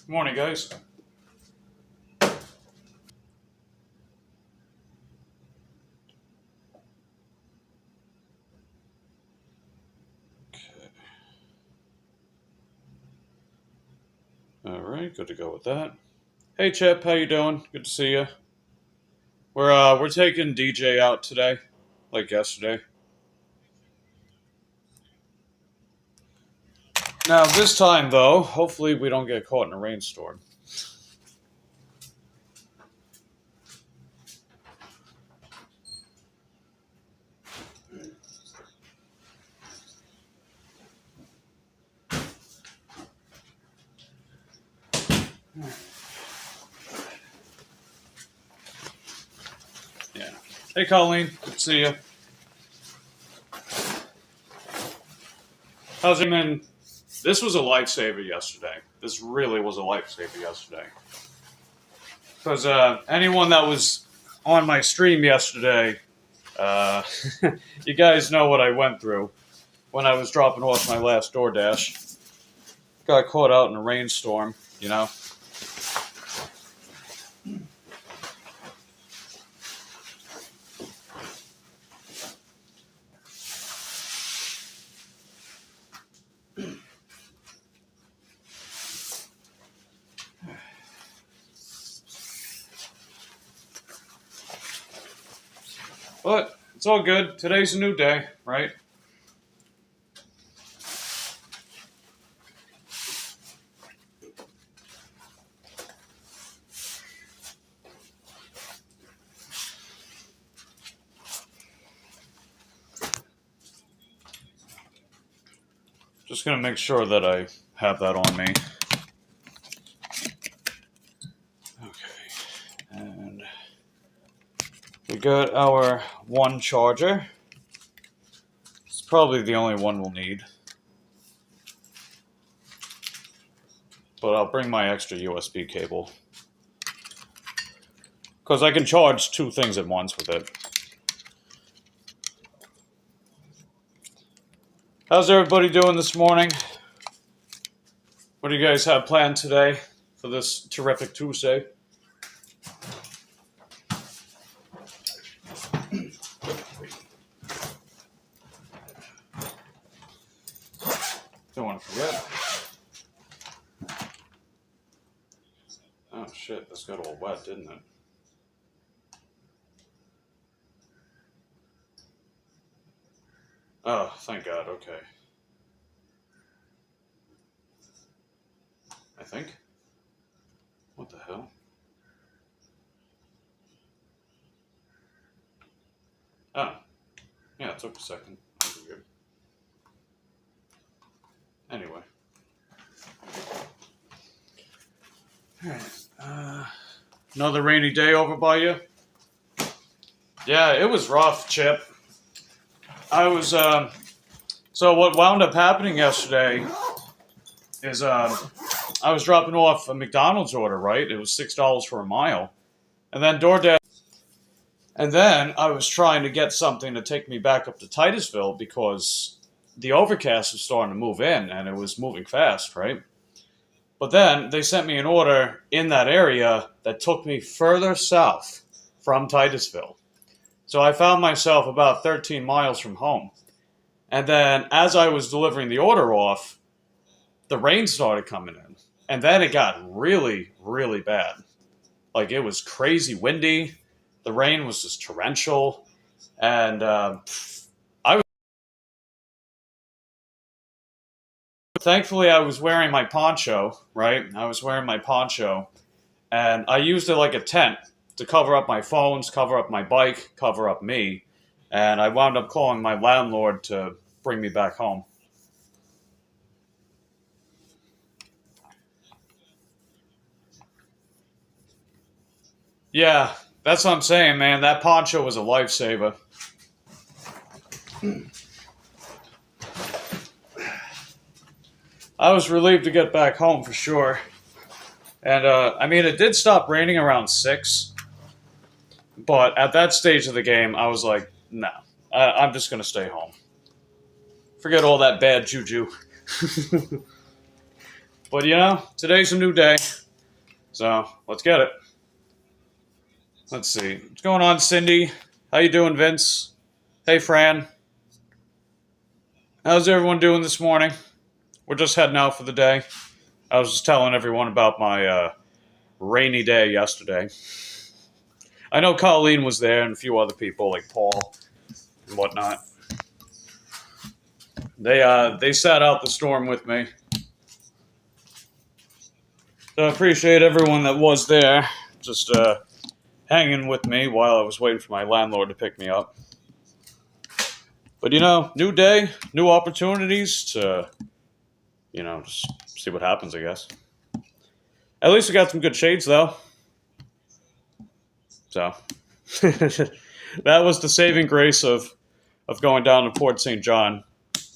Good morning, guys. All right, good to go with that. Hey, Chip, how you doing? Good to see you. We're taking DJ out today, like yesterday. Now this time, though, hopefully we don't get caught in a rainstorm. Yeah. Hey, Colleen, good to see you. How's it been? This was a lifesaver yesterday. This really was a lifesaver yesterday. Because anyone that was on my stream yesterday, you guys know what I went through when I was dropping off my last DoorDash. Got caught out in a rainstorm, you know. But it's all good. Today's a new day, right? Just gonna make sure that I have that on me. Okay, and we got our one charger. It's probably the only one we'll need. But I'll bring my extra USB cable. Because I can charge two things at once with it. How's everybody doing this morning? What do you guys have planned today for this terrific Tuesday? Don't want to forget. Oh shit, this got all wet, didn't it? Oh, thank God, okay. I think. What the hell? Oh. Yeah, it took a second. That was weird. Anyway. Alright. Another rainy day over by you? Yeah, it was rough, Chip. I was, so what wound up happening yesterday is, I was dropping off a McDonald's order, right? It was $6 for a mile. And then DoorDash, and then I was trying to get something to take me back up to Titusville because the overcast was starting to move in and it was moving fast, right? But then they sent me an order in that area that took me further south from Titusville. So I found myself about 13 miles from home. And then as I was delivering the order off, the rain started coming in. And then it got really, really bad. Like, it was crazy windy. The rain was just torrential. And thankfully I was wearing my poncho, right? I was wearing my poncho. And I used it like a tent to cover up my phones, cover up my bike, cover up me. And I wound up calling my landlord to bring me back home. Yeah, that's what I'm saying, man. That poncho was a lifesaver. I was relieved to get back home for sure. And, I mean, it did stop raining around 6. But at that stage of the game, I was like, no, I'm just going to stay home. Forget all that bad juju. But, you know, today's a new day. So let's get it. Let's see. What's going on, Cindy? How you doing, Vince? Hey, Fran. How's everyone doing this morning? We're just heading out for the day. I was just telling everyone about my rainy day yesterday. I know Colleen was there and a few other people like Paul and whatnot. They sat out the storm with me. So I appreciate everyone that was there, just hanging with me while I was waiting for my landlord to pick me up. But new day, new opportunities to, just see what happens, I guess. At least we got some good shades, though. So that was the saving grace of going down to Port St. John.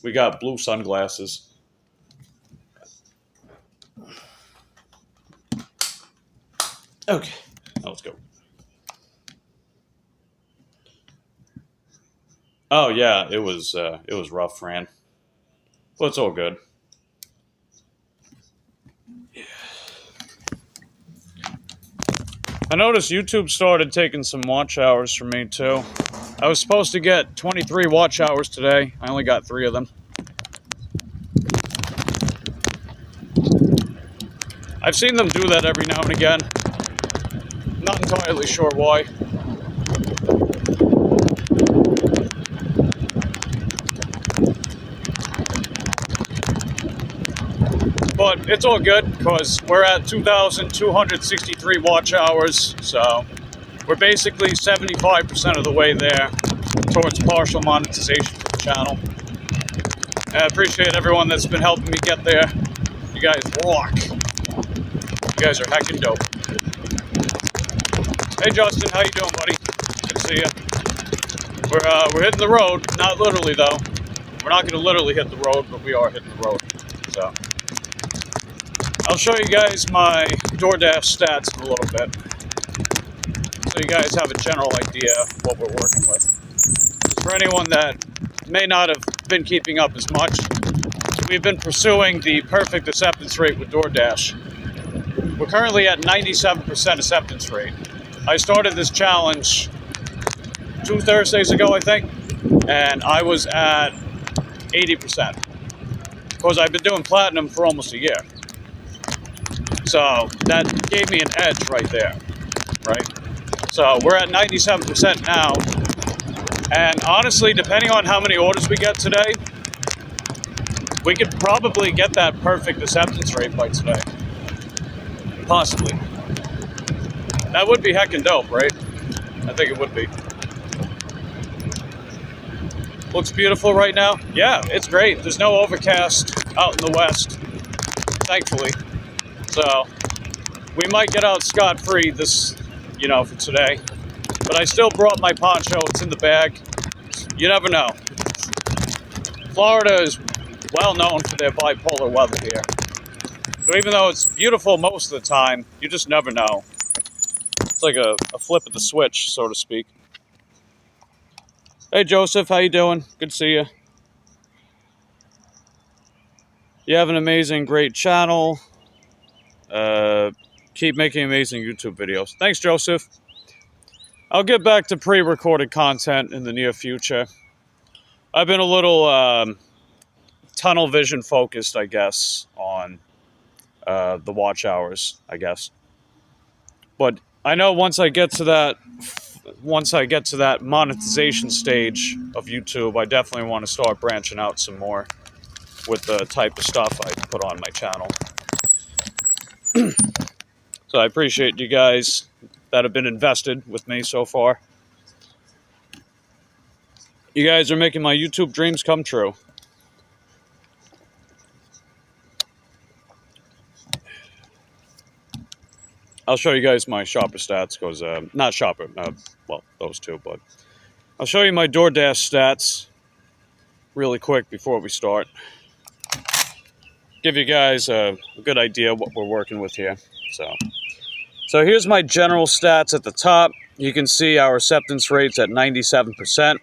We got blue sunglasses. Okay, now let's go. Oh yeah, it was rough, Fran. Well, it's all good. Yeah. I noticed YouTube started taking some watch hours from me too. I was supposed to get 23 watch hours today. I only got 3 of them. I've seen them do that every now and again. Not entirely sure why. But it's all good because we're at 2,263 watch hours, so we're basically 75% of the way there towards partial monetization for the channel. I appreciate everyone that's been helping me get there. You guys rock. You guys are heckin' dope. Hey Justin, how you doing, buddy? Good to see you. We're hitting the road, not literally though. We're not gonna literally hit the road, but we are hitting the road. So I'll show you guys my DoorDash stats in a little bit, so you guys have a general idea of what we're working with. For anyone that may not have been keeping up as much, we've been pursuing the perfect acceptance rate with DoorDash. We're currently at 97% acceptance rate. I started this challenge 2 Thursdays ago, I think, and I was at 80%. Because I've been doing platinum for almost a year. So that gave me an edge right there, right? So we're at 97% now. And honestly, depending on how many orders we get today, we could probably get that perfect acceptance rate by today. Possibly. That would be heckin' dope, right? I think it would be. Looks beautiful right now. Yeah, it's great. There's no overcast out in the west, thankfully. So we might get out scot-free this, for today. But I still brought my poncho. It's in the bag. You never know. Florida is well known for their bipolar weather here. So even though it's beautiful most of the time, you just never know. It's like a flip of the switch, so to speak. Hey Joseph, how you doing? Good to see you. You have an amazing, great channel. Keep making amazing YouTube videos. Thanks, Joseph. I'll get back to pre-recorded content in the near future. I've been a little tunnel vision focused, I guess, on the watch hours, I guess. But I know once I get to that monetization stage of YouTube, I definitely want to start branching out some more with the type of stuff I put on my channel. So I appreciate you guys that have been invested with me so far. You guys are making my YouTube dreams come true. I'll show you guys my shopper stats, because, not shopper, well, those two, but I'll show you my DoorDash stats really quick before we start. Give you guys a good idea of what we're working with here. So here's my general stats at the top. You can see our acceptance rate's at 97%.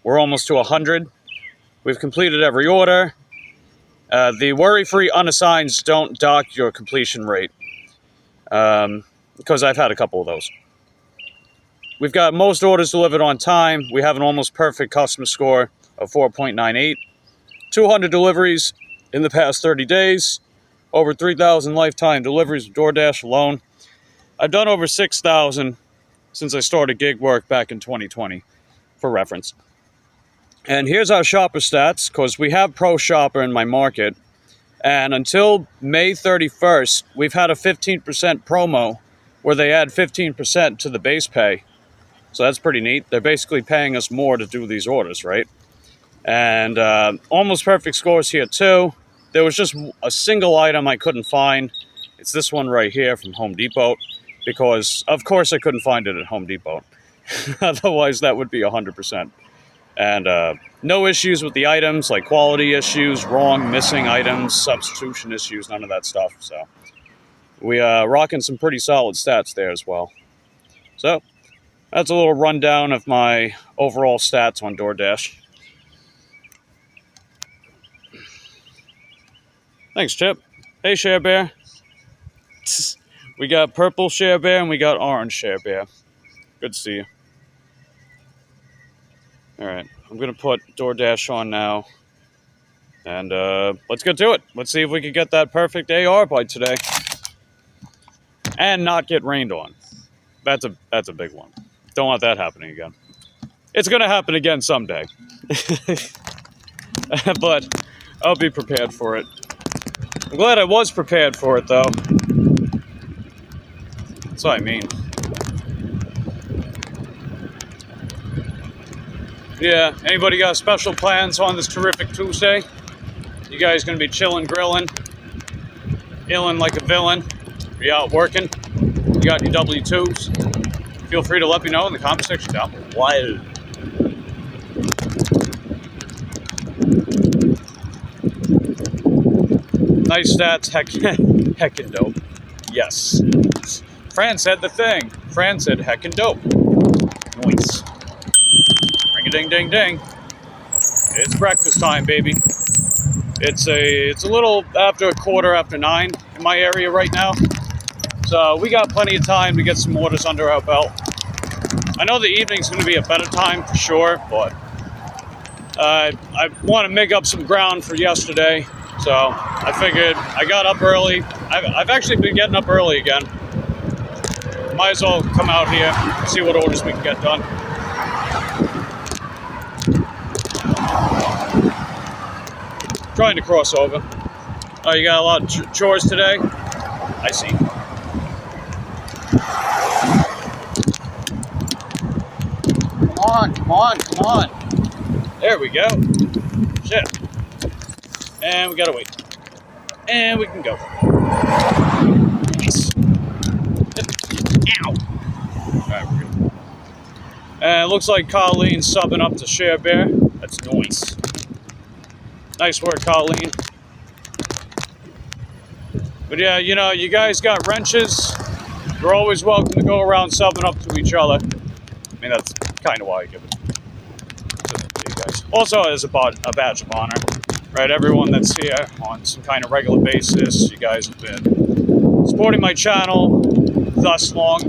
We're almost to 100. We've completed every order. The worry-free unassigns don't dock your completion rate. because I've had a couple of those. We've got most orders delivered on time. We have an almost perfect customer score of 4.98. 200 deliveries in the past 30 days. Over 3,000 lifetime deliveries with DoorDash alone. I've done over 6,000 since I started gig work back in 2020, for reference. And here's our shopper stats, because we have Pro Shopper in my market. And until May 31st, we've had a 15% promo where they add 15% to the base pay. So that's pretty neat. They're basically paying us more to do these orders, right? And almost perfect scores here too. There was just a single item I couldn't find. It's this one right here from Home Depot, because of course I couldn't find it at Home Depot. Otherwise that would be 100%. And no issues with the items, like quality issues, wrong, missing items, substitution issues, none of that stuff. So we rocking some pretty solid stats there as well. So that's a little rundown of my overall stats on DoorDash. Thanks, Chip. Hey, Share Bear. We got purple Share Bear and we got orange Share Bear. Good to see you. Alright, I'm going to put DoorDash on now. And let's get to it. Let's see if we can get that perfect AR by today. And not get rained on. That's a big one. Don't want that happening again. It's going to happen again someday. But I'll be prepared for it. I'm glad I was prepared for it, though. That's what I mean. Yeah, anybody got special plans on this terrific Tuesday? You guys gonna be chilling, grilling, illing like a villain? Are you out working? You got your W-2s? Feel free to let me know in the comment section down below. Nice stats, heckin' dope. Yes. Fran said the thing. Fran said heckin' dope. Nice. Ring-a-ding-ding-ding. It's breakfast time, baby. It's a little after 9:15 in my area right now. So we got plenty of time to get some orders under our belt. I know the evening's going to be a better time for sure, but I want to make up some ground for yesterday. So I figured I got up early. I've actually been getting up early again. Might as well come out here, see what orders we can get done. Trying to cross over. Oh, you got a lot of chores today? I see. Come on. There we go. Shit. And we gotta wait. And we can go. Nice. Ow. Alright, we're good. And it looks like Colleen's subbing up to Share Bear. That's nice. Nice work, Colleen. But yeah, you know, you guys got wrenches. You're always welcome to go around subbing up to each other. I mean, that's kind of why I give it to you guys. Also, as a badge of honor, right? Everyone that's here on some kind of regular basis, you guys have been supporting my channel thus long.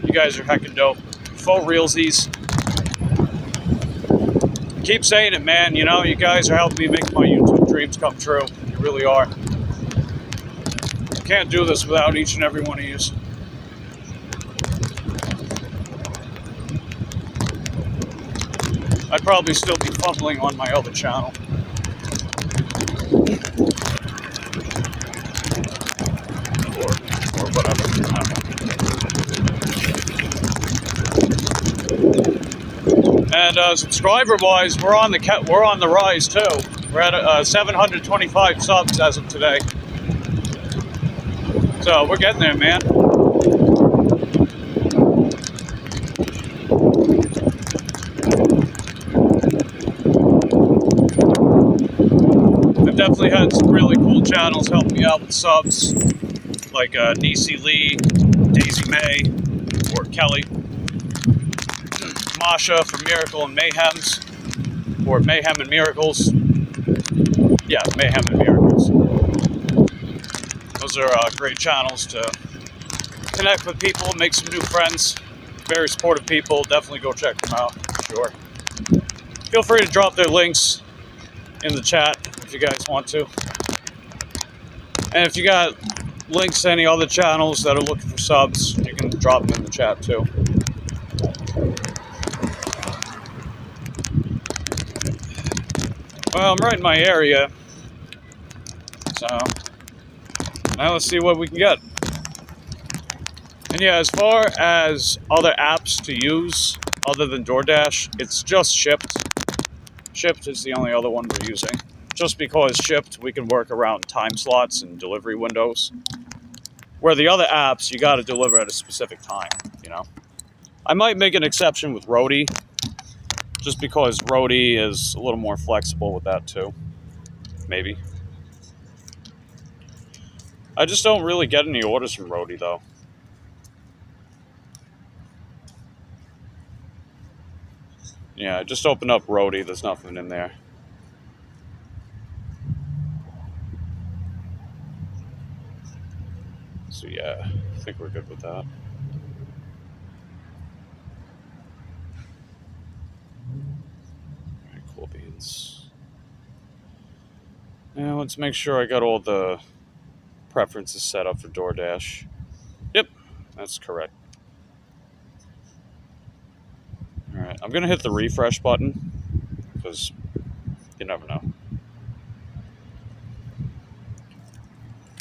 You guys are heckin' dope. Full realsies. Keep saying it, man. You know, you guys are helping me make my YouTube dreams come true. You really are. Can't do this without each and every one of you. I'd probably still be fumbling on my other channel. Or whatever. And subscriber-wise, we're on the rise too. We're at 725 subs as of today. So we're getting there, man. I've definitely had some really cool channels help me out with subs, like Nisi Lee, Daisy May, or Kelly, Masha for Miracle and Mayhems, or Mayhem and Miracles. Yeah, Mayhem and Miracles. Those are great channels to connect with people, make some new friends. Very supportive people. Definitely go check them out. Sure. Feel free to drop their links in the chat if you guys want to. And if you got links to any other channels that are looking for subs, you can drop them in the chat too. Well, I'm right in my area, so now let's see what we can get. And yeah, as far as other apps to use other than DoorDash, it's just Shipt. Shipt is the only other one we're using. Just because Shipt, we can work around time slots and delivery windows. Where the other apps, you got to deliver at a specific time, you know. I might make an exception with Roadie, just because Roadie is a little more flexible with that too. Maybe. I just don't really get any orders from Roadie though. Yeah, I just opened up Roadie, there's nothing in there. So yeah, I think we're good with that. Alright, cool beans. Now let's make sure I got all the preferences set up for DoorDash. Yep, that's correct. Alright, I'm gonna hit the refresh button, because you never know.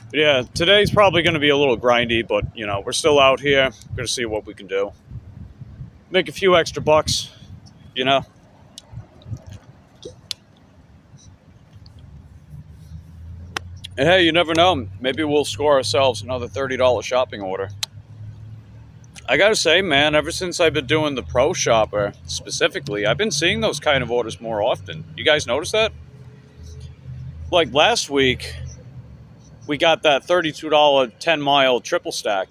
But yeah, today's probably going to be a little grindy, but, you know, we're still out here. We're going to see what we can do. Make a few extra bucks, you know. And hey, you never know. Maybe we'll score ourselves another $30 shopping order. I got to say, man, ever since I've been doing the Pro Shopper specifically, I've been seeing those kind of orders more often. You guys notice that? Like last week, we got that $32 10-mile triple stack.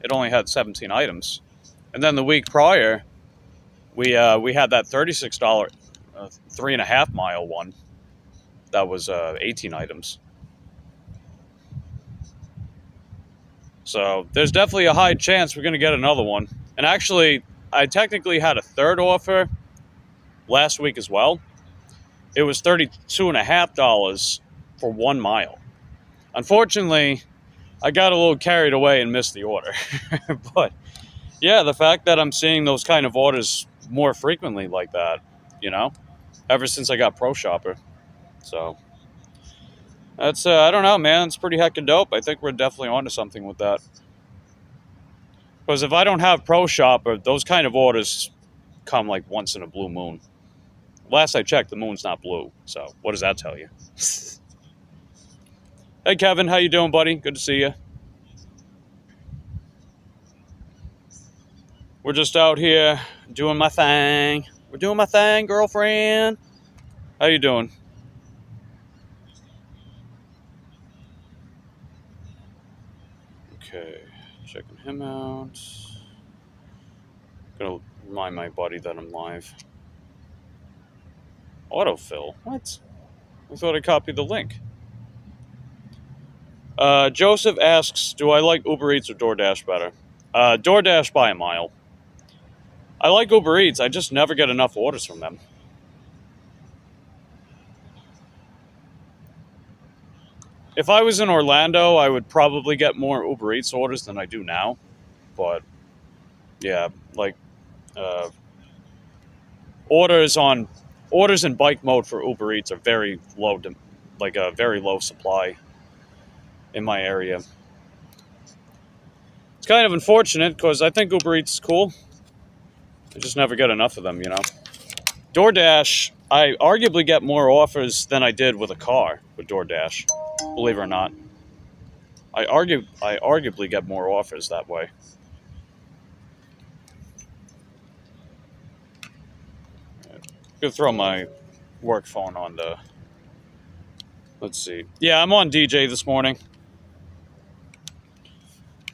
It only had 17 items. And then the week prior, we had that $36 3.5-mile one. That was 18 items. So there's definitely a high chance we're going to get another one. And actually, I technically had a third offer last week as well. It was $32.50 for 1 mile. Unfortunately, I got a little carried away and missed the order. But yeah, the fact that I'm seeing those kind of orders more frequently like that, you know, ever since I got Pro Shopper. So that's, I don't know, man, it's pretty heckin' dope. I think we're definitely onto something with that. Because if I don't have Pro Shopper, those kind of orders come like once in a blue moon. Last I checked, the moon's not blue. So what does that tell you? Hey, Kevin, how you doing, buddy? Good to see you. We're just out here doing my thing. We're doing my thing, girlfriend. How you doing? Okay, checking him out. Gonna remind my buddy that I'm live. Autofill? What? I thought I copied the link. Joseph asks, do I like Uber Eats or DoorDash better? DoorDash by a mile. I like Uber Eats. I just never get enough orders from them. If I was in Orlando, I would probably get more Uber Eats orders than I do now. But, yeah, like, orders in bike mode for Uber Eats are very low, like a very low supply in my area. It's kind of unfortunate because I think Uber Eats is cool. I just never get enough of them, you know. DoorDash, I arguably get more offers than I did with a car with DoorDash, believe it or not. I arguably get more offers that way. I'm gonna throw my work phone on the. Let's see. Yeah, I'm on DJ this morning.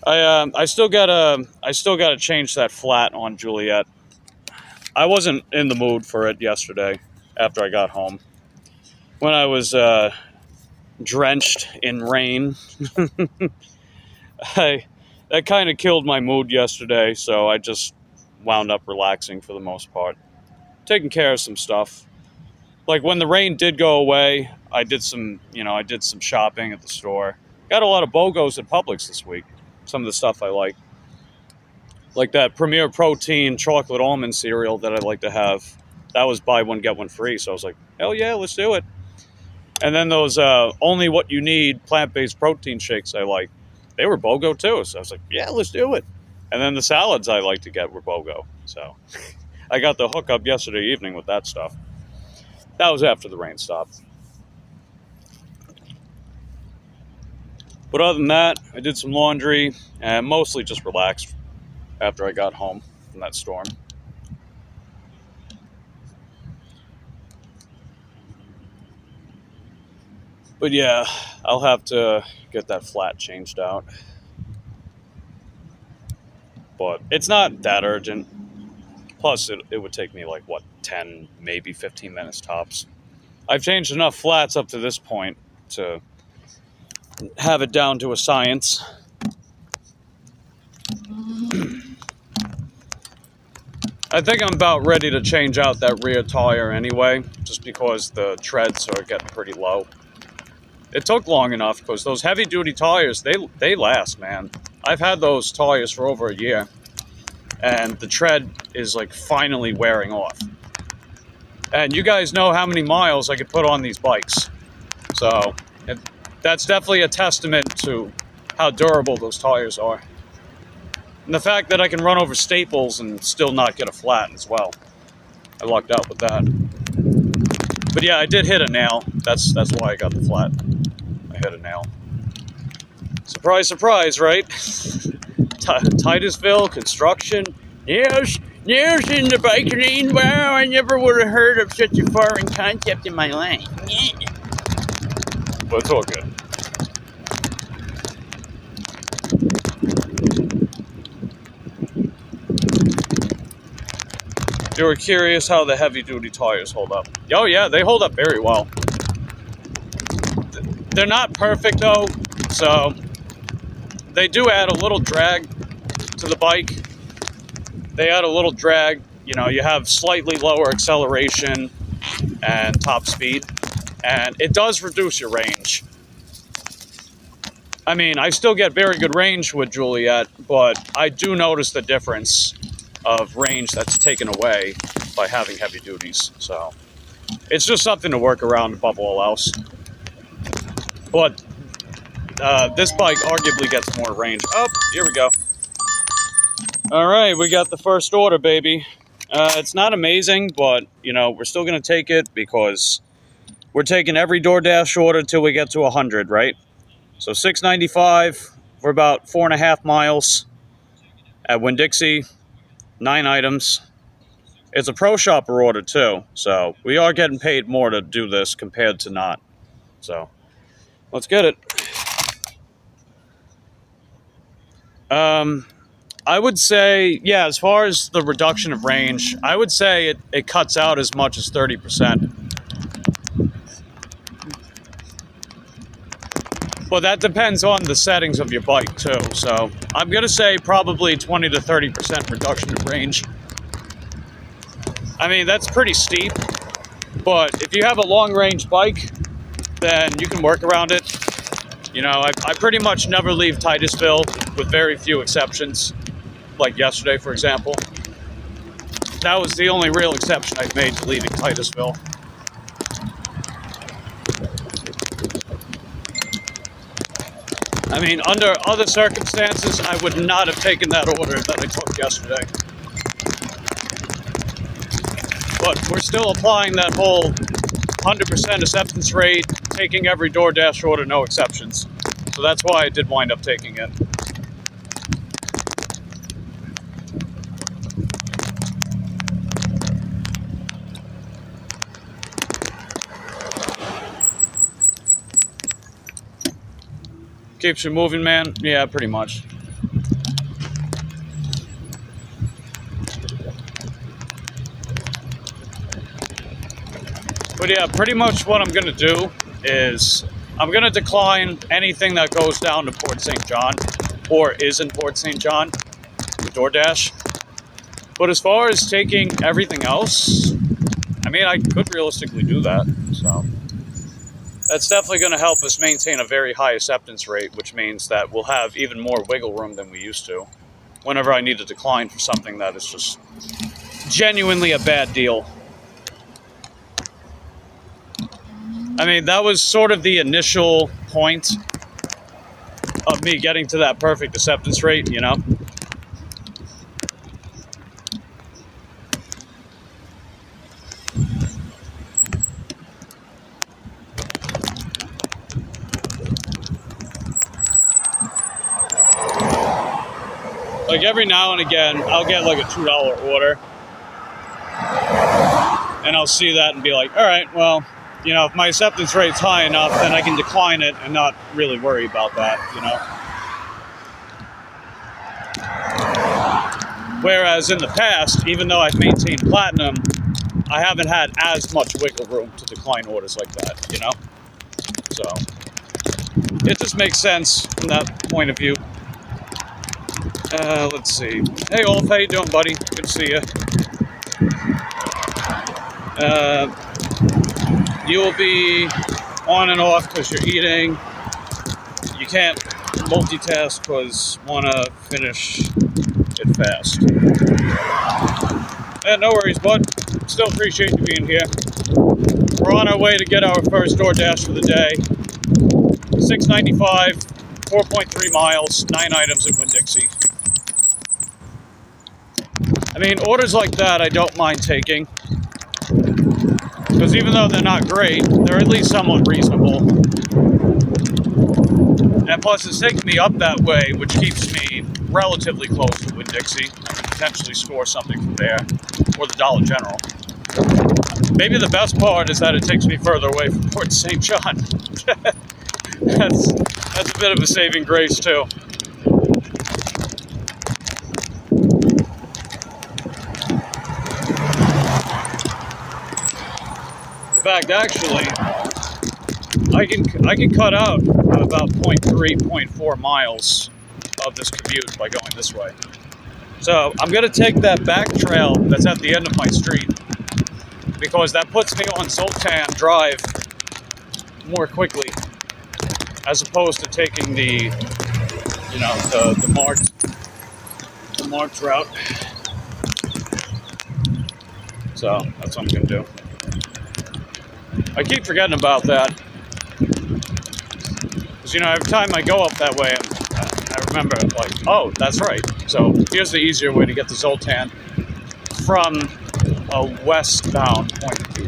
I still gotta change that flat on Juliet. I wasn't in the mood for it yesterday after I got home. When I was drenched in rain, I that kind of killed my mood yesterday, so I just wound up relaxing for the most part. Taking care of some stuff. Like when the rain did go away, I did some shopping at the store. Got a lot of BOGOs at Publix this week. Some of the stuff I like that Premier Protein chocolate almond cereal that I like to have. That was buy one get one free, so I was like, hell yeah, let's do it. And then those only what you need plant-based protein shakes I like, they were BOGO too. So I was like, yeah, let's do it. And then the salads I like to get were BOGO. So I got the hookup yesterday evening with that stuff. That was after the rain stopped. But other than that, I did some laundry and mostly just relaxed after I got home from that storm. But yeah, I'll have to get that flat changed out. But it's not that urgent. Plus, it would take me like, 10, maybe 15 minutes tops. I've changed enough flats up to this point to have it down to a science. I think I'm about ready to change out that rear tire anyway, just because the treads are getting pretty low. It took long enough because those heavy-duty tires, they last, man. I've had those tires for over a year, and the tread is like finally wearing off. And you guys know how many miles I could put on these bikes. So that's definitely a testament to how durable those tires are. And the fact that I can run over staples and still not get a flat as well. I lucked out with that. But yeah, I did hit a nail. That's why I got the flat. I hit a nail. Surprise, surprise, right? Titusville construction. Yes, in the bike lane. Wow, I never would have heard of such a foreign concept in my life. But it's all good. You were curious how the heavy-duty tires hold up. Oh yeah, they hold up very well. They're not perfect though, so they do add a little drag to the bike. They add a little drag. You know, you have slightly lower acceleration and top speed, and it does reduce your range. I mean, I still get very good range with Juliet, but I do notice the difference of range that's taken away by having heavy duties. So it's just something to work around above all else. But this bike arguably gets more range. Oh, here we go. All right, we got the first order, baby. It's not amazing, but, you know, we're still going to take it because we're taking every DoorDash order until we get to 100, right? So $6.95 for about 4.5 miles at Winn-Dixie. 9 items. It's a pro shopper order too, so we are getting paid more to do this compared to not. So let's get it. I would say, yeah, as far as the reduction of range, I would say it cuts out as much as 30%. But that depends on the settings of your bike too. So I'm going to say probably 20 to 30% reduction in range. I mean, that's pretty steep. But if you have a long range bike, then you can work around it. You know, I pretty much never leave Titusville with very few exceptions. Like yesterday, for example. That was the only real exception I've made to leaving Titusville. I mean, under other circumstances, I would not have taken that order that I took yesterday. But we're still applying that whole 100% acceptance rate, taking every DoorDash order, no exceptions. So that's why I did wind up taking it. Keeps you moving, man? Yeah, pretty much. But yeah, pretty much what I'm going to do is I'm going to decline anything that goes down to Port St. John. or is in Port St. John, the DoorDash. But as far as taking everything else, I mean, I could realistically do that. So that's definitely going to help us maintain a very high acceptance rate, which means that we'll have even more wiggle room than we used to whenever I need to decline for something that is just genuinely a bad deal. I mean, that was sort of the initial point of me getting to that perfect acceptance rate, you know? Like every now and again, I'll get like a $2 order, and I'll see that and be like, all right, well, you know, if my acceptance rate's high enough, then I can decline it and not really worry about that, you know? Whereas in the past, even though I've maintained platinum, I haven't had as much wiggle room to decline orders like that, you know? So it just makes sense from that point of view. Let's see. Hey, Olaf, how you doing, buddy? Good to see you. You will be on and off because you're eating. You can't multitask because want to finish it fast. No worries, bud. Still appreciate you being here. We're on our way to get our first DoorDash for the day. $6.95, 4.3 miles, 9 items at Winn-Dixie. I mean, orders like that I don't mind taking, because even though they're not great, they're at least somewhat reasonable. And plus, it's taking me up that way, which keeps me relatively close to Winn-Dixie. I can potentially score something from there, or the Dollar General. Maybe the best part is that it takes me further away from Port St. John. That's a bit of a saving grace, too. In fact, actually, I can cut out about 0.3, 0.4 miles of this commute by going this way. So I'm going to take that back trail that's at the end of my street, because that puts me on Zoltan Drive more quickly, as opposed to taking the, you know, the marked route. So that's what I'm going to do. I keep forgetting about that, because, you know, every time I go up that way, I remember, like, oh, that's right. So here's the easier way to get to Zoltan from a westbound point of view.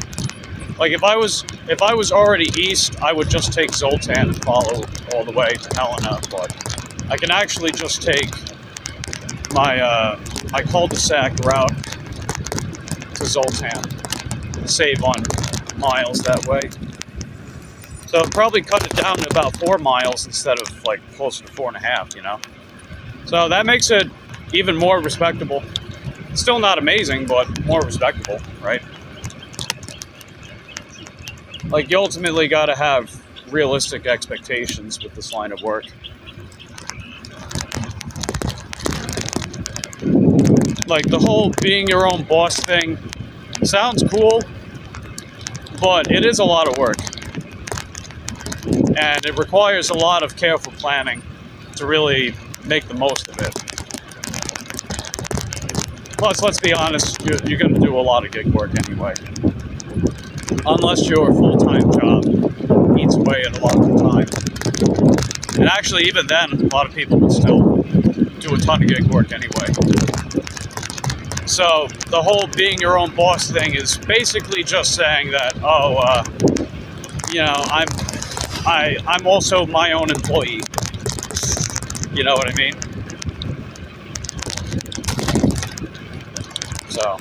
Like, if I was already east, I would just take Zoltan and follow all the way to Helena, but I can actually just take my my cul-de-sac route to Zoltan and save on miles that way. So I'll probably cut it down to about 4 miles instead of like closer to 4.5, you know? So that makes it even more respectable. Still not amazing, but more respectable, right? Like, you ultimately got to have realistic expectations with this line of work. Like, the whole being your own boss thing sounds cool, but it is a lot of work. And it requires a lot of careful planning to really make the most of it. Plus, let's be honest, you're going to do a lot of gig work anyway. Unless your full-time job eats away at a lot of the time. And actually, even then, a lot of people will still do a ton of gig work anyway. So the whole being your own boss thing is basically just saying that, you know, I'm also my own employee. You know what I mean? So,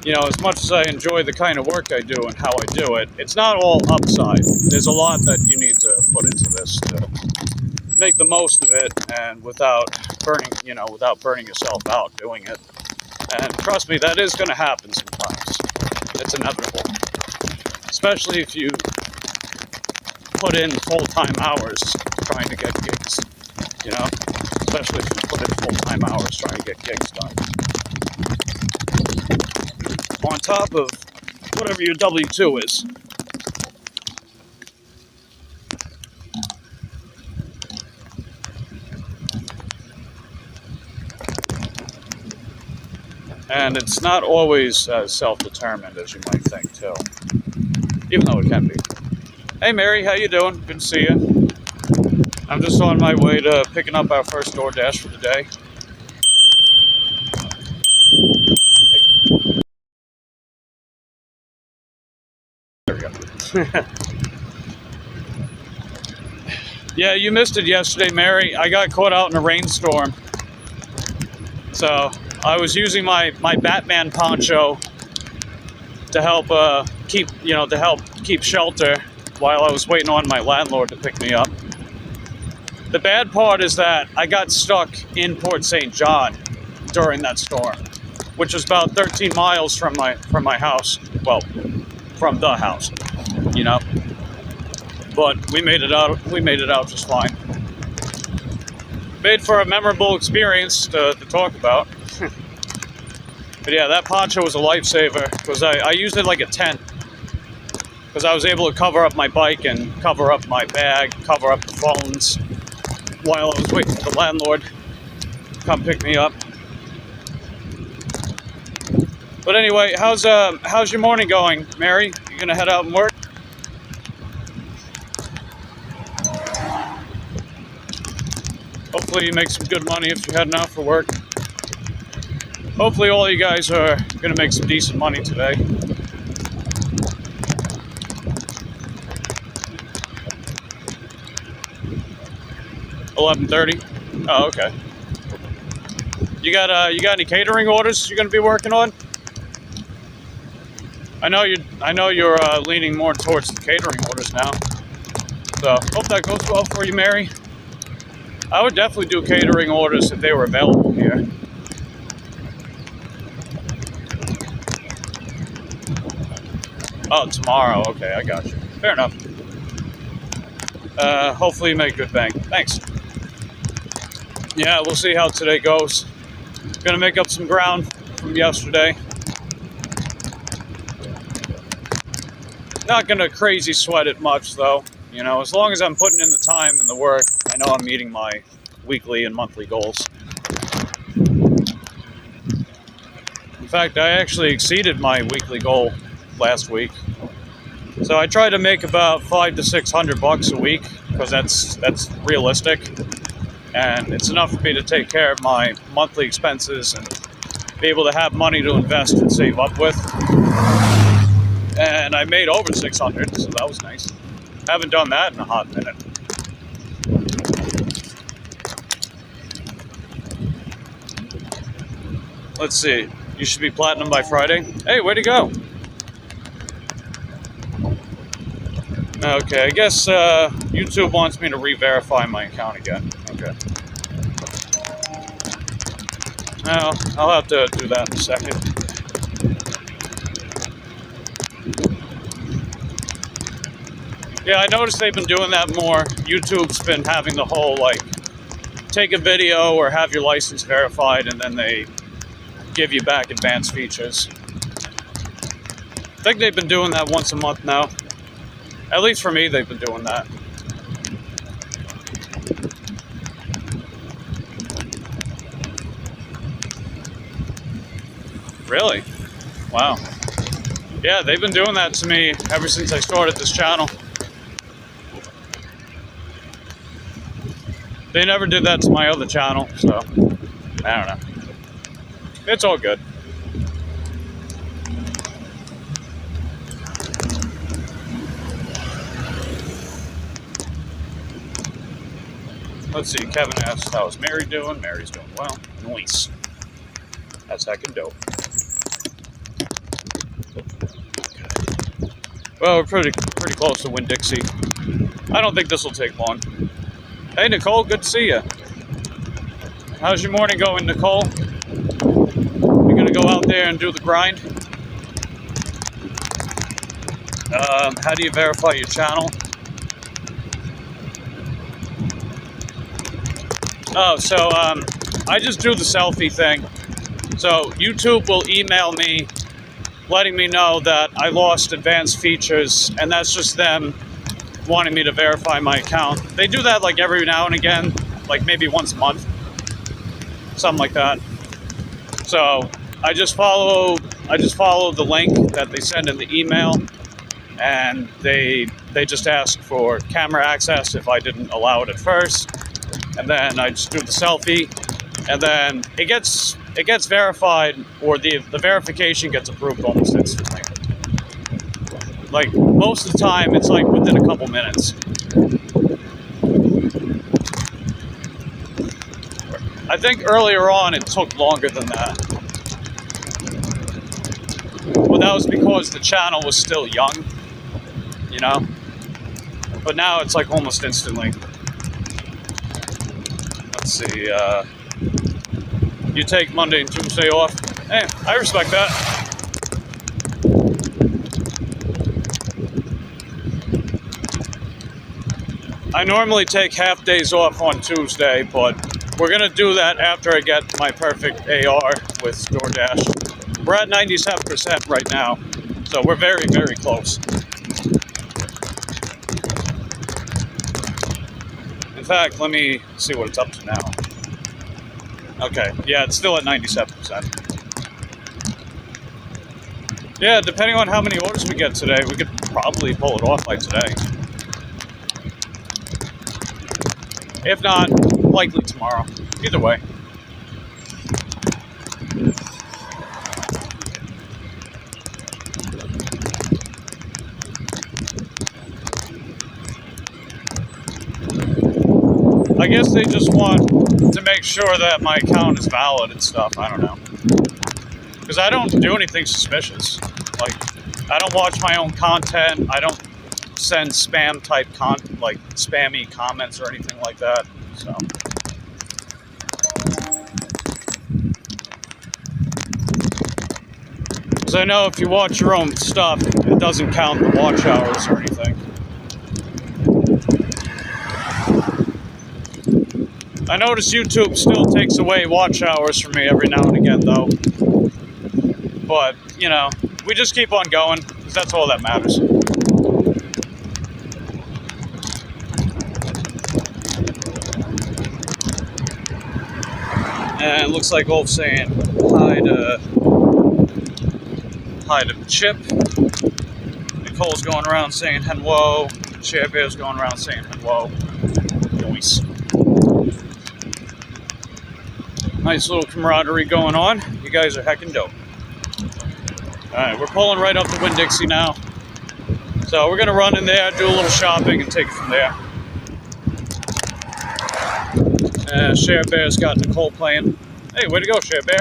you know, as much as I enjoy the kind of work I do and how I do it, it's not all upside. There's a lot that you need to put into this to make the most of it, and without burning yourself out doing it. And trust me, that is going to happen sometimes. It's inevitable. especially if you put in full-time hours trying to get gigs, you know, especially if you put in full-time hours trying to get gigs done. On top of whatever your W-2 is. And it's not always as self-determined as you might think, too. Even though it can be. Hey, Mary, how you doing? Good to see you. I'm just on my way to picking up our first DoorDash for the day. There we go. Yeah, you missed it yesterday, Mary. I got caught out in a rainstorm. So I was using my Batman poncho to help keep shelter while I was waiting on my landlord to pick me up. The bad part is that I got stuck in Port St. John during that storm, which was about 13 miles from my house. Well, from the house, you know. But we made it out. We made it out just fine. Made for a memorable experience to talk about. But yeah, that poncho was a lifesaver because I used it like a tent. Because I was able to cover up my bike and cover up my bag, cover up the phones while I was waiting for the landlord to come pick me up. But anyway, how's your morning going, Mary? You gonna head out and work? Hopefully you make some good money if you're heading out for work. Hopefully all you guys are gonna make some decent money today. $11:30. Oh, okay. You got any catering orders you're gonna be working on? I know you're leaning more towards the catering orders now. So hope that goes well for you, Mary. I would definitely do catering orders if they were available here. Oh, tomorrow. Okay, I got you. Fair enough. Hopefully you make good bank. Thanks. Yeah, we'll see how today goes. Gonna make up some ground from yesterday. Not gonna crazy sweat it much though. You know, as long as I'm putting in the time and the work, I know I'm meeting my weekly and monthly goals. In fact, I actually exceeded my weekly goal last week. So I try to make about $500 to $600 a week because that's realistic, and it's enough for me to take care of my monthly expenses and be able to have money to invest and save up with. And I made over 600, so that was nice. Haven't done that in a hot minute. Let's see. You should be platinum by Friday. Hey, way to go. Okay, I guess YouTube wants me to re-verify my account again. Okay. Well, I'll have to do that in a second. Yeah, I noticed they've been doing that more. YouTube's been having the whole, like, take a video or have your license verified and then they give you back advanced features. I think they've been doing that once a month now. At least for me, they've been doing that. Really? Wow. Yeah, they've been doing that to me ever since I started this channel. They never did that to my other channel, so I don't know. It's all good. Let's see, Kevin asked, how's Mary doing? Mary's doing well. Nice. That's heckin' dope. Okay. Well, we're pretty close to Winn-Dixie. I don't think this will take long. Hey, Nicole, good to see you. How's your morning going, Nicole? You gonna go out there and do the grind? How do you verify your channel? Oh, so I just do the selfie thing. So YouTube will email me letting me know that I lost advanced features, and that's just them wanting me to verify my account. They do that like every now and again, like maybe once a month, something like that. So I just follow the link that they send in the email, and they just ask for camera access if I didn't allow it at first, and then I just do the selfie, and then it gets verified, or the verification gets approved almost instantly. Like most of the time, it's like within a couple minutes. I think earlier on it took longer than that. Well, that was because the channel was still young, you know? But now it's like almost instantly. Let's see, you take Monday and Tuesday off. Hey, I respect that. I normally take half days off on Tuesday, but we're gonna do that after I get my perfect AR with DoorDash. We're at 97% right now, so we're very, very close. In fact, let me see what it's up to now. Okay, yeah, it's still at 97%. Yeah, depending on how many orders we get today, we could probably pull it off by today. If not, likely tomorrow. Either way. I guess they just want to make sure that my account is valid and stuff. I don't know. Because I don't do anything suspicious. Like, I don't watch my own content. I don't send spam type like spammy comments or anything like that. So. Because I know if you watch your own stuff, it doesn't count the watch hours or anything. I notice YouTube still takes away watch hours from me every now and again, though. But, you know, we just keep on going, because that's all that matters. And it looks like Wolf's saying hi to Chip. Nicole's going around saying hello. Share Bear's going around saying hello. Nice. Nice little camaraderie going on. You guys are heckin' dope. Alright, we're pulling right up to Winn-Dixie now. So we're going to run in there, do a little shopping, and take it from there. Share Bear's got Nicole playing. Hey, way to go, Share Bear.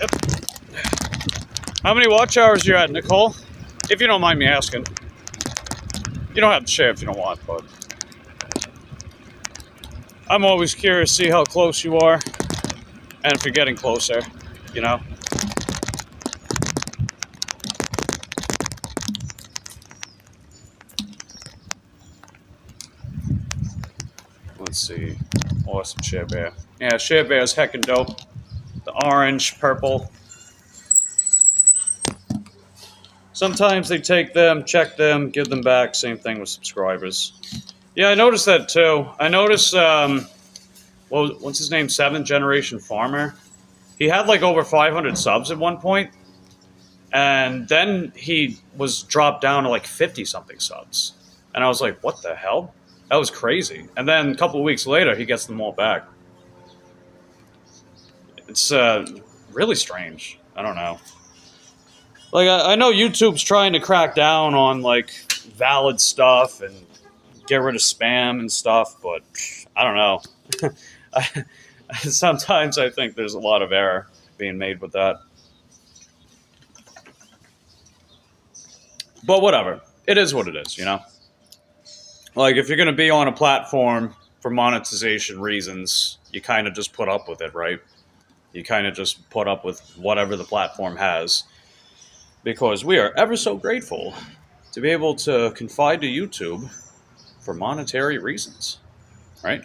Yep. How many watch hours are you at, Nicole? If you don't mind me asking. You don't have to share if you don't want, but I'm always curious to see how close you are, and if you're getting closer, you know? Let's see. Awesome, Share Bear. Yeah, Share Bear's heckin' dope. The orange, purple. Sometimes they take them, check them, give them back. Same thing with subscribers. Yeah, I noticed that too. I noticed, what's his name? 7th Generation Farmer. He had like over 500 subs at one point, and then he was dropped down to like 50-something subs. And I was like, what the hell? That was crazy. And then a couple of weeks later, he gets them all back. It's really strange. I don't know. Like, I know YouTube's trying to crack down on, like, valid stuff and get rid of spam and stuff, but I don't know. Sometimes I think there's a lot of error being made with that. But whatever. It is what it is, you know? Like, if you're going to be on a platform for monetization reasons, you kind of just put up with it, right? You kind of just put up with whatever the platform has, because we are ever so grateful to be able to confide to YouTube for monetary reasons, right?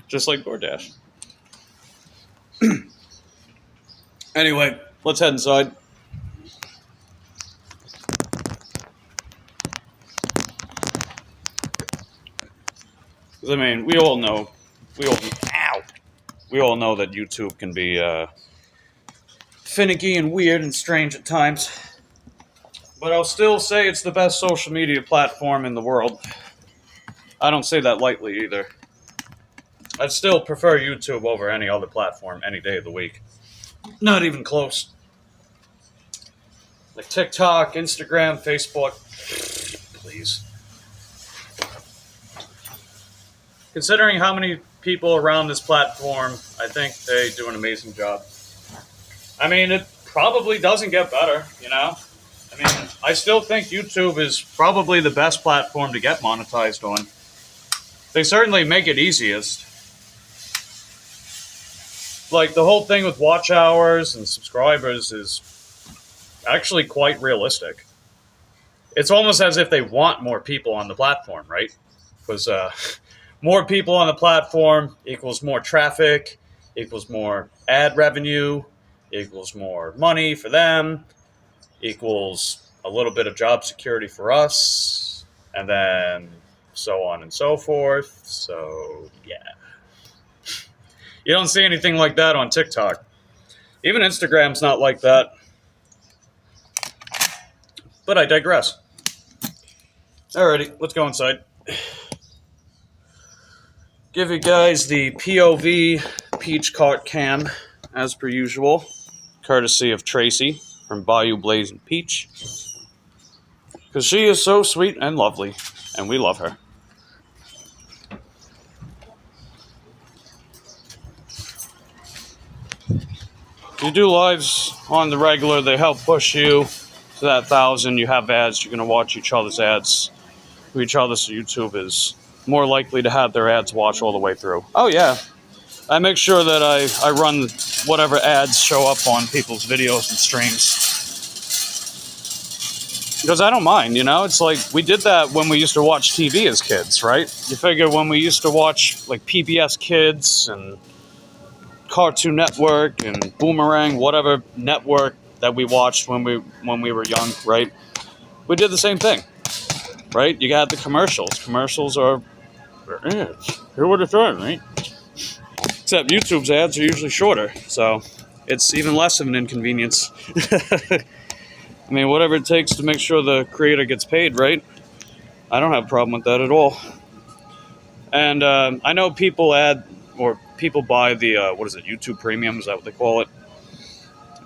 Just like DoorDash. Anyway, let's head inside. I mean, we all know that YouTube can be finicky and weird and strange at times. But I'll still say it's the best social media platform in the world. I don't say that lightly either. I'd still prefer YouTube over any other platform any day of the week. Not even close. Like TikTok, Instagram, Facebook. Please. Considering how many people around this platform, I think they do an amazing job. I mean, it probably doesn't get better, you know? I mean, I still think YouTube is probably the best platform to get monetized on. They certainly make it easiest. Like, the whole thing with watch hours and subscribers is actually quite realistic. It's almost as if they want more people on the platform, right? Because more people on the platform equals more traffic, equals more ad revenue, equals more money for them, equals a little bit of job security for us, and then so on and so forth. So, yeah. You don't see anything like that on TikTok. Even Instagram's not like that. But I digress. Alrighty, let's go inside. Give you guys the POV peach cart cam, as per usual, courtesy of Tracy from Bayou Blazing Peach. Because she is so sweet and lovely, and we love her. You do lives on the regular, they help push you to that 1,000. You have ads, you're going to watch each other's ads to each other, so YouTube is more likely to have their ads watch all the way through. Oh yeah, I make sure that I run whatever ads show up on people's videos and streams. Because I don't mind, you know? It's like, we did that when we used to watch TV as kids, right? You figure when we used to watch, like, PBS Kids and Cartoon Network and Boomerang, whatever network that we watched when we were young, right? We did the same thing, right? You got the commercials. Commercials are ads. Here what it's doing, right? Except YouTube's ads are usually shorter, so it's even less of an inconvenience. I mean, whatever it takes to make sure the creator gets paid, right? I don't have a problem with that at all. And I know people buy the, YouTube Premium, is that what they call it?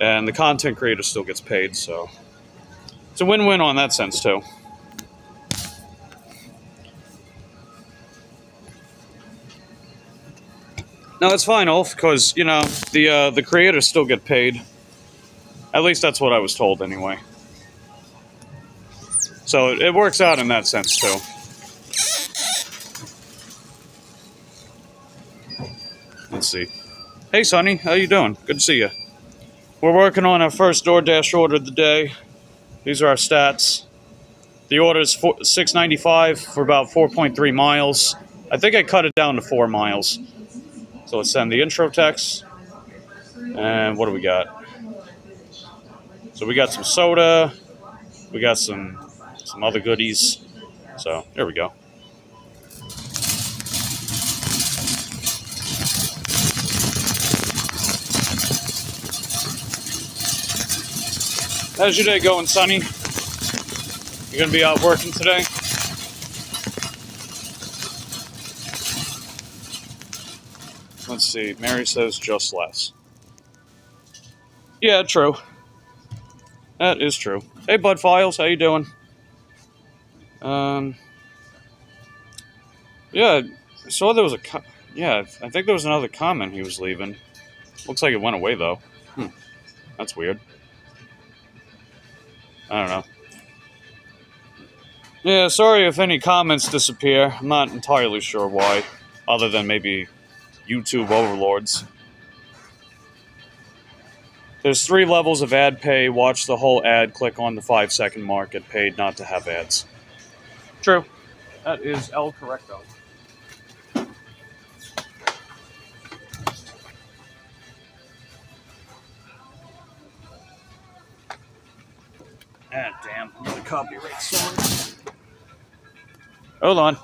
And the content creator still gets paid, so it's a win-win on that sense, too. No, it's fine, Ulf, because, you know, the creators still get paid. At least that's what I was told, anyway. So it works out in that sense, too. Let's see. Hey, Sonny, how you doing? Good to see you. We're working on our first DoorDash order of the day. These are our stats. The order is $6.95 for about 4.3 miles. I think I cut it down to 4 miles. So let's send the intro text. And what do we got? So we got some soda. We got some other goodies. So there we go. How's your day going, Sonny? You gonna be out working today? Let's see. Mary says just less. Yeah, true. That is true. Hey, Bud Files, how you doing? Yeah, I saw there was I think there was another comment he was leaving. Looks like it went away, though. That's weird. I don't know. Yeah, sorry if any comments disappear. I'm not entirely sure why, other than maybe YouTube overlords. There's 3 levels of ad pay. Watch the whole ad. Click on the 5-second mark. Get paid not to have ads. True. That is el correcto. Ah, damn. I'm gonna copyright someone. Hold on.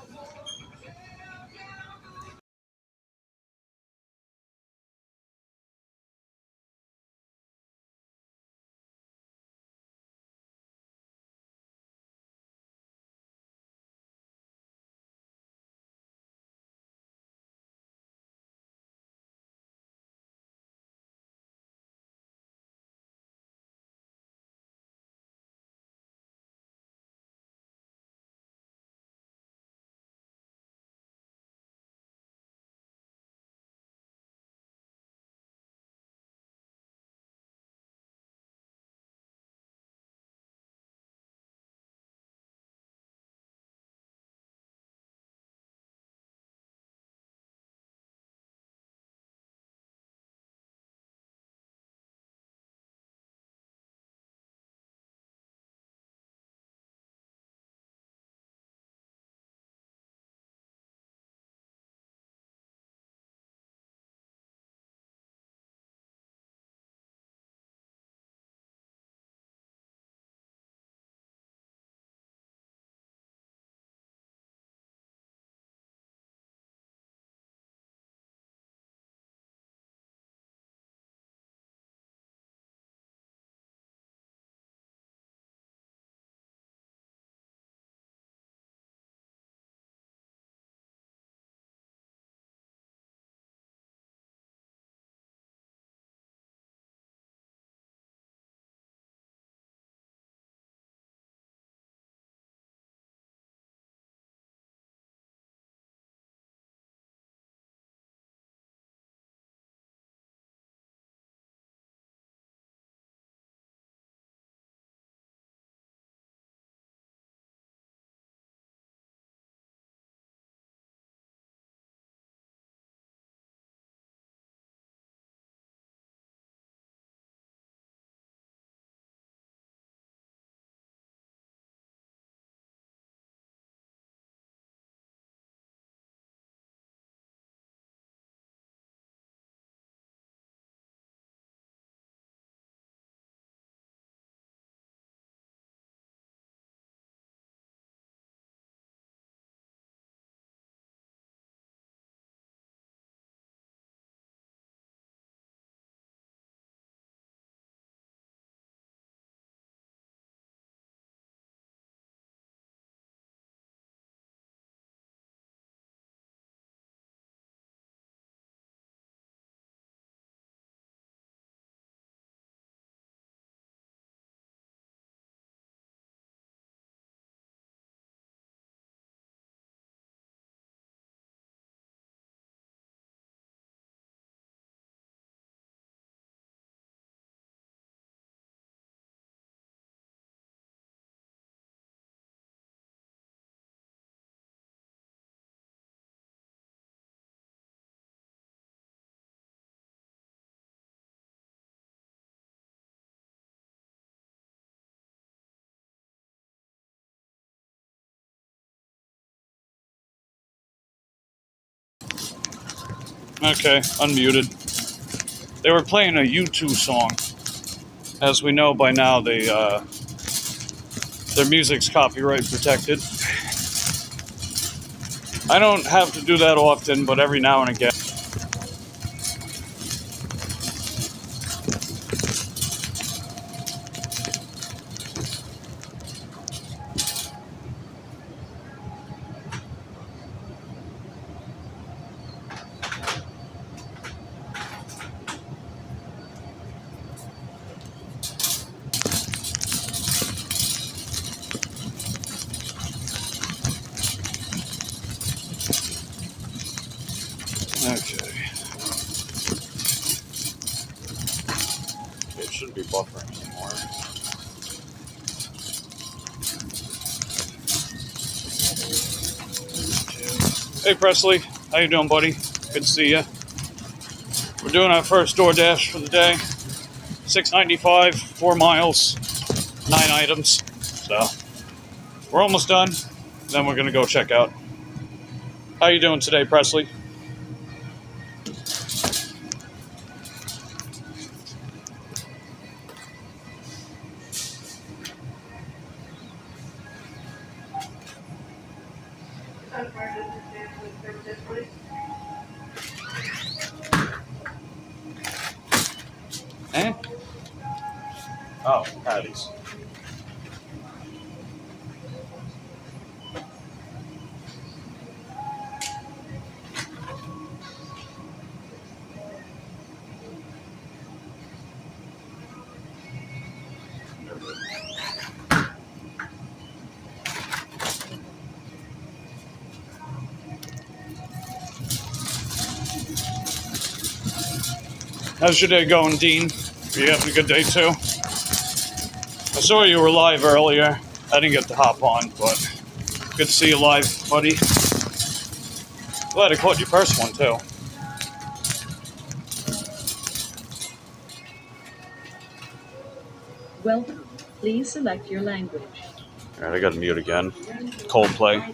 Okay, unmuted. They were playing a U2 song. As we know by now, their music's copyright protected. I don't have to do that often, but every now and again. Okay. It shouldn't be buffering anymore. Hey Presley, how you doing, buddy? Good to see you. We're doing our first DoorDash for the day. $6.95, 4 miles, 9 items. So we're almost done. Then we're gonna go check out. How you doing today, Presley? Eh? Oh, patties. How's your day going, Dean? Are you having a good day too? I saw you were live earlier. I didn't get to hop on, but good to see you live, buddy. Glad I caught your first one too. Welcome. Please select your language. Alright, I gotta mute again. Coldplay.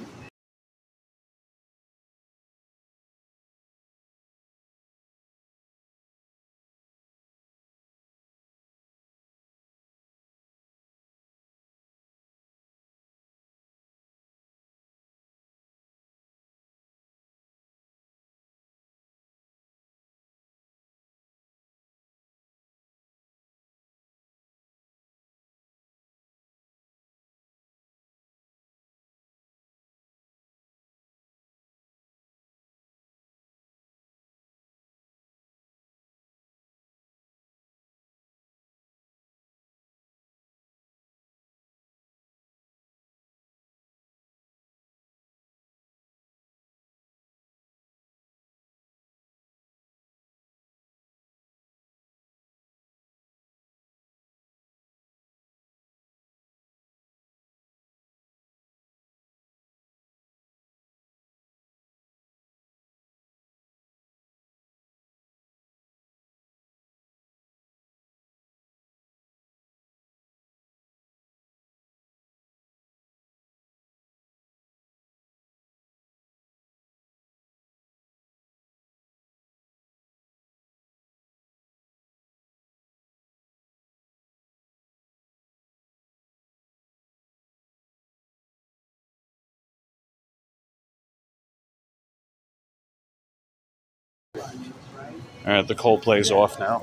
Alright, the Coldplay's off now.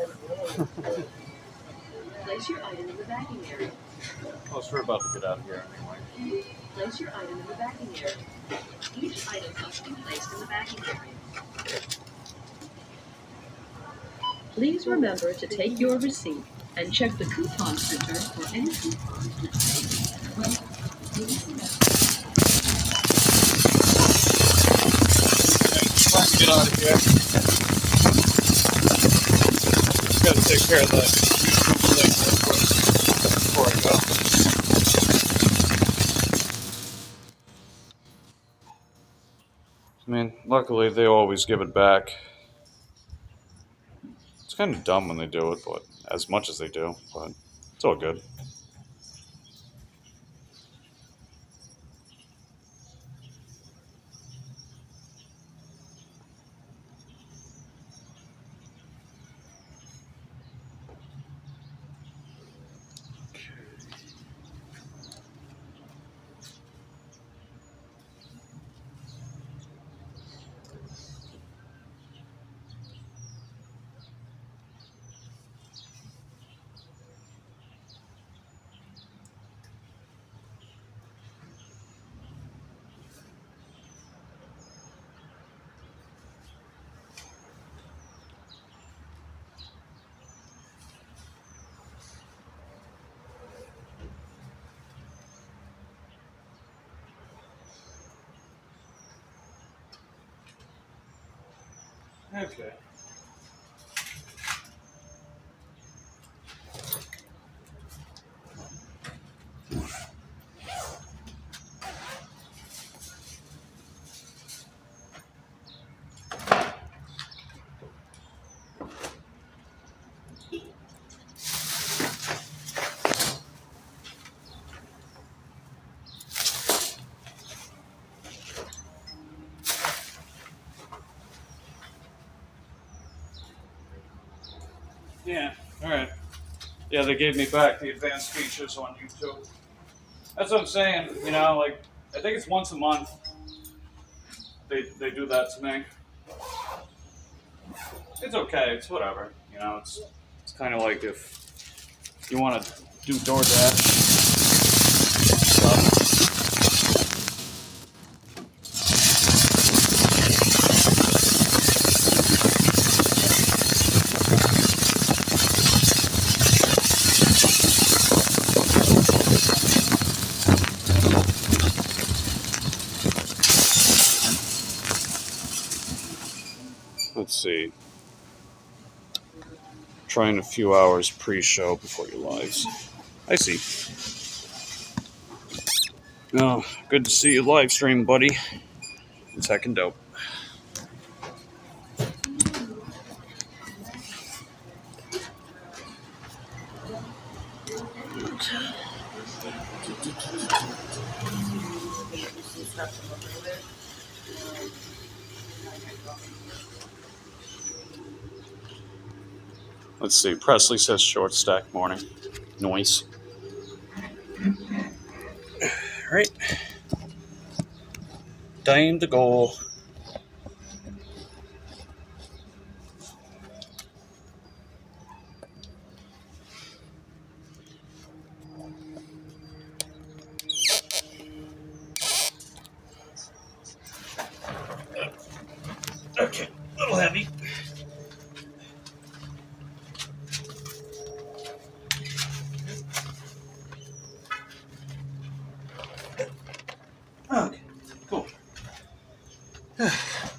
Place your item in the bagging area. Plus, we're about to get out of here anyway. Place your item in the bagging area. Each item must be placed in the bagging area. Please remember to take your receipt and check the coupon printer for any coupons. Trying to get out of here. Just gotta take care of the thing before I go. I mean, luckily they always give it back. It's kind of dumb when they do it, but as much as they do, but it's all good. Okay. Yeah, alright. Yeah, they gave me back the advanced features on YouTube. That's what I'm saying, you know, like, I think it's once a month they do that to me. It's okay, it's whatever, you know, it's kind of like if you want to do DoorDash stuff. Let's see. Trying a few hours pre-show before your lives. I see. Oh, good to see you live stream, buddy. It's heckin' dope. Let's see. Presley says short stack morning. Noise. All right. Time to go. Okay, a little heavy. Okay, cool.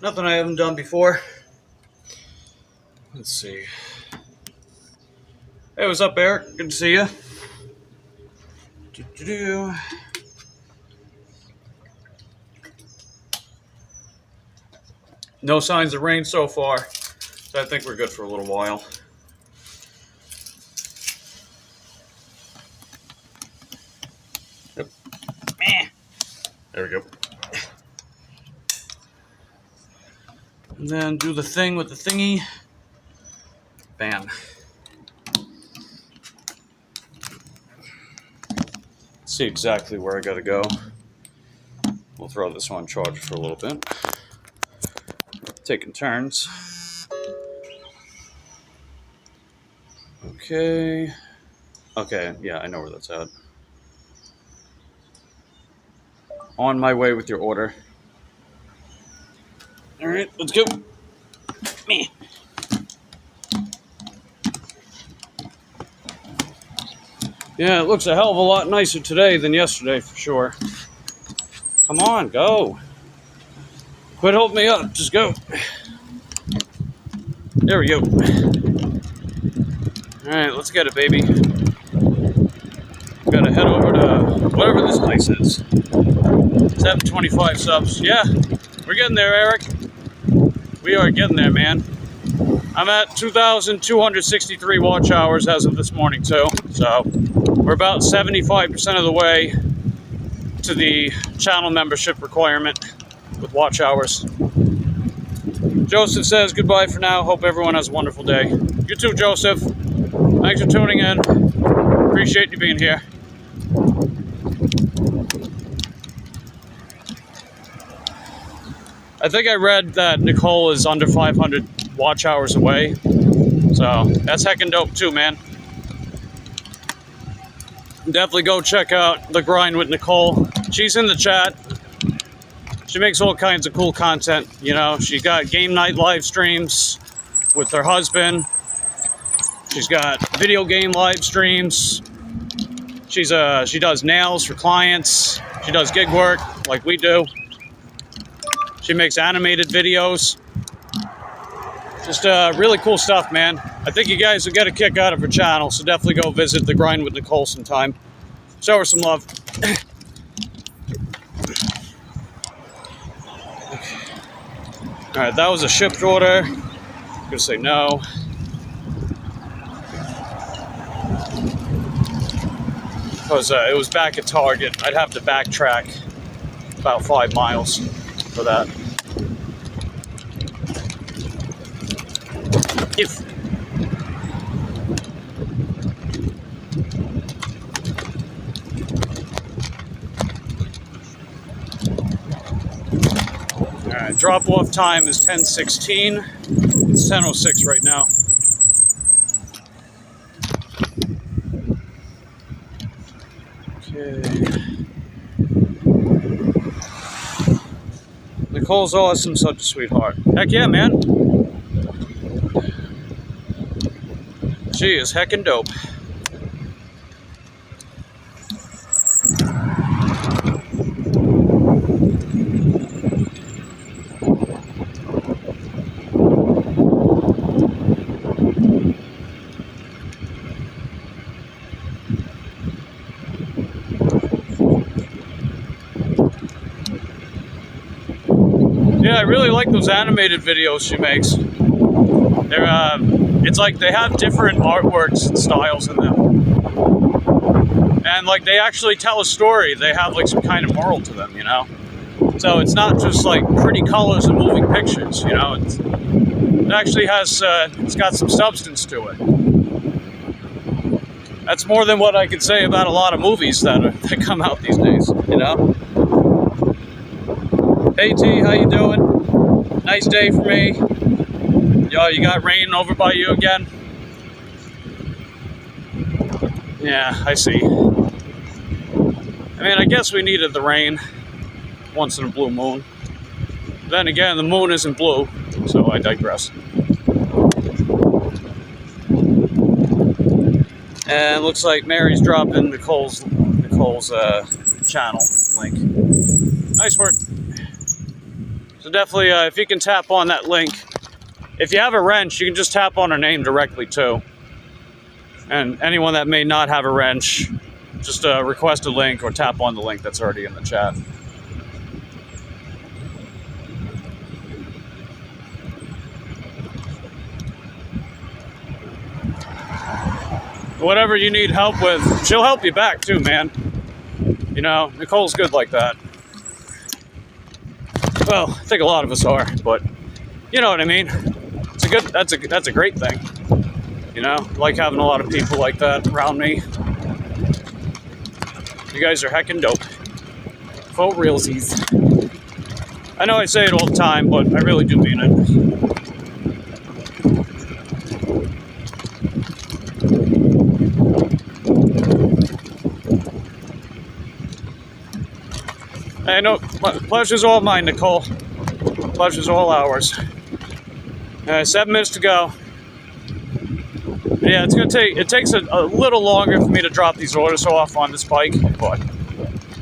Nothing I haven't done before. Let's see. Hey, what's up, Eric? Good to see you. Do-do-do. No signs of rain so far, so I think we're good for a little while. Yep. There we go. And then do the thing with the thingy. Bam. See exactly where I gotta go. We'll throw this on charge for a little bit. Taking turns. Okay. Okay, yeah, I know where that's at. On my way with your order. Alright, let's go. Me. Yeah, it looks a hell of a lot nicer today than yesterday for sure. Come on, go. Quit holding me up, just go. There we go. Alright, let's get it, baby. Gotta head over to whatever this place is. 725 subs. Yeah, we're getting there, Eric. We are getting there, man. I'm at 2,263 watch hours as of this morning, too. So, we're about 75% of the way to the channel membership requirement with watch hours. Joseph says goodbye for now. Hope everyone has a wonderful day. You too, Joseph. Thanks for tuning in. Appreciate you being here. I think I read that Nicole is under 500 watch hours away. So that's heckin' dope too, man. Definitely go check out The Grind with Nicole. She's in the chat. She makes all kinds of cool content. You know, she got game night live streams with her husband. She's got video game live streams. She does nails for clients. She does gig work like we do. She makes animated videos. Just really cool stuff, man. I think you guys will get a kick out of her channel, so definitely go visit The Grind with Nicole sometime. Show her some love. Alright, that was a shipped order. I'm gonna say no. Because it was back at Target. I'd have to backtrack about 5 miles for that. Alright, drop-off time is 10:16. It's 10:06 right now. Okay. Nicole's awesome, such a sweetheart. Heck yeah, man. She is heckin' dope. Yeah, I really like those animated videos she makes. They're, it's like they have different artworks and styles in them. And like they actually tell a story. They have like some kind of moral to them, you know? So it's not just like pretty colors and moving pictures, you know? It actually has, it's got some substance to it. That's more than what I could say about a lot of movies that come out these days, you know? Hey T, how you doing? Nice day for me. Yo, you got rain over by you again? Yeah, I see. I mean, I guess we needed the rain once in a blue moon. Then again, the moon isn't blue, so I digress. And looks like Mary's dropping Nicole's channel link. Nice work. So definitely, if you can tap on that link, if you have a wrench, you can just tap on her name directly too. And anyone that may not have a wrench, just request a link or tap on the link that's already in the chat. Whatever you need help with, she'll help you back too, man. You know, Nicole's good like that. Well, I think a lot of us are, but you know what I mean. It's a good. That's a great thing. You know, I like having a lot of people like that around me. You guys are heckin' dope. For realsies. I know I say it all the time, but I really do mean it. I know, pleasure's all mine, Nicole. Pleasure's all ours. 7 minutes to go. Yeah, it takes a little longer for me to drop these orders off on this bike, but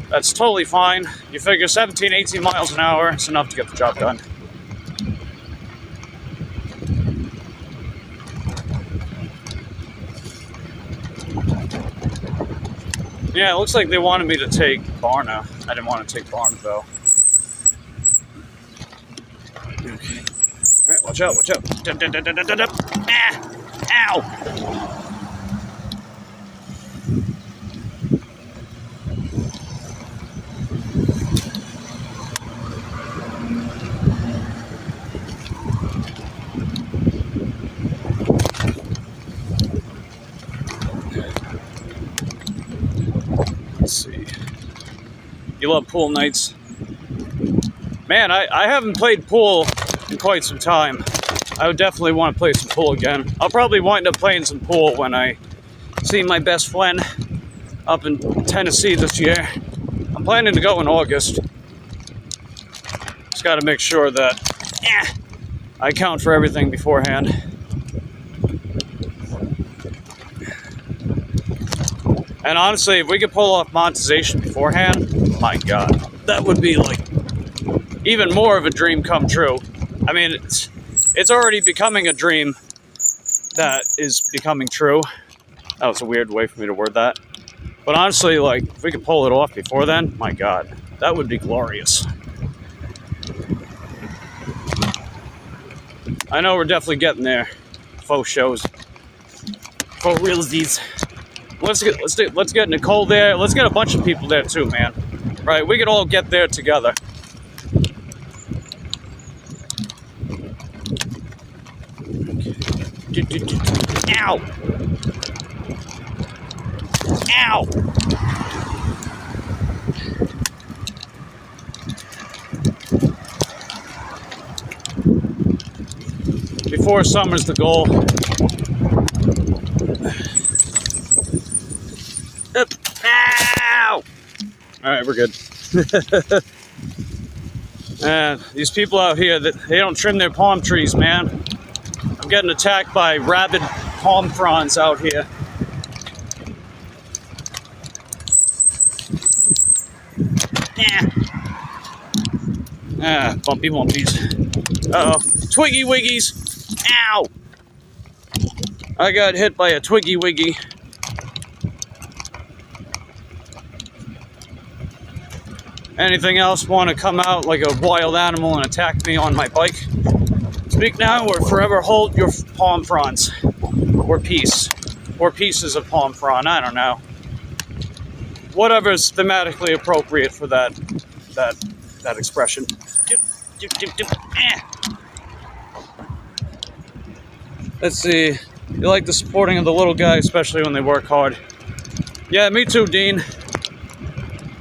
that's totally fine. You figure 17, 18 miles an hour, it's enough to get the job done. Yeah, it looks like they wanted me to take Barna. I didn't want to take Barna, though. Okay. Alright, watch out, watch out. Ah! Ow! Let's see. You love pool nights? Man, I haven't played pool in quite some time. I would definitely want to play some pool again. I'll probably wind up playing some pool when I see my best friend up in Tennessee this year. I'm planning to go in August. Just got to make sure that I count for everything beforehand. And honestly, if we could pull off monetization beforehand, my God, that would be like even more of a dream come true. I mean, it's already becoming a dream that is becoming true. That was a weird way for me to word that. But honestly, like, if we could pull it off before then, my God, that would be glorious. I know we're definitely getting there. Faux shows. Faux realsies. Let's get Nicole there. Let's get a bunch of people there too, man. Right? We could all get there together. Ow! Ow! Before summer's the goal. Ow! Alright, we're good. And these people out here, they don't trim their palm trees, man. I'm getting attacked by rabid palm fronds out here. Bumpy wumpies. Uh-oh. Twiggy wiggies! Ow! I got hit by a twiggy wiggy. Anything else want to come out like a wild animal and attack me on my bike? Speak now or forever hold your palm fronds. Or piece. Or pieces of palm frond, I don't know. Whatever's thematically appropriate for that expression. Let's see. You like the supporting of the little guy, especially when they work hard. Yeah, me too, Dean.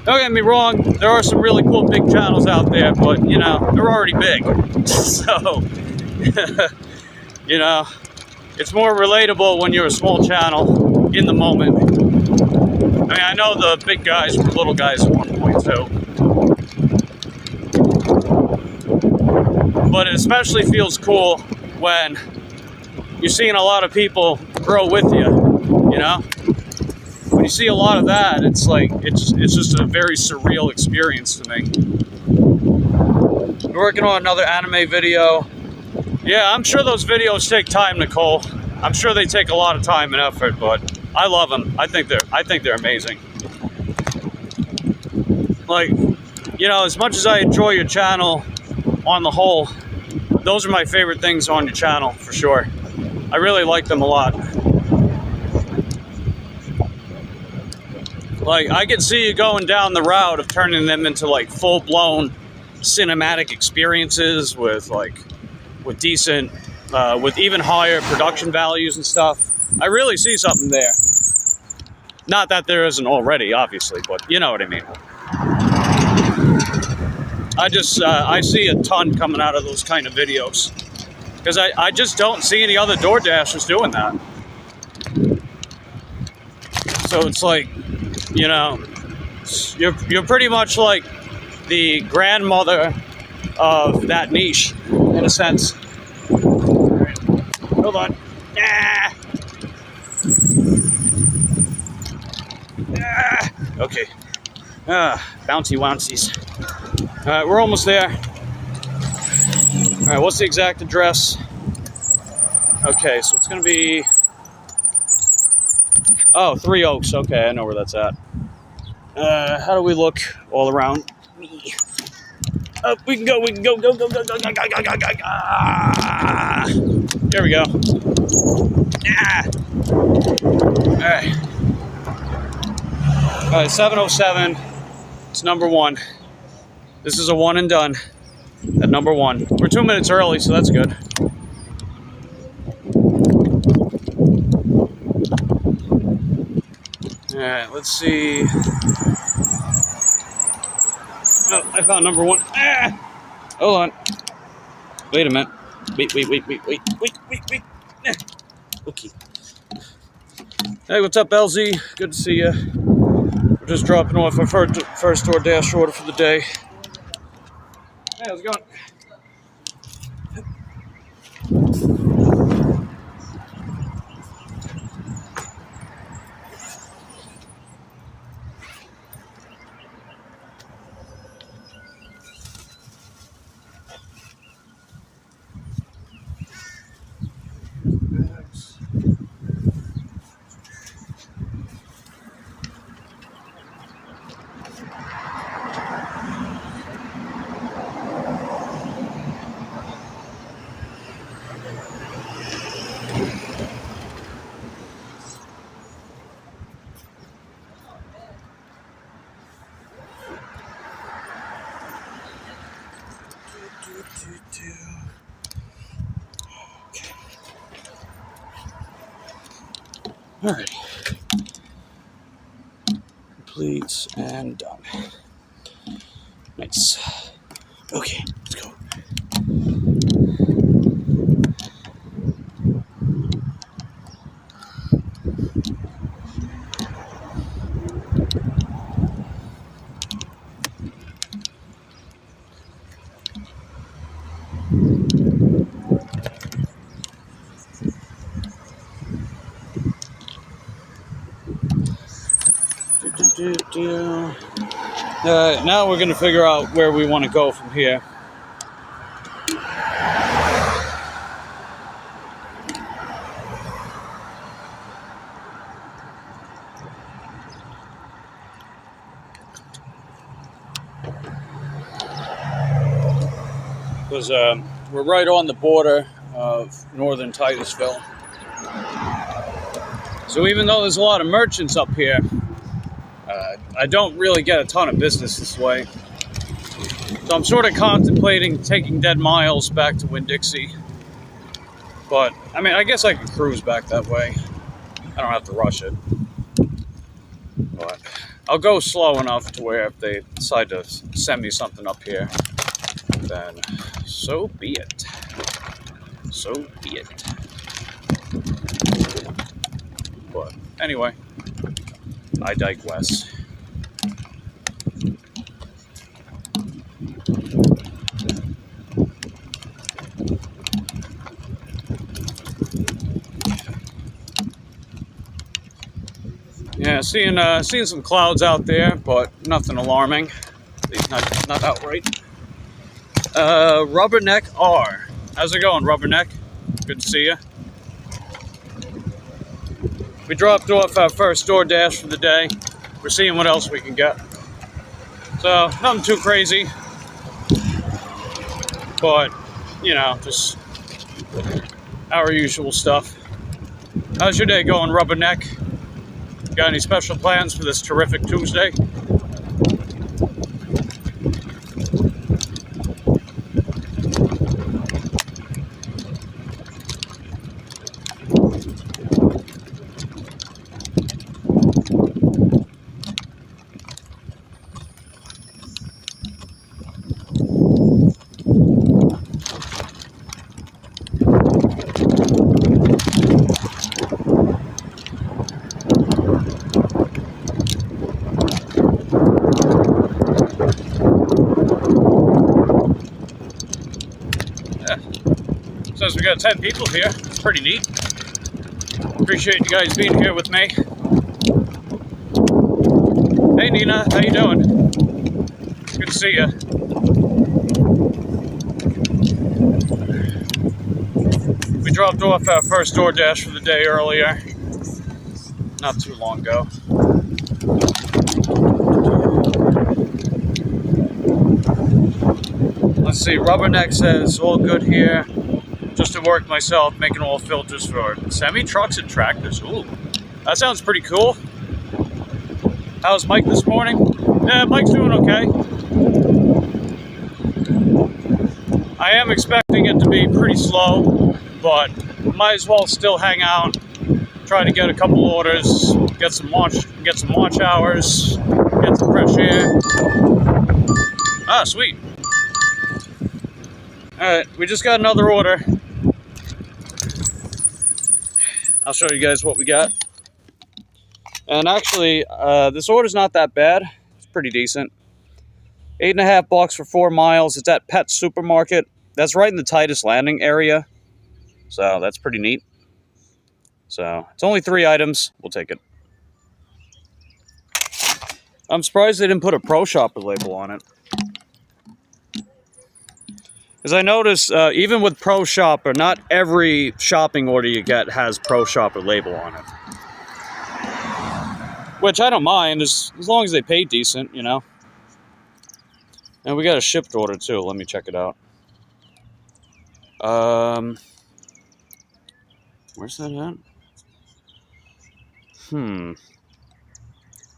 Don't get me wrong, there are some really cool big channels out there, but, you know, they're already big. So, you know, it's more relatable when you're a small channel in the moment. I mean, I know the big guys were little guys at one point, too. But it especially feels cool when you're seeing a lot of people grow with you, you know? When you see a lot of that, it's like, it's just a very surreal experience to me. We're working on another anime video. Yeah, I'm sure those videos take time, Nicole. I'm sure they take a lot of time and effort, but I love them. I think they're amazing. Like, you know, as much as I enjoy your channel on the whole, those are my favorite things on your channel, for sure. I really like them a lot. Like, I can see you going down the route of turning them into, like, full-blown cinematic experiences with decent, with even higher production values and stuff. I really see something there. Not that there isn't already, obviously, but you know what I mean. I see a ton coming out of those kind of videos. Because I just don't see any other DoorDashers doing that. So it's like, you know, you're pretty much like the grandmother of that niche, in a sense. Hold on. Okay. Bouncy wouncies. Alright, we're almost there. Alright, what's the exact address? Okay, so it's gonna be... Oh, Three Oaks. Okay, I know where that's at. How do we look all around? Up, we can go, go. There we go. Alright. Alright, 707. It's number 1. This is a one and done at number 1. We're 2 minutes early, so that's good. Alright, let's see. Oh, I found number 1. Hold on. Wait a minute. Wait. Okay. Hey, what's up, LZ? Good to see you. We're just dropping off our first DoorDash order for the day. Hey, how's it going? All right. Complete and done. Nice. Okay, let's go. Now we're gonna figure out where we want to go from here. Because we're right on the border of northern Titusville. So even though there's a lot of merchants up here, I don't really get a ton of business this way. So I'm sort of contemplating taking Dead Miles back to Winn-Dixie. But, I mean, I guess I could cruise back that way. I don't have to rush it. But I'll go slow enough to where if they decide to send me something up here, then so be it. So be it. But anyway, I digress. Yeah, seeing some clouds out there, but nothing alarming. At least not outright. Rubberneck R. How's it going, Rubberneck? Good to see you. We dropped off our first DoorDash for the day. We're seeing what else we can get. So, nothing too crazy. But, you know, just our usual stuff. How's your day going, Rubberneck? Got any special plans for this terrific Tuesday? Says we got 10 people here. It's pretty neat. Appreciate you guys being here with me. Hey Nina, how you doing? Good to see you. We dropped off our first DoorDash for the day earlier. Not too long ago. Let's see, Rubberneck says, all good here. Just to work myself, making all filters for semi-trucks and tractors. Ooh, that sounds pretty cool. How's Mike this morning? Yeah, Mike's doing okay. I am expecting it to be pretty slow, but might as well still hang out, try to get a couple orders, get some launch hours, get some fresh air. Ah, sweet. Alright, we just got another order. I'll show you guys what we got. And actually, this order's not that bad. It's pretty decent. $8.50 for 4 miles. It's at Pet Supermarket. That's right in the Titus Landing area. So that's pretty neat. So it's only 3 items. We'll take it. I'm surprised they didn't put a Pro Shopper label on it. Because I noticed, even with Pro Shopper, not every shopping order you get has Pro Shopper label on it. Which I don't mind, as long as they pay decent, you know. And we got a shipped order too. Let me check it out. Where's that at?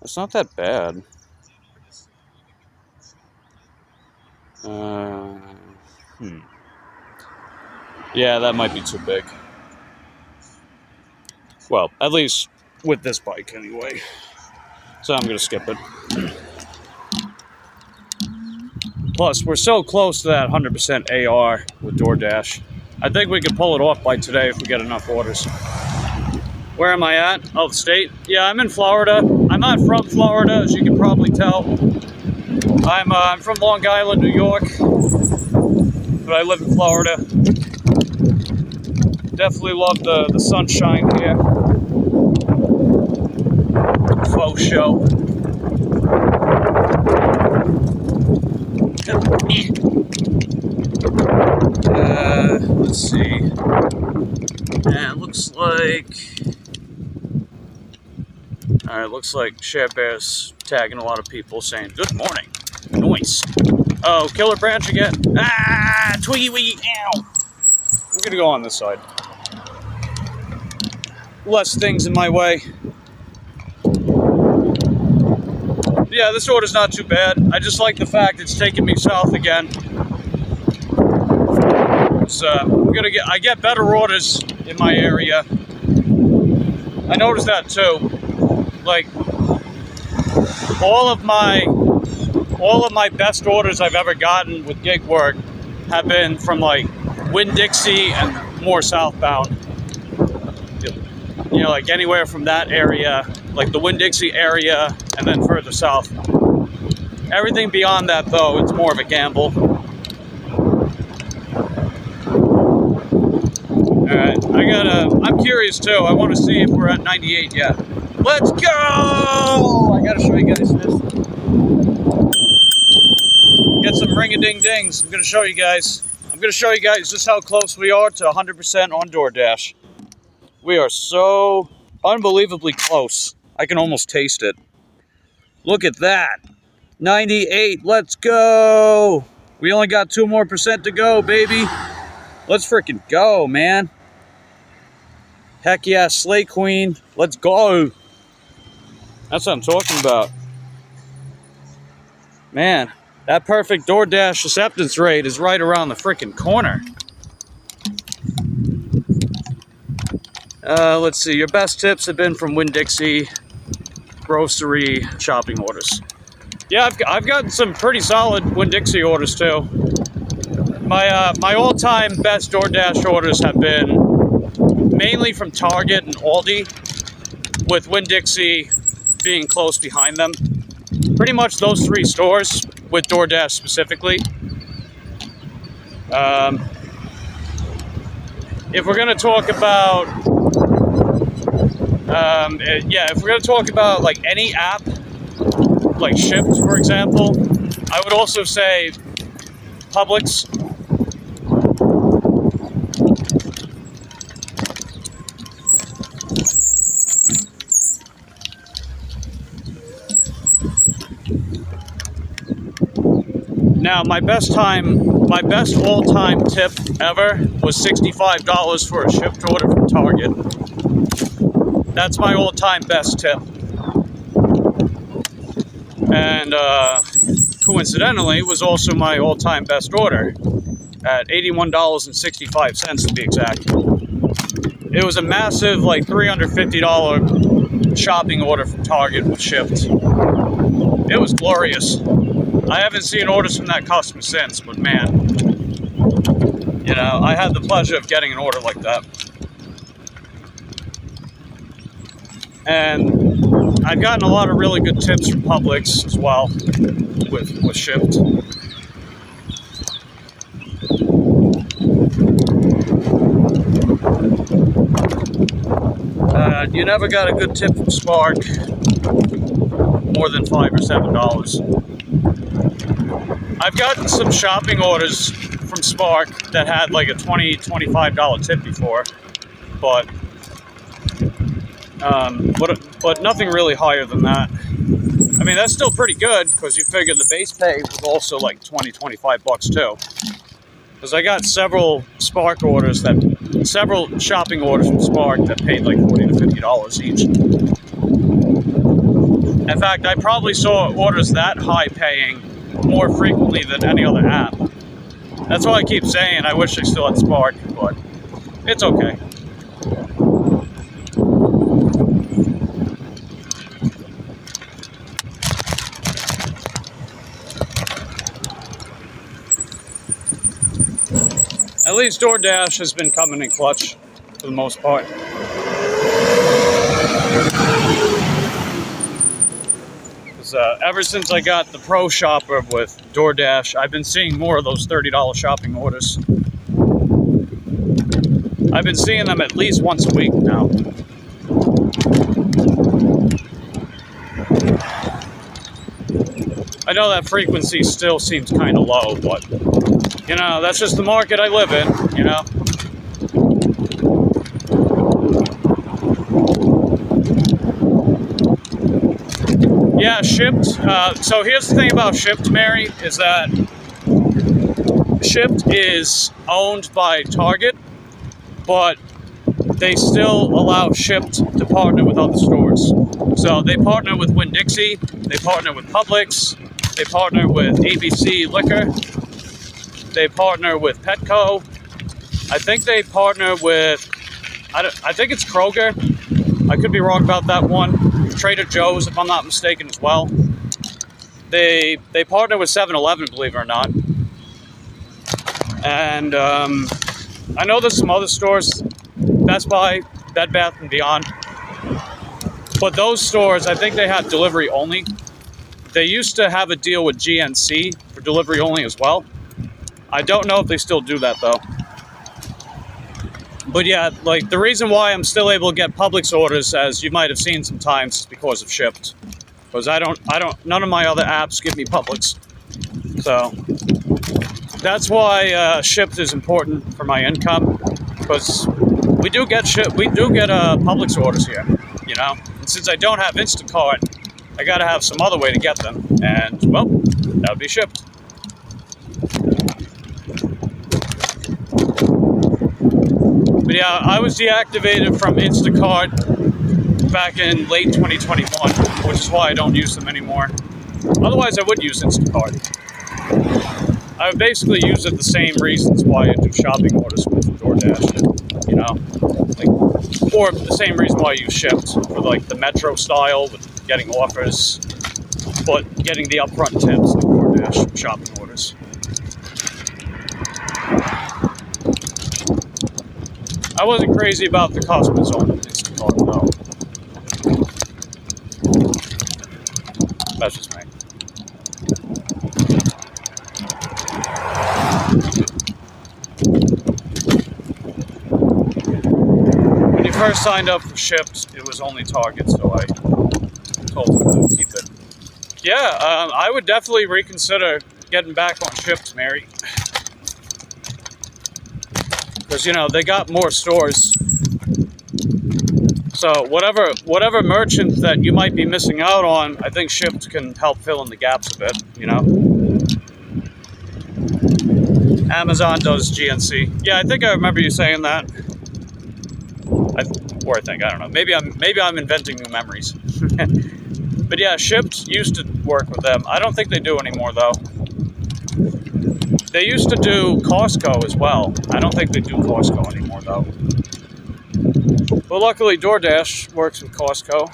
That's not that bad. Yeah, that might be too big. Well, at least with this bike anyway. So I'm gonna skip it. Plus, we're so close to that 100% AR with DoorDash. I think we can pull it off by today if we get enough orders. Where am I at? Oh, the state? Yeah, I'm in Florida. I'm not from Florida, as you can probably tell. I'm from Long Island, New York. But I live in Florida. Definitely love the sunshine here. Faux show. Let's see. Yeah, it looks like... Alright, looks like Share Bear's tagging a lot of people saying, good morning. Nice. Oh, Killer Branch again. Ah! Twiggy wiggy, ow! I'm gonna go on this side. Less things in my way. Yeah, this order's not too bad. I just like the fact it's taking me south again. I get better orders in my area. I noticed that too. Like all of my best orders I've ever gotten with gig work have been from like Winn-Dixie and more southbound. You know, like anywhere from that area, like the Winn-Dixie area, and then further south. Everything beyond that, though, it's more of a gamble. Alright, I'm curious too. I want to see if we're at 98 yet. Let's go! I gotta show you guys this. Get some ring-a-ding-dings. I'm gonna show you guys. I'm gonna show you guys just how close we are to 100% on DoorDash. We are so unbelievably close. I can almost taste it. Look at that. 98, let's go. We only got 2% more to go, baby. Let's freaking go, man. Heck yeah, Slay Queen. Let's go. That's what I'm talking about. Man, that perfect DoorDash acceptance rate is right around the freaking corner. Let's see, your best tips have been from Winn-Dixie grocery shopping orders. Yeah, I've gotten some pretty solid Winn-Dixie orders too. My all-time best DoorDash orders have been mainly from Target and Aldi, with Winn-Dixie being close behind them. Pretty much those three stores, with DoorDash specifically. If we're gonna talk about if we're going to talk about like any app, like Shipt, for example, I would also say Publix. Now, my best all-time tip ever was $65 for a shipped order from Target. That's my all-time best tip. And coincidentally, was also my all-time best order at $81.65 to be exact. It was a massive, like, $350 shopping order from Target with Shipt. It was glorious. I haven't seen orders from that customer since, but man, you know, I had the pleasure of getting an order like that. And I've gotten a lot of really good tips from Publix as well with Shipt. You never got a good tip from Spark more than $5 or $7. I've gotten some shopping orders from Spark that had like a $20, $25 tip before, but nothing really higher than that. I mean, that's still pretty good because you figure the base pay was also like $20, $25 too. Because I got several shopping orders from Spark that paid like $40 to $50 each. In fact, I probably saw orders that high paying more frequently than any other app. That's why I keep saying I wish I still had Spark, but it's okay. At least DoorDash has been coming in clutch for the most part. Ever since I got the Pro Shopper with DoorDash, I've been seeing more of those $30 shopping orders. I've been seeing them at least once a week now. I know that frequency still seems kind of low, but, you know, that's just the market I live in, you know? Yeah, Shipt. So here's the thing about Shipt, Mary, is that Shipt is owned by Target, but they still allow Shipt to partner with other stores. So they partner with Winn-Dixie, they partner with Publix, they partner with ABC Liquor, they partner with Petco. I think they partner with, I think it's Kroger. I could be wrong about that one. Trader Joe's, if I'm not mistaken, as well. They partner with 7-Eleven, believe it or not. And I know there's some other stores, Best Buy, Bed Bath & Beyond. But those stores, I think they have delivery only. They used to have a deal with GNC for delivery only as well. I don't know if they still do that, though. But yeah, like, the reason why I'm still able to get Publix orders, as you might have seen sometimes, is because of Shipt. Because none of my other apps give me Publix. So that's why Shipt is important for my income. Because we do get Publix orders here, you know. And since I don't have Instacart, I gotta have some other way to get them. And, well, that would be Shipt. But yeah, I was deactivated from Instacart back in late 2021, which is why I don't use them anymore. Otherwise, I would use Instacart. I would basically use it the same reasons why I do shopping orders with DoorDash, you know? Like, or the same reason why I use Shipt, for like the Metro style, with getting offers, but getting the upfront tips like DoorDash shopping orders. I wasn't crazy about the customers on Instacart, though. That's just me. When you first signed up for Shipt, it was only Target, so I told them to keep it. Yeah, I would definitely reconsider getting back on Shipt, Mary. Because, you know, they got more stores. So whatever merchant that you might be missing out on, I think Shipt can help fill in the gaps a bit, you know? Amazon does GNC. Yeah, I think I remember you saying that. I don't know. Maybe I'm inventing new memories. But yeah, Shipt used to work with them. I don't think they do anymore, though. They used to do Costco as well. I don't think they do Costco anymore, though. But luckily, DoorDash works with Costco.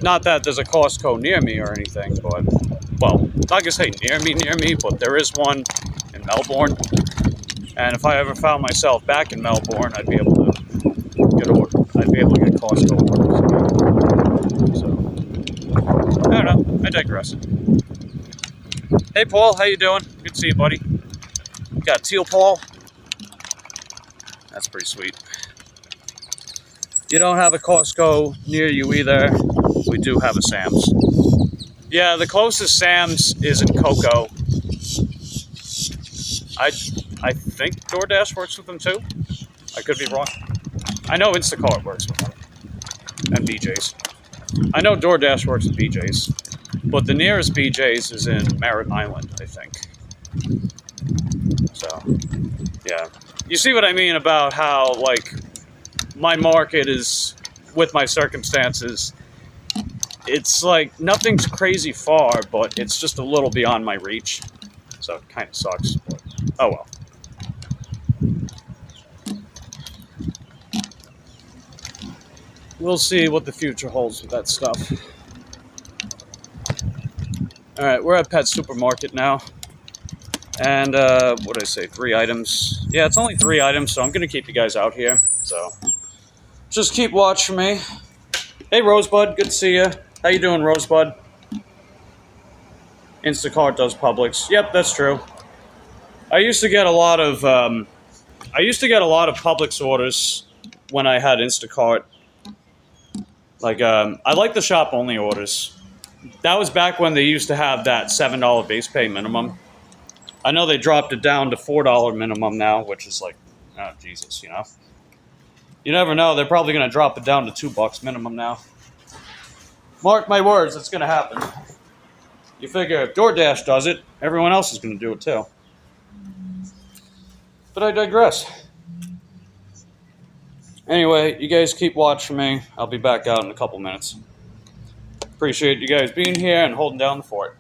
Not that there's a Costco near me or anything, but, well, not gonna say near me, but there is one in Melbourne. And if I ever found myself back in Melbourne, I'd be able to get Costco orders. So, I don't know. I digress. Hey, Paul, how you doing? Good to see you, buddy. Got Teal Paul. That's pretty sweet. You don't have a Costco near you either. We do have a Sam's. Yeah, the closest Sam's is in Cocoa. I think DoorDash works with them too. I could be wrong. I know Instacart works with them. And BJ's. I know DoorDash works with BJ's. But the nearest BJ's is in Merritt Island, I think. So, yeah. You see what I mean about how, like, my market is, with my circumstances, it's like, nothing's crazy far, but it's just a little beyond my reach. So it kind of sucks, but oh well. We'll see what the future holds with that stuff. Alright, we're at Pet Supermarket now. And, what did I say, 3 items? Yeah, it's only 3 items, so I'm gonna keep you guys out here. So, just keep watch for me. Hey, Rosebud, good to see you. How you doing, Rosebud? Instacart does Publix. Yep, that's true. I used to get a lot of Publix orders when I had Instacart. Like, I like the shop-only orders. That was back when they used to have that $7 base pay minimum. I know they dropped it down to $4 minimum now, which is like, oh Jesus, you know. You never know. They're probably going to drop it down to $2 minimum now. Mark my words, it's going to happen. You figure if DoorDash does it, everyone else is going to do it too. But I digress. Anyway, you guys keep watching me. I'll be back out in a couple minutes. Appreciate you guys being here and holding down the fort.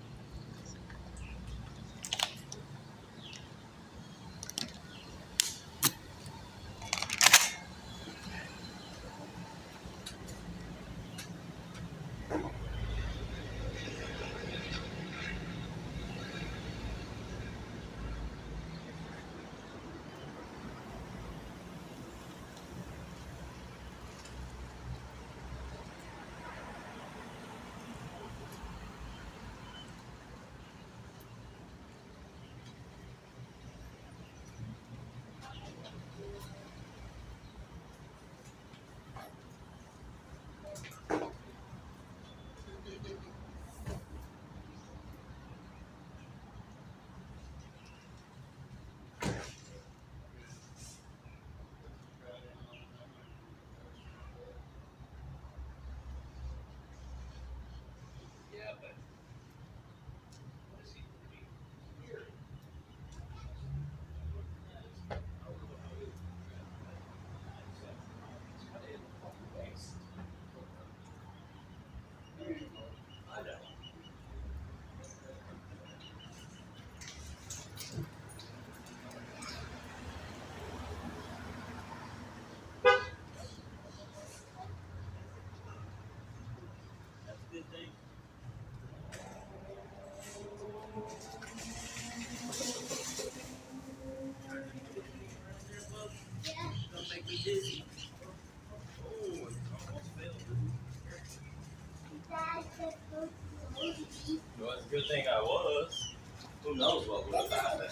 Well, it's a good thing I was. Who knows what would have happened?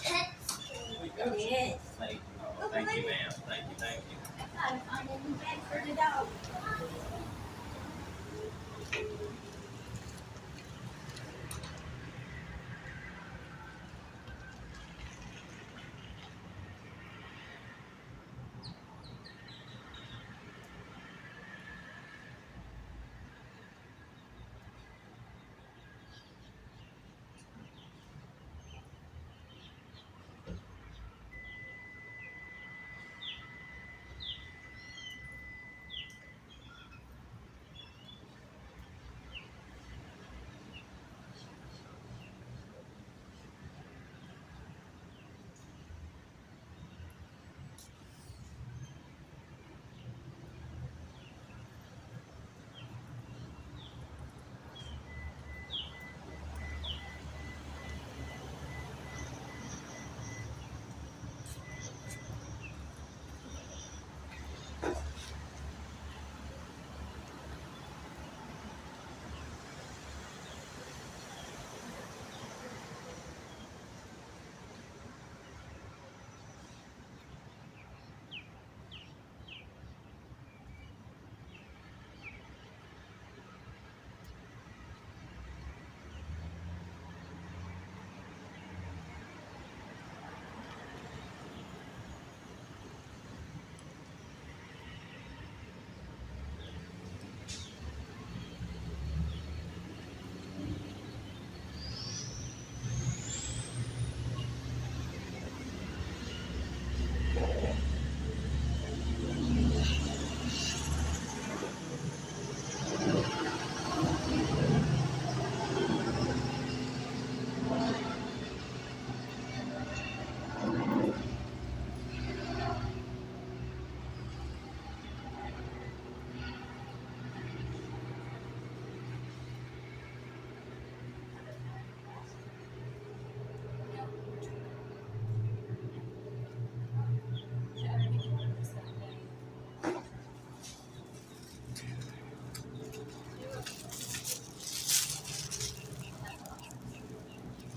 We got you. Thank you. Oh, thank you, ma'am. Thank you, thank you. I found a new bed for the dog.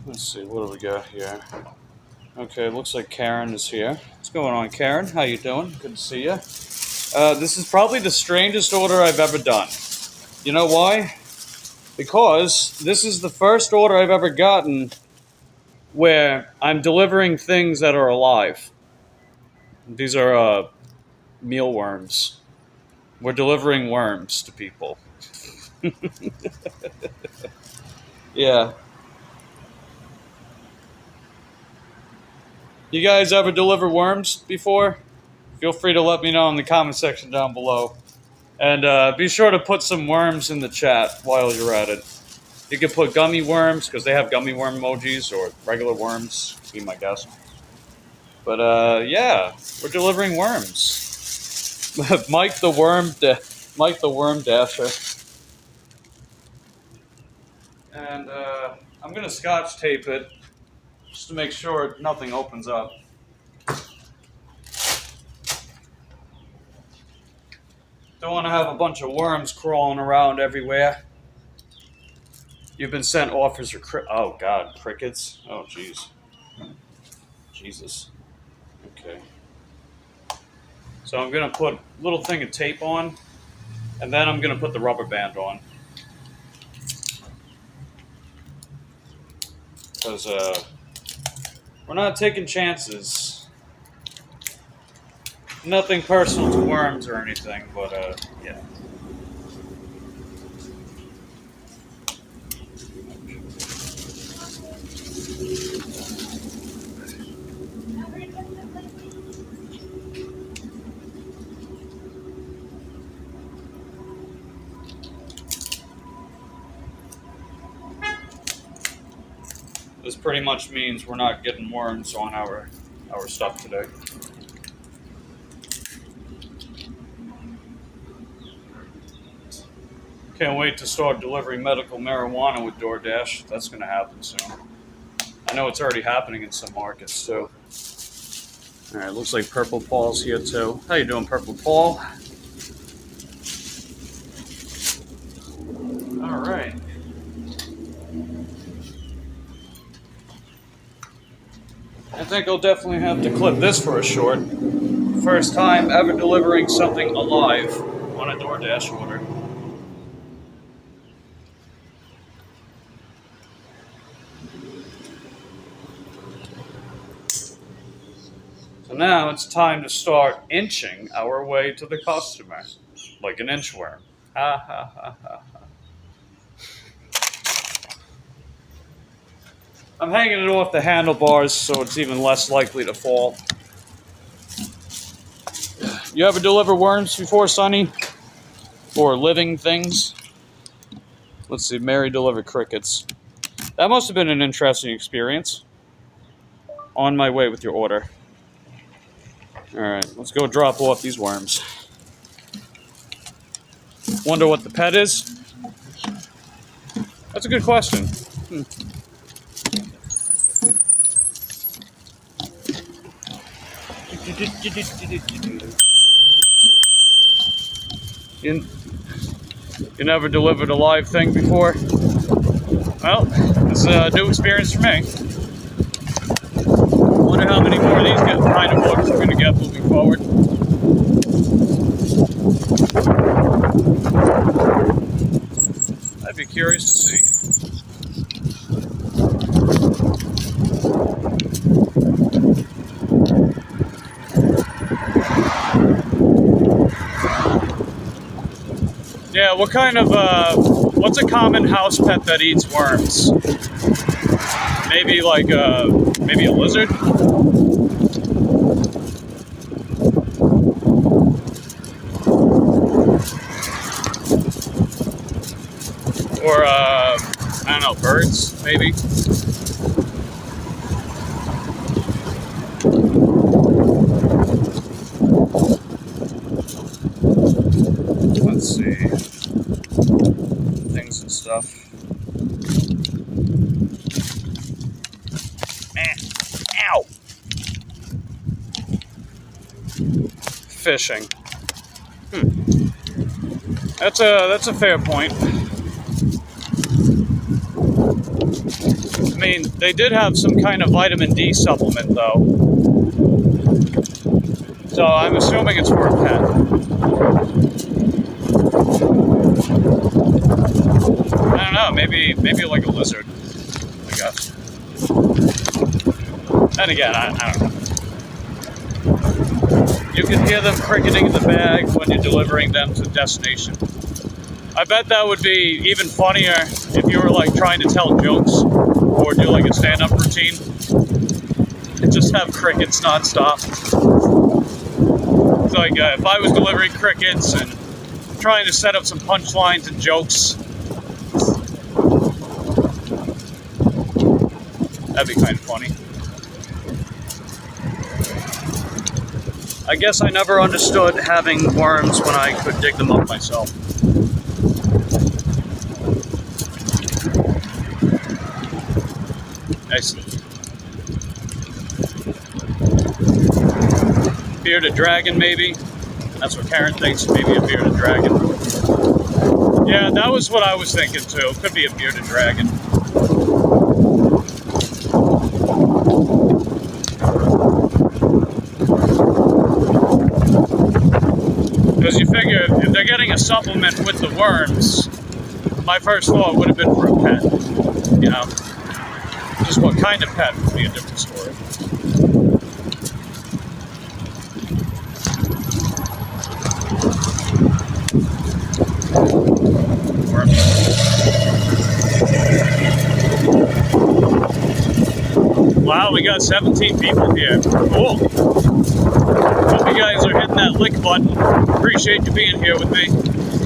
Let's see, what do we got here? Okay, looks like Karen is here. What's going on, Karen? How you doing? Good to see you. This is probably the strangest order I've ever done. You know why? because this is the first order I've ever gotten where I'm delivering things that are alive. These are mealworms. We're delivering worms to people. Yeah. You guys ever deliver worms before? Feel free to let me know in the comment section down below. And be sure to put some worms in the chat while you're at it. You can put gummy worms, because they have gummy worm emojis, or regular worms, be my guess. But yeah, we're delivering worms. Mike the Worm Dasher. And I'm gonna scotch tape it just to make sure nothing opens up. Don't want to have a bunch of worms crawling around everywhere. You've been sent offers for oh god, crickets. Oh jeez, Jesus. Okay. So I'm gonna put a little thing of tape on, and then I'm gonna put the rubber band on. Because we're not taking chances. Nothing personal to worms or anything, but yeah. This pretty much means we're not getting worms on our stuff today. Can't wait to start delivering medical marijuana with DoorDash. That's going to happen soon. I know it's already happening in some markets too. All right, looks like Purple Paul's here too. How you doing, Purple Paul? All right. I think I'll definitely have to clip this for a short. First time ever delivering something alive on a DoorDash order. So now it's time to start inching our way to the customer, like an inchworm. Ha ha ha ha ha. I'm hanging it off the handlebars so it's even less likely to fall. You ever deliver worms before, Sonny? Or living things? Let's see, Mary delivered crickets. That must have been an interesting experience. On my way with your order. Alright, let's go drop off these worms. Wonder what the pet is? That's a good question. You never delivered a live thing before? Well, this is a new experience for me. Wonder how many more of these kind of orders we're going to get moving forward. I'd be curious to see. Yeah, what kind of, what's a common house pet that eats worms? Maybe like, maybe a lizard? Or, I don't know, birds, maybe? Let's see. Things and stuff. Ow! Fishing. That's a fair point. I mean, they did have some kind of vitamin D supplement, though. So I'm assuming it's for a pet. I don't know, maybe like a lizard, I guess. And again, I don't know. You can hear them cricketing in the bag when you're delivering them to the destination. I bet that would be even funnier if you were like trying to tell jokes or do like a stand-up routine and just have crickets nonstop. It's like if I was delivering crickets and trying to set up some punchlines and jokes, that'd be kind of funny. I guess I never understood having worms when I could dig them up myself. Nice. Bearded dragon, maybe? That's what Karen thinks, maybe a bearded dragon. Yeah, that was what I was thinking too. Could be a bearded dragon. Because you figure if they're getting a supplement with the worms, my first thought would have been for a pet, you know? Just what kind of pet would be a different story. Wow, we got 17 people here. Cool. Hope you guys are hitting that like button. Appreciate you being here with me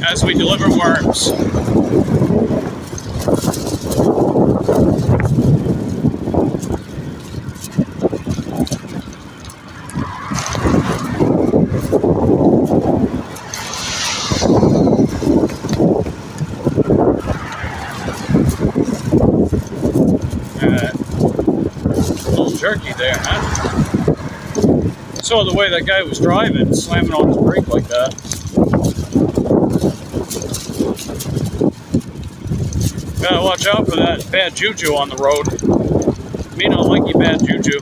as we deliver worms. Jerky there, huh? I saw the way that guy was driving, slamming on his brake like that. Gotta watch out for that bad juju on the road. Me don't like you, bad juju.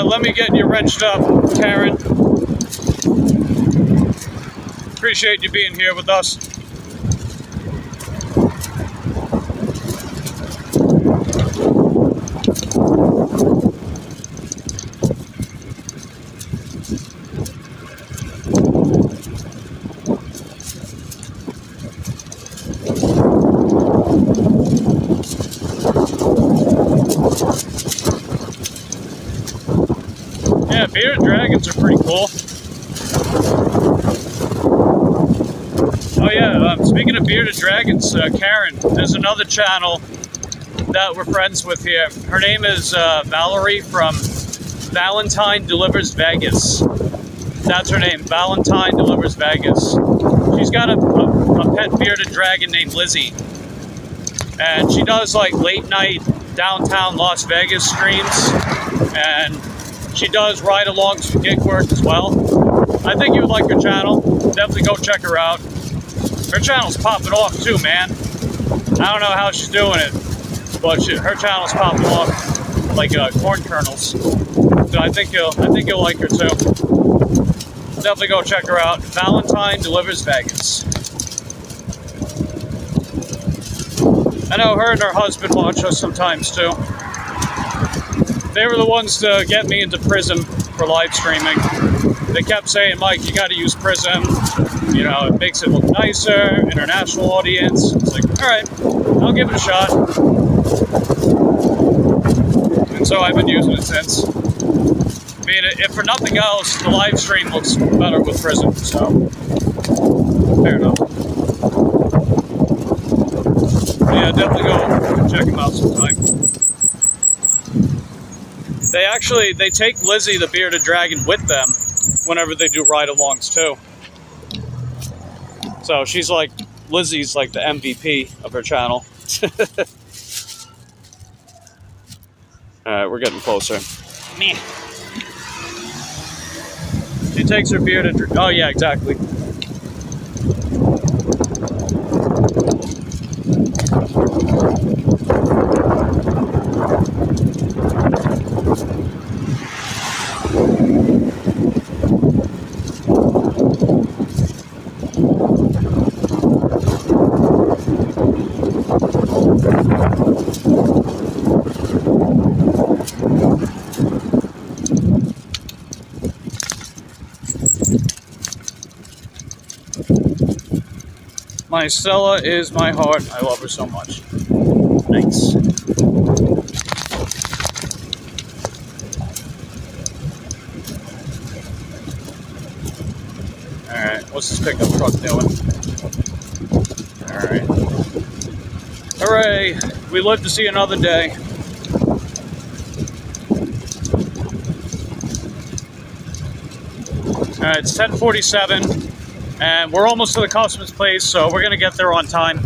Let me get you wrenched up, Karen. Appreciate you being here with us. Yeah, bearded dragons are pretty cool. Oh yeah, speaking of bearded dragons, Karen, there's another channel that we're friends with here. Her name is Valerie from Valentine Delivers Vegas. That's her name, Valentine Delivers Vegas. She's got a pet bearded dragon named Lizzie. And she does like late night downtown Las Vegas streams. And she does ride-alongs with gig work as well. I think you would like her channel. Definitely go check her out. Her channel's popping off too, man. I don't know how she's doing it, but her channel's popping off like corn kernels. So I think you'll like her too. Definitely go check her out. Valentine Delivers Vegas. I know her and her husband watch us sometimes too. They were the ones to get me into Prism for live streaming. They kept saying, Mike, you got to use Prism. You know, it makes it look nicer, international audience. It's like, all right, I'll give it a shot. And so I've been using it since. I mean, if for nothing else, the live stream looks better with Prism, so fair enough. But yeah, definitely go check them out sometime. They take Lizzie the bearded dragon with them whenever they do ride-alongs too. So she's like, Lizzie's like the MVP of her channel. Alright, we're getting closer. Meh. She takes her bearded... Oh yeah, exactly. My Stella is my heart. I love her so much. Nice. Alright, what's this pickup truck doing? Alright. Hooray! We live to see another day. Alright, it's 10:47. And we're almost to the customer's place, so we're gonna get there on time.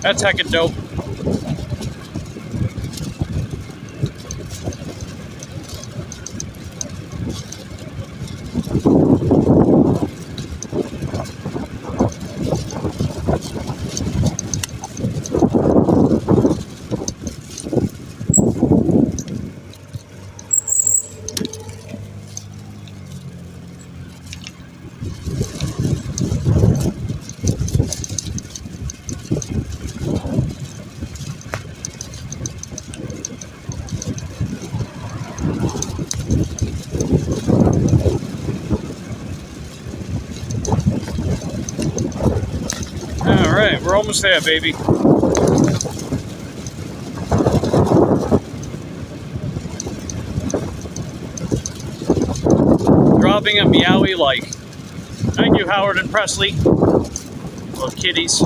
That's heckin' dope. Alright, we're almost there, baby. Dropping a meowie like. Thank you, Howard and Presley. Little kitties.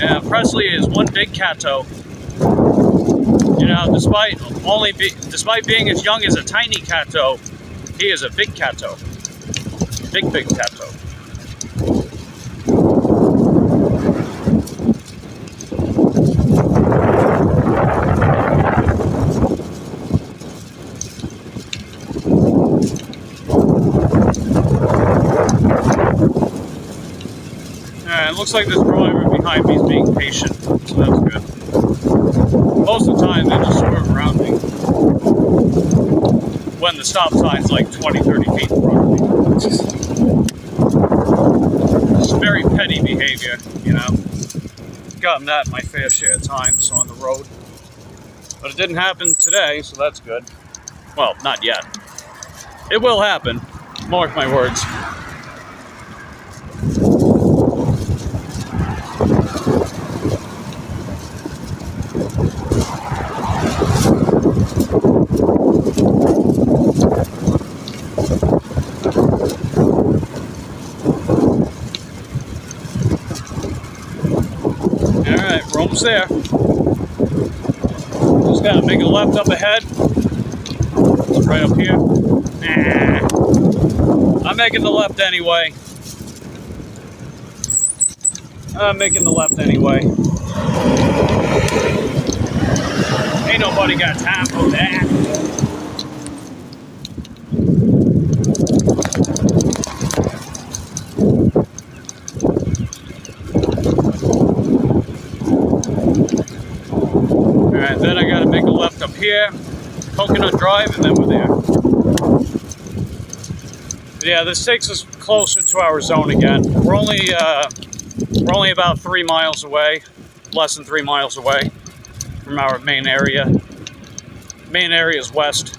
Yeah, Presley is one big catto. You know, despite being as young as a tiny catto, he is a big catto. Big catto. It looks like this driver behind me is being patient, so that's good. Most of the time, they just swerve around me when the stop sign's like 20, 30 feet in front of me. It's very petty behavior, you know. Gotten that my fair share of times on the road. But it didn't happen today, so that's good. Well, not yet. It will happen. Mark my words. Alright, we're almost there. Just gotta make a left up ahead. It's right up here. Nah. I'm making the left anyway. Ain't nobody got time for that. Alright, then I gotta make a left up here, Coconut Drive, and then we're there. But yeah, this takes us closer to our zone again. We're only about 3 miles away, less than 3 miles away from our main area. Main area is west.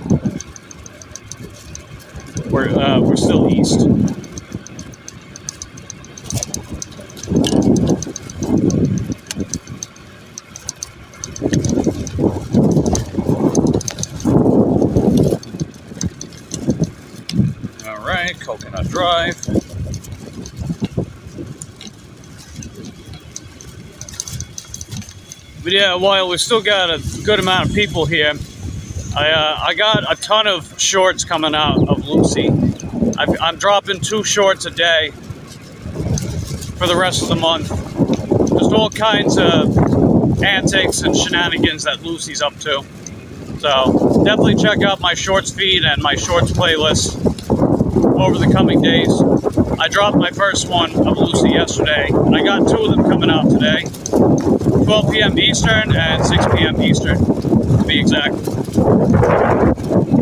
We're still east. Alright, Coconut Drive. But yeah, while we've still got a good amount of people here, I got a ton of shorts coming out of Lucy. I'm dropping 2 shorts a day for the rest of the month. Just all kinds of antics and shenanigans that Lucy's up to. So definitely check out my shorts feed and my shorts playlist over the coming days. I dropped my first one of Lucy yesterday, and I got 2 of them coming out today. 12 p.m. Eastern and 6 p.m. Eastern, to be exact.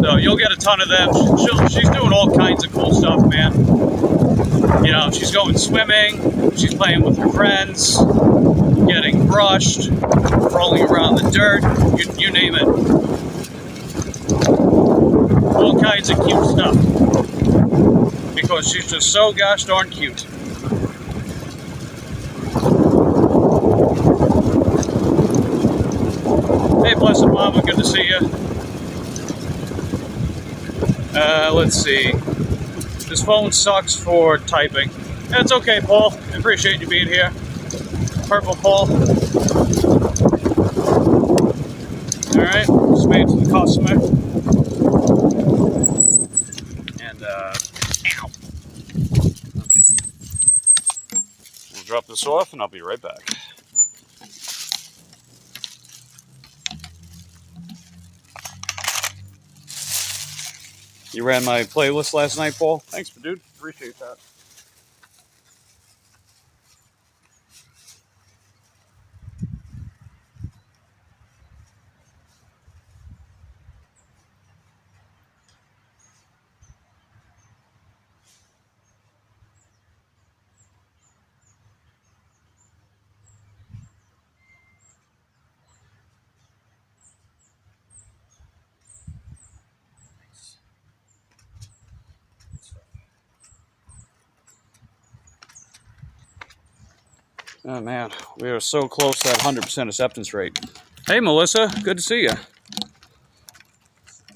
So you'll get a ton of them. She's doing all kinds of cool stuff, man. You know, she's going swimming, she's playing with her friends, getting brushed, rolling around the dirt, you name it. All kinds of cute stuff. because she's just so gosh darn cute. Hey, Blessed Mama, good to see you. Let's see. This phone sucks for typing. That's okay, Paul. I appreciate you being here. Purple Paul. Alright, just made it to the customer. And, ow. Okay. We'll drop this off and I'll be right back. You ran my playlist last night, Paul? Thanks, dude. Appreciate that. Oh man, we are so close to that 100% acceptance rate. Hey Melissa, good to see you.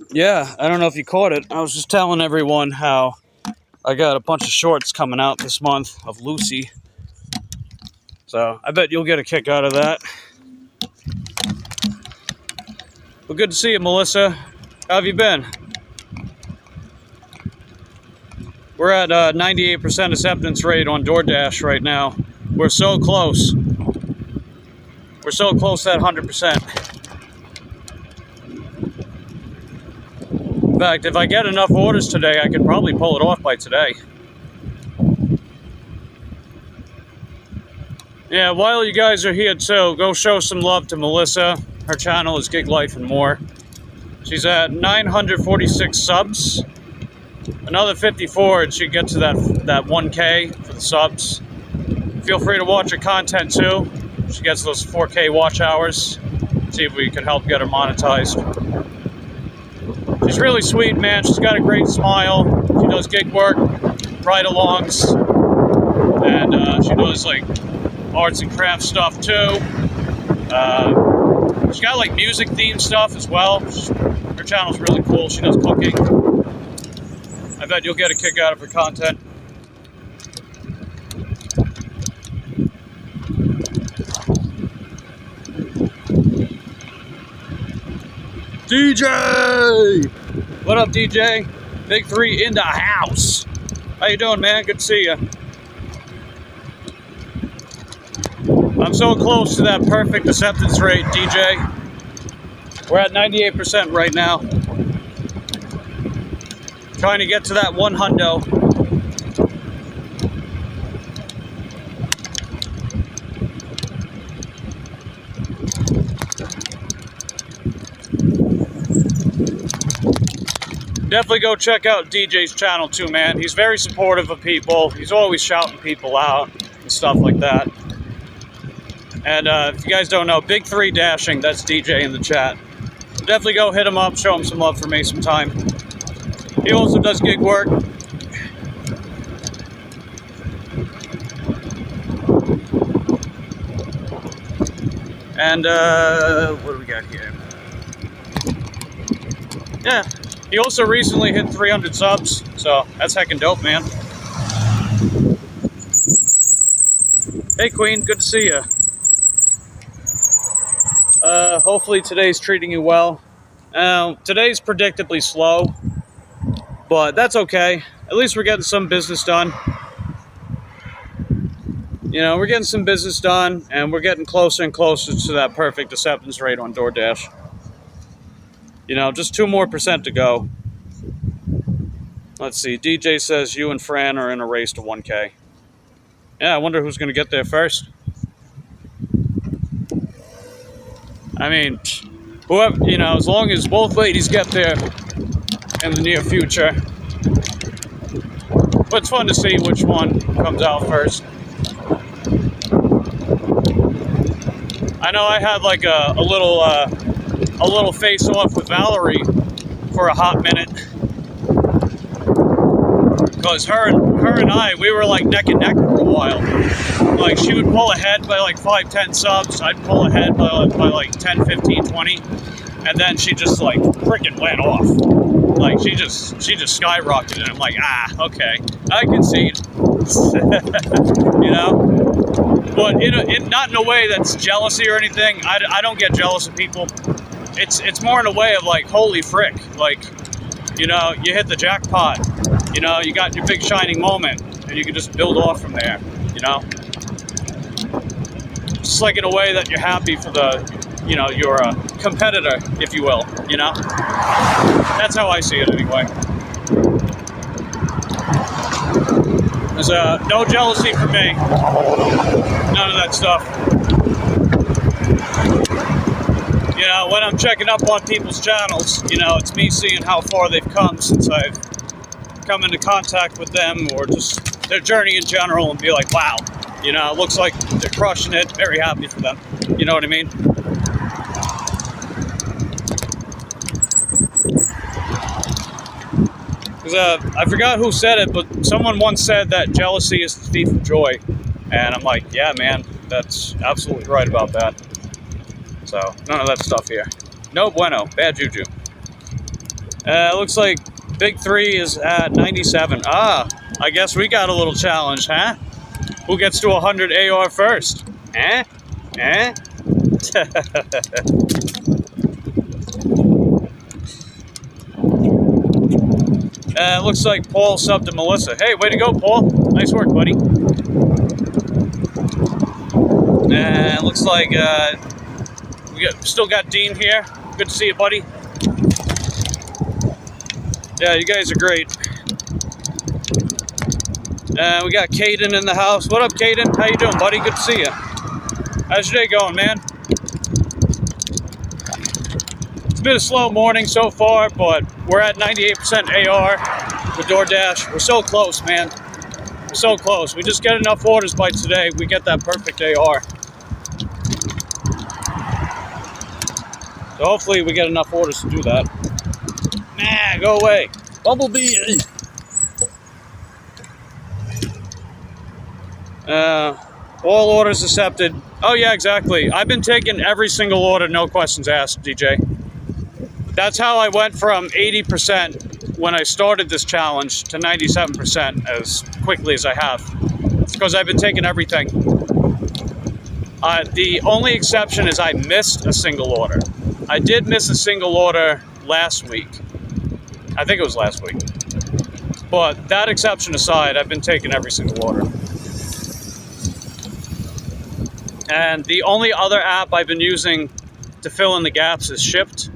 Yeah, I don't know if you caught it. I was just telling everyone how I got a bunch of shorts coming out this month of Lucy. So I bet you'll get a kick out of that. Well, good to see you, Melissa. How have you been? We're at 98% acceptance rate on DoorDash right now. We're so close. We're so close to that 100%. In fact, if I get enough orders today, I could probably pull it off by today. Yeah, while you guys are here too, go show some love to Melissa. Her channel is Gig Life and More. She's at 946 subs. Another 54 and she gets to that 1K for the subs. Feel free to watch her content too. She gets those 4K watch hours. See if we can help get her monetized. She's really sweet, man. She's got a great smile. She does gig work, ride-alongs, and she does like arts and crafts stuff too. She's got like music themed stuff as well. Her channel's really cool. She does cooking. I bet you'll get a kick out of her content. DJ! What up, DJ? Big 3 in the house. How you doing, man? Good to see you. I'm so close to that perfect acceptance rate, DJ. We're at 98% right now. Trying to get to that 100. Definitely go check out DJ's channel too, man. He's very supportive of people. He's always shouting people out and stuff like that. And if you guys don't know, Big 3 Dashing, that's DJ in the chat. Definitely go hit him up, show him some love for me sometime. He also does gig work. And what do we got here? Yeah. He also recently hit 300 subs, so that's heckin' dope, man. Hey, Queen, good to see you. Hopefully today's treating you well. Today's predictably slow, but that's okay. At least we're getting some business done. You know, we're getting some business done, and we're getting closer and closer to that perfect acceptance rate on DoorDash. You know, just 2% more to go. Let's see. DJ says you and Fran are in a race to 1K. Yeah, I wonder who's going to get there first. I mean, whoever, you know, as long as both ladies get there in the near future. But it's fun to see which one comes out first. I know I had like a little face-off with Valerie for a hot minute. Because her and I, we were like neck and neck for a while. Like, she would pull ahead by like 5-10 subs. I'd pull ahead by like 10, 15, 20. And then she just like freaking went off. Like, she just skyrocketed. And I'm like, okay, I concede. You know? But not in a way that's jealousy or anything. I don't get jealous of people. It's more in a way of like, holy frick. Like, you know, you hit the jackpot. You know, you got your big shining moment. And you can just build off from there, you know? Just like in a way that you're happy for you know, your competitor, if you will, you know? That's how I see it anyway. There's no jealousy for me. None of that stuff. You know, when I'm checking up on people's channels, you know, it's me seeing how far they've come since I've come into contact with them, or just their journey in general, and be like, wow, you know, it looks like they're crushing it. Very happy for them. You know what I mean? Because I forgot who said it, but someone once said that jealousy is the thief of joy. And I'm like, yeah, man, that's absolutely right about that. So, none of that stuff here. No bueno. Bad juju. Looks like Big 3 is at 97. I guess we got a little challenge, huh? Who gets to 100 AR first? Eh? Looks like Paul subbed to Melissa. Hey, way to go, Paul. Nice work, buddy. Looks like we still got Dean here. Good to see you, buddy. Yeah, you guys are great. We got Caden in the house. What up, Caden? How you doing, buddy? Good to see you. How's your day going, man? It's been a slow morning so far, but we're at 98% AR with DoorDash. We're so close, man. We're so close. We just get enough orders by today, we get that perfect AR. So hopefully we get enough orders to do that. Nah, go away. Bumblebee. All orders accepted. Oh yeah, exactly. I've been taking every single order, no questions asked, DJ. That's how I went from 80% when I started this challenge to 97% as quickly as I have. It's because I've been taking everything. The only exception is I missed a single order. I did miss a single order last week. I think it was last week. But that exception aside, I've been taking every single order. And the only other app I've been using to fill in the gaps is Shipt.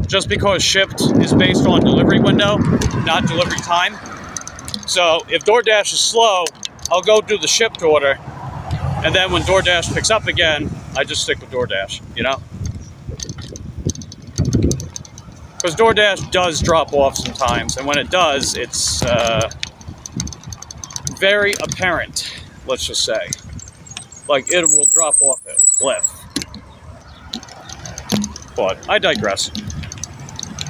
Just because Shipt is based on delivery window, not delivery time. So if DoorDash is slow, I'll go do the Shipt order. And then when DoorDash picks up again, I just stick with DoorDash, you know? Because DoorDash does drop off sometimes. And when it does, it's very apparent, let's just say. Like, it will drop off a cliff. But I digress.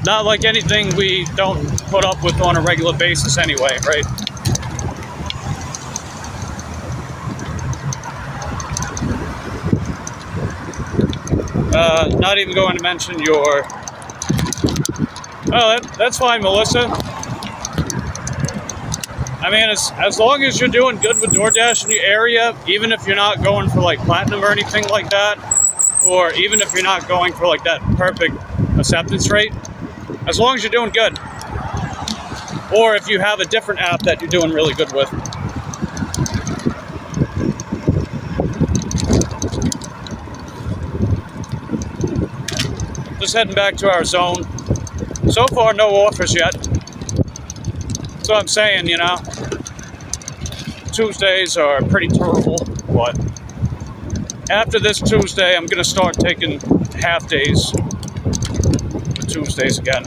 Not like anything we don't put up with on a regular basis anyway, right? Not even going to mention your... Oh, that's fine, Melissa. I mean, as long as you're doing good with DoorDash in your area, even if you're not going for like platinum or anything like that, or even if you're not going for like that perfect acceptance rate, as long as you're doing good. Or if you have a different app that you're doing really good with. Just heading back to our zone. So far, no offers yet. That's what I'm saying, you know. Tuesdays are pretty terrible, but after this Tuesday, I'm going to start taking half days Tuesdays again.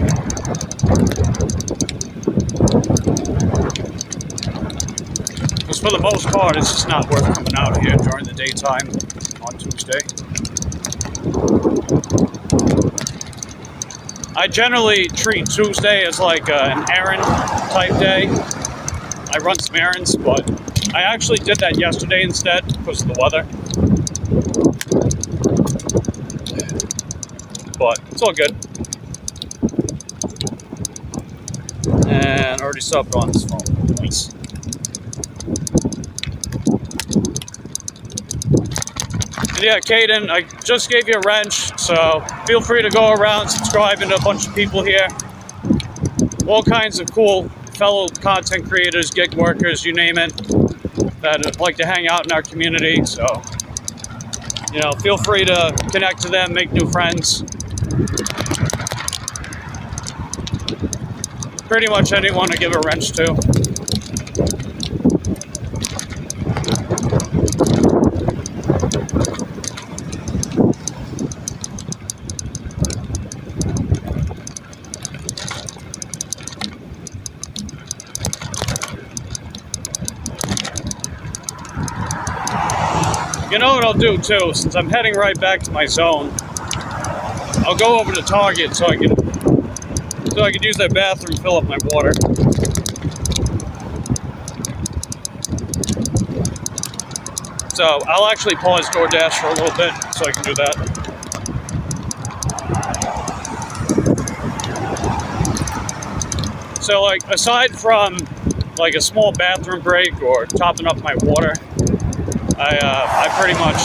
Because for the most part, it's just not worth coming out here during the daytime on Tuesday. I generally treat Tuesday as like an errand type day. I run some errands, but I actually did that yesterday instead because of the weather. But it's all good. And already subbed on his phone. Nice. And yeah, Caden, I just gave you a wrench, so feel free to go around subscribing to a bunch of people here. All kinds of cool fellow content creators, gig workers, you name it, that like to hang out in our community. So, you know, feel free to connect to them, make new friends. Pretty much anyone to give a wrench to. You know what I'll do too, since I'm heading right back to my zone, I'll go over to Target so I can use their bathroom, fill up my water. So I'll actually pause DoorDash for a little bit so I can do that. So like, aside from like a small bathroom break or topping up my water, I pretty much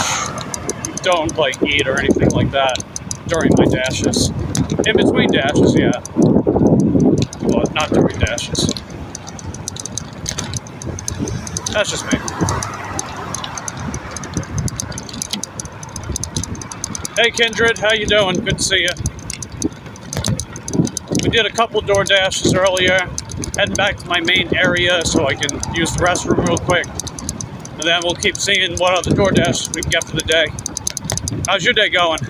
don't like eat or anything like that during my dashes. In between dashes, yeah. But not during dashes. That's just me. Hey Kindred, how you doing? Good to see you. We did a couple door dashes earlier. Heading back to my main area so I can use the restroom real quick. And then we'll keep seeing what other door dashes we can get for the day. How's your day going?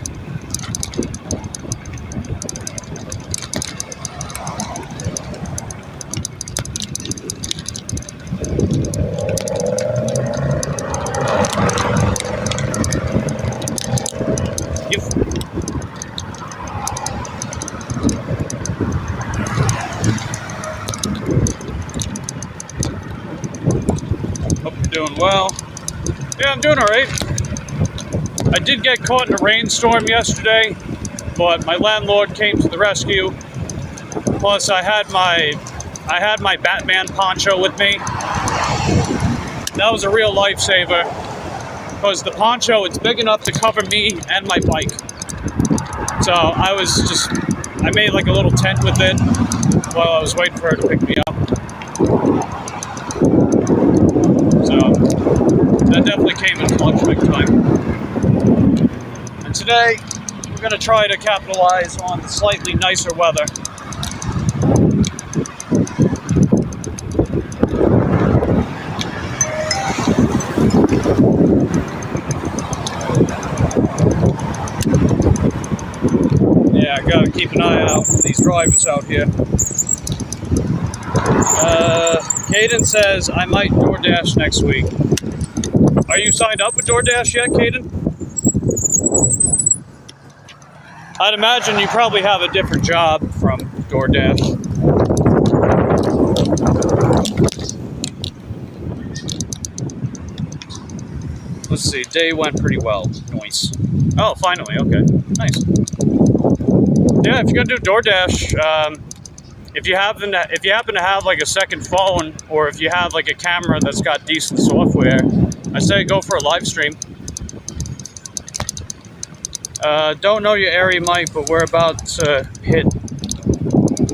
Hope you're doing well. Yeah, I'm doing all right. I did get caught in a rainstorm yesterday, but my landlord came to the rescue. Plus, I had my Batman poncho with me. That was a real lifesaver, because the poncho, it's big enough to cover me and my bike. So I made like a little tent with it while I was waiting for her to pick me up. So that definitely came in clutch big time. And today, we're going to try to capitalize on the slightly nicer weather. Yeah, I gotta keep an eye out for these drivers out here. Caden says I might DoorDash next week. Are you signed up with DoorDash yet, Caden? I'd imagine you probably have a different job from DoorDash. Let's see, day went pretty well. Nice. Oh, finally, okay. Nice. Yeah, if you're gonna do DoorDash, if you happen to have like a second phone, or if you have like a camera that's got decent software, I say go for a live stream. Don't know your area, Mike, but we're about to hit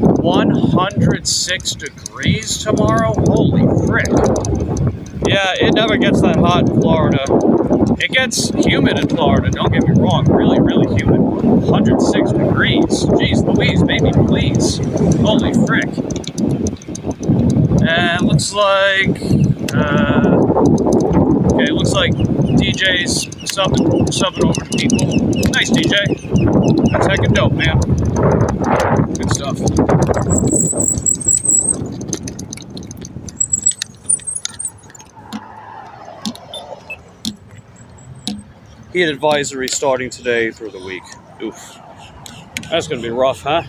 106 degrees tomorrow. Holy frick! Yeah, it never gets that hot in Florida. It gets humid in Florida, don't get me wrong, really, really humid. 106 degrees. Jeez Louise, baby, please. Holy frick. And looks like, okay, looks like DJ's subbing over to people. Nice, DJ. That's heckin' dope, man. Good stuff. Heat advisory starting today through the week. Oof. That's gonna be rough, huh?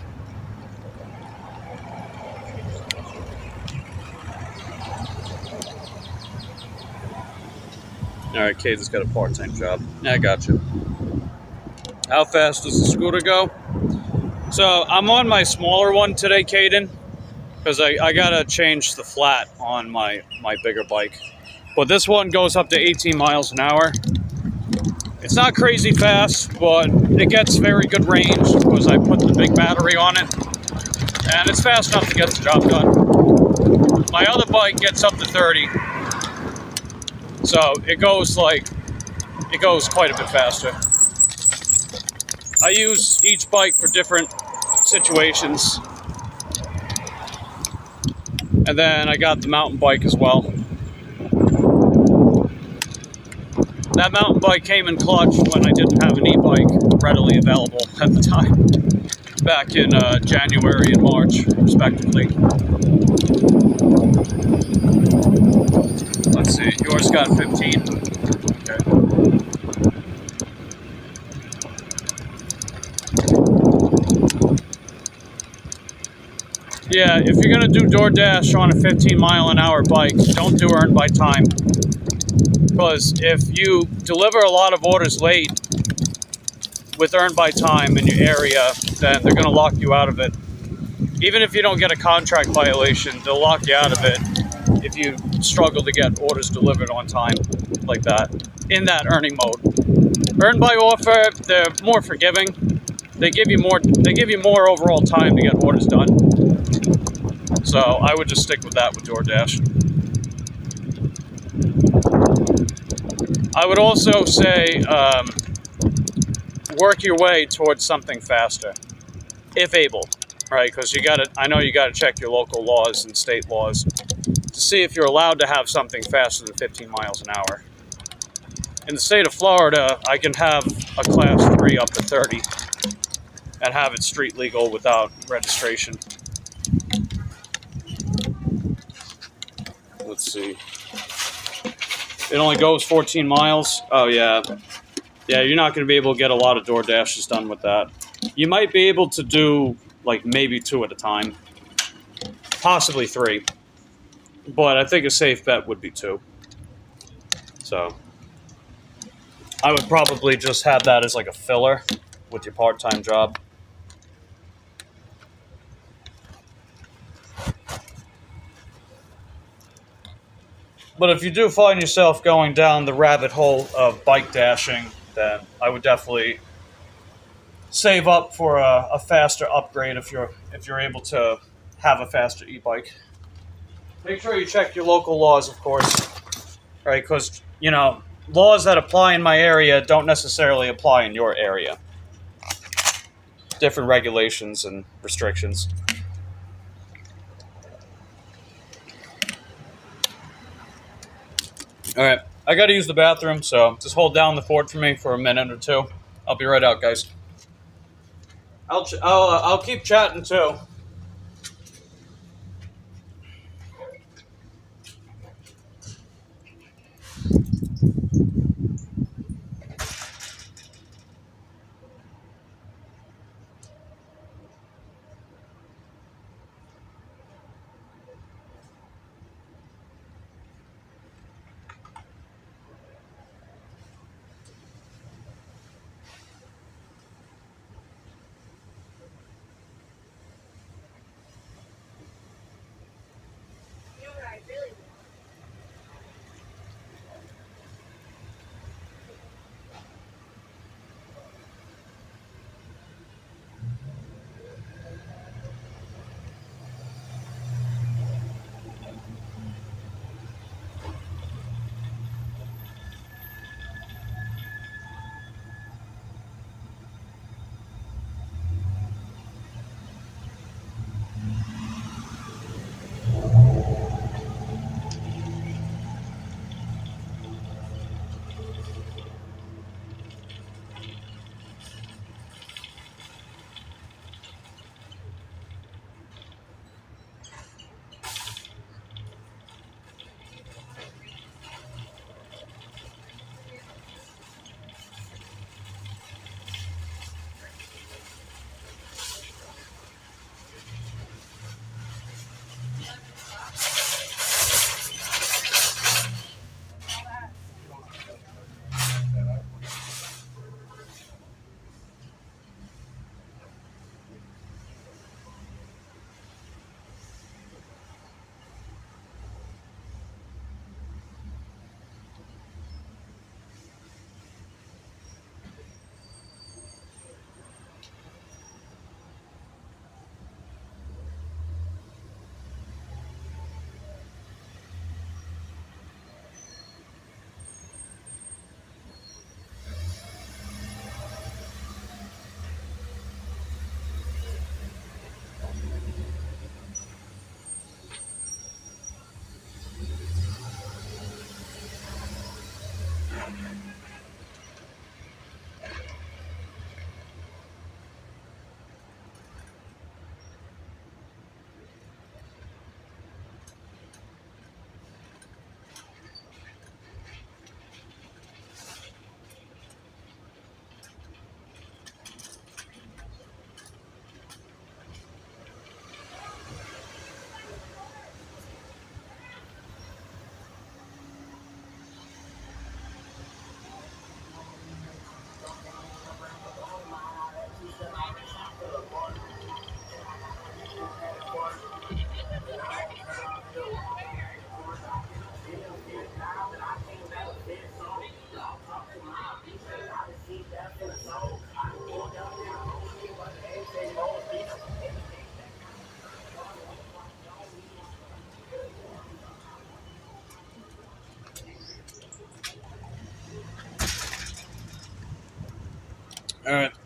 Alright, Caden's got a part-time job. Yeah, I got you. How fast does the scooter go? So, I'm on my smaller one today, Caden, because I gotta change the flat on my bigger bike. But this one goes up to 18 miles an hour. It's not crazy fast, but it gets very good range because I put the big battery on it. And it's fast enough to get the job done. My other bike gets up to 30. So it goes quite a bit faster. I use each bike for different situations. And then I got the mountain bike as well. That mountain bike came in clutch when I didn't have an e-bike readily available at the time, back in January and March, respectively. Let's see, yours got 15. Okay. Yeah, if you're gonna do DoorDash on a 15-mile-an-hour bike, don't do earn by time. Because if you deliver a lot of orders late with earn by time in your area, then they're gonna lock you out of it. Even if you don't get a contract violation, they'll lock you out of it if you struggle to get orders delivered on time like that, in that earning mode. Earn by offer, they're more forgiving. They give you more overall time to get orders done. So I would just stick with that with DoorDash. I would also say work your way towards something faster, if able, right? Because I know you gotta check your local laws and state laws to see if you're allowed to have something faster than 15 miles an hour. In the state of Florida, I can have a class 3 up to 30 and have it street legal without registration. Let's see. It only goes 14 miles. Oh, yeah. Yeah, you're not going to be able to get a lot of DoorDashes done with that. You might be able to do, like, maybe 2 at a time. Possibly 3. But I think a safe bet would be 2. So I would probably just have that as, like, a filler with your part-time job. But if you do find yourself going down the rabbit hole of bike dashing, then I would definitely save up for a faster upgrade if you're able to have a faster e-bike. Make sure you check your local laws, of course, right? Because, laws that apply in my area don't necessarily apply in your area. Different regulations and restrictions. All right, I got to use the bathroom, so just hold down the fort for me for a minute or two. I'll be right out, guys. I'll keep chatting too.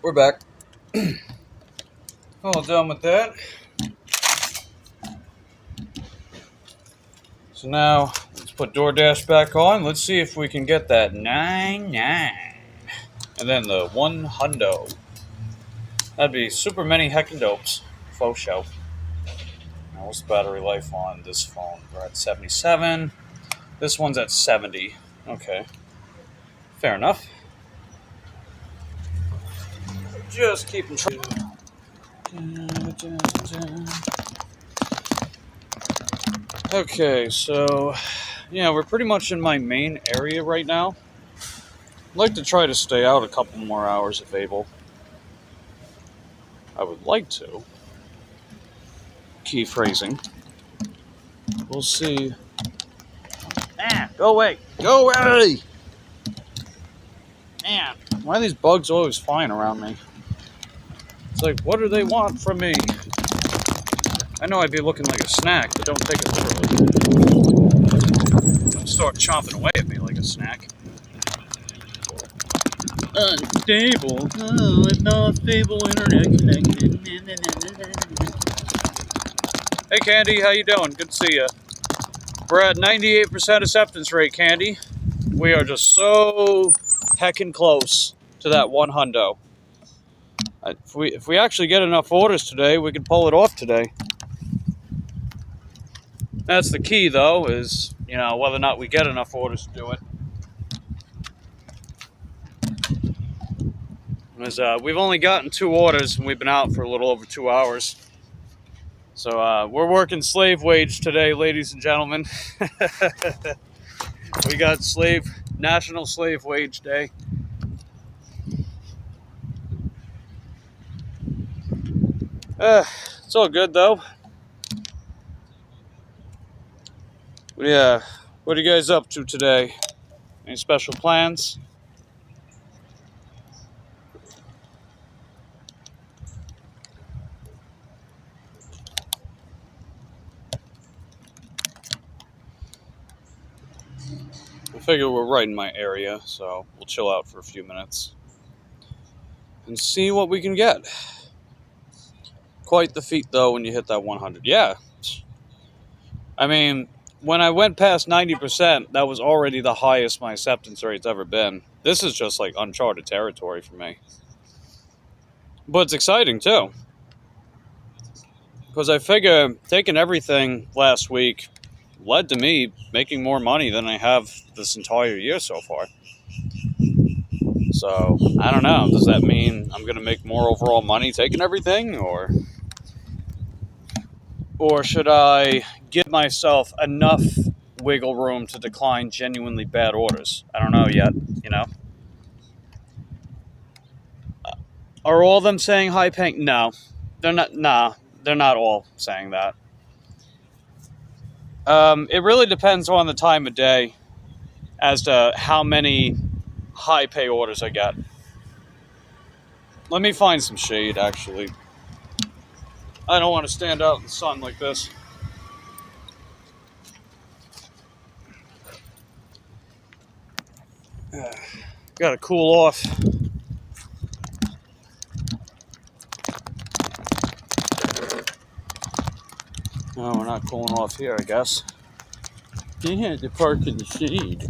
We're back. All done with that. So now, let's put DoorDash back on. Let's see if we can get that 99. And then the 100. That'd be super many heckin' dopes. Faux show. Now, what's the battery life on this phone? We're at 77. This one's at 70. Okay. Fair enough. Just keeping track. Okay, so yeah, we're pretty much in my main area right now. I'd like to try to stay out a couple more hours if able. I would like to. Key phrasing. We'll see. Ah, go away! Go away! Man, why are these bugs always flying around me? It's like, what do they want from me? I know I'd be looking like a snack, but don't take it literally. Don't start chomping away at me like a snack. Unstable. Oh, it's not stable internet connection. Hey, Candy, how you doing? Good to see you. We're at 98% acceptance rate, Candy. We are just so heckin' close to that 100. If we actually get enough orders today, we could pull it off today. That's the key, though, is, you know, whether or not we get enough orders to do it. Because we've only gotten 2 orders, and we've been out for a little over 2 hours. So we're working slave wage today, ladies and gentlemen. We got National Slave Wage Day. It's all good, though. Yeah, what are you guys up to today? Any special plans? I figure we're right in my area, so we'll chill out for a few minutes and see what we can get. Quite the feat, though, when you hit that 100. Yeah. I mean, when I went past 90%, that was already the highest my acceptance rate's ever been. This is just like uncharted territory for me. But it's exciting, too. Because I figure taking everything last week led to me making more money than I have this entire year so far. So, I don't know. Does that mean I'm going to make more overall money taking everything? Or should I give myself enough wiggle room to decline genuinely bad orders? I don't know yet, you know? Are all of them saying high paying? No. They're not. Nah, they're not all saying that. It really depends on the time of day as to how many high pay orders I get. Let me find some shade, actually. I don't want to stand out in the sun like this. Gotta cool off. No, we're not cooling off here, I guess. They had to park in the shade.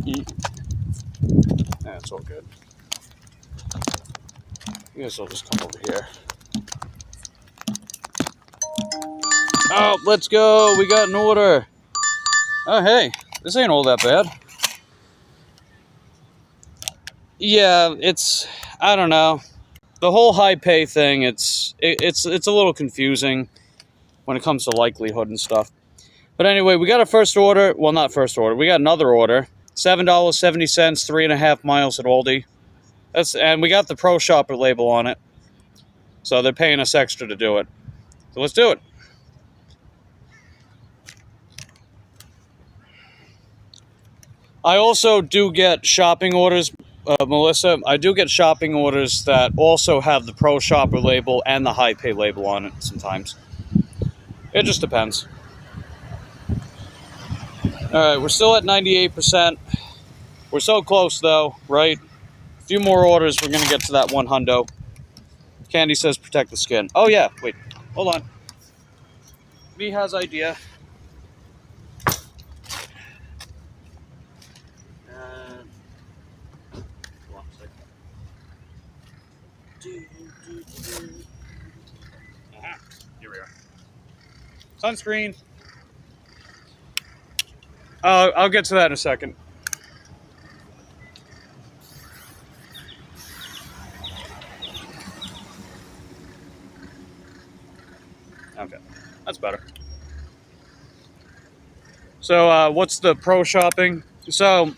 That's all good. I guess I'll just come over here. Oh, let's go. We got an order. Oh, hey. This ain't all that bad. Yeah, I don't know. The whole high pay thing, it's a little confusing when it comes to likelihood and stuff. But anyway, we got a first order. Well, not first order. We got another order. $7.70, 3.5 miles at Aldi. And we got the Pro Shopper label on it. So they're paying us extra to do it. So let's do it. I also do get shopping orders, Melissa. I do get shopping orders that also have the Pro Shopper label and the High Pay label on it sometimes. It just depends. Alright, we're still at 98%. We're so close, though, right? A few more orders, we're going to get to that 100. Candy says protect the skin. Oh yeah, wait, hold on. Me has idea. Hold on a second. Here we are. Sunscreen. I'll get to that in a second. Okay, that's better. So, what's the pro shopping? So,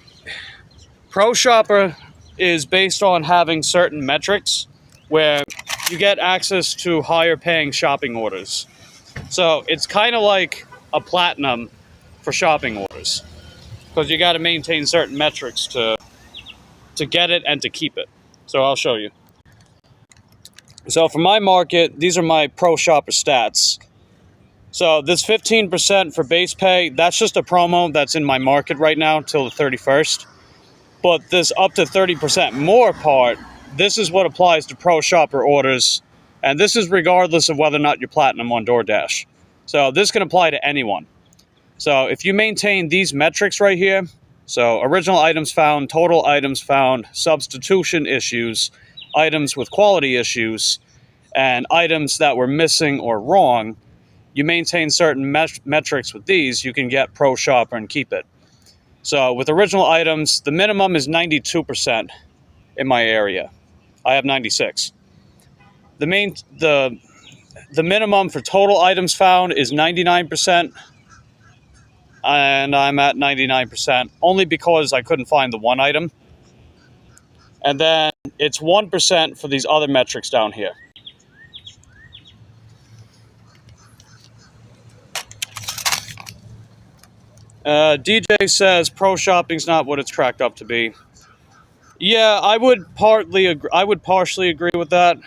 pro shopper is based on having certain metrics where you get access to higher paying shopping orders. So, it's kind of like a platinum for shopping orders because you got to maintain certain metrics to get it and to keep it. So, I'll show you. So, for my market, these are my pro shopper stats. So this 15% for base pay, that's just a promo that's in my market right now till the 31st. But this up to 30% more part, this is what applies to pro shopper orders. And this is regardless of whether or not you're platinum on DoorDash. So this can apply to anyone. So if you maintain these metrics right here, so original items found, total items found, substitution issues, items with quality issues, and items that were missing or wrong, you maintain certain metrics with these, you can get pro shopper and keep it. So with original items, the minimum is 92% in my area. I have 96. The minimum for total items found is 99%, and I'm at 99% only because I couldn't find the one item. And then it's 1% for these other metrics down here. DJ says pro shopping's not what it's cracked up to be. Yeah, I would partially agree with that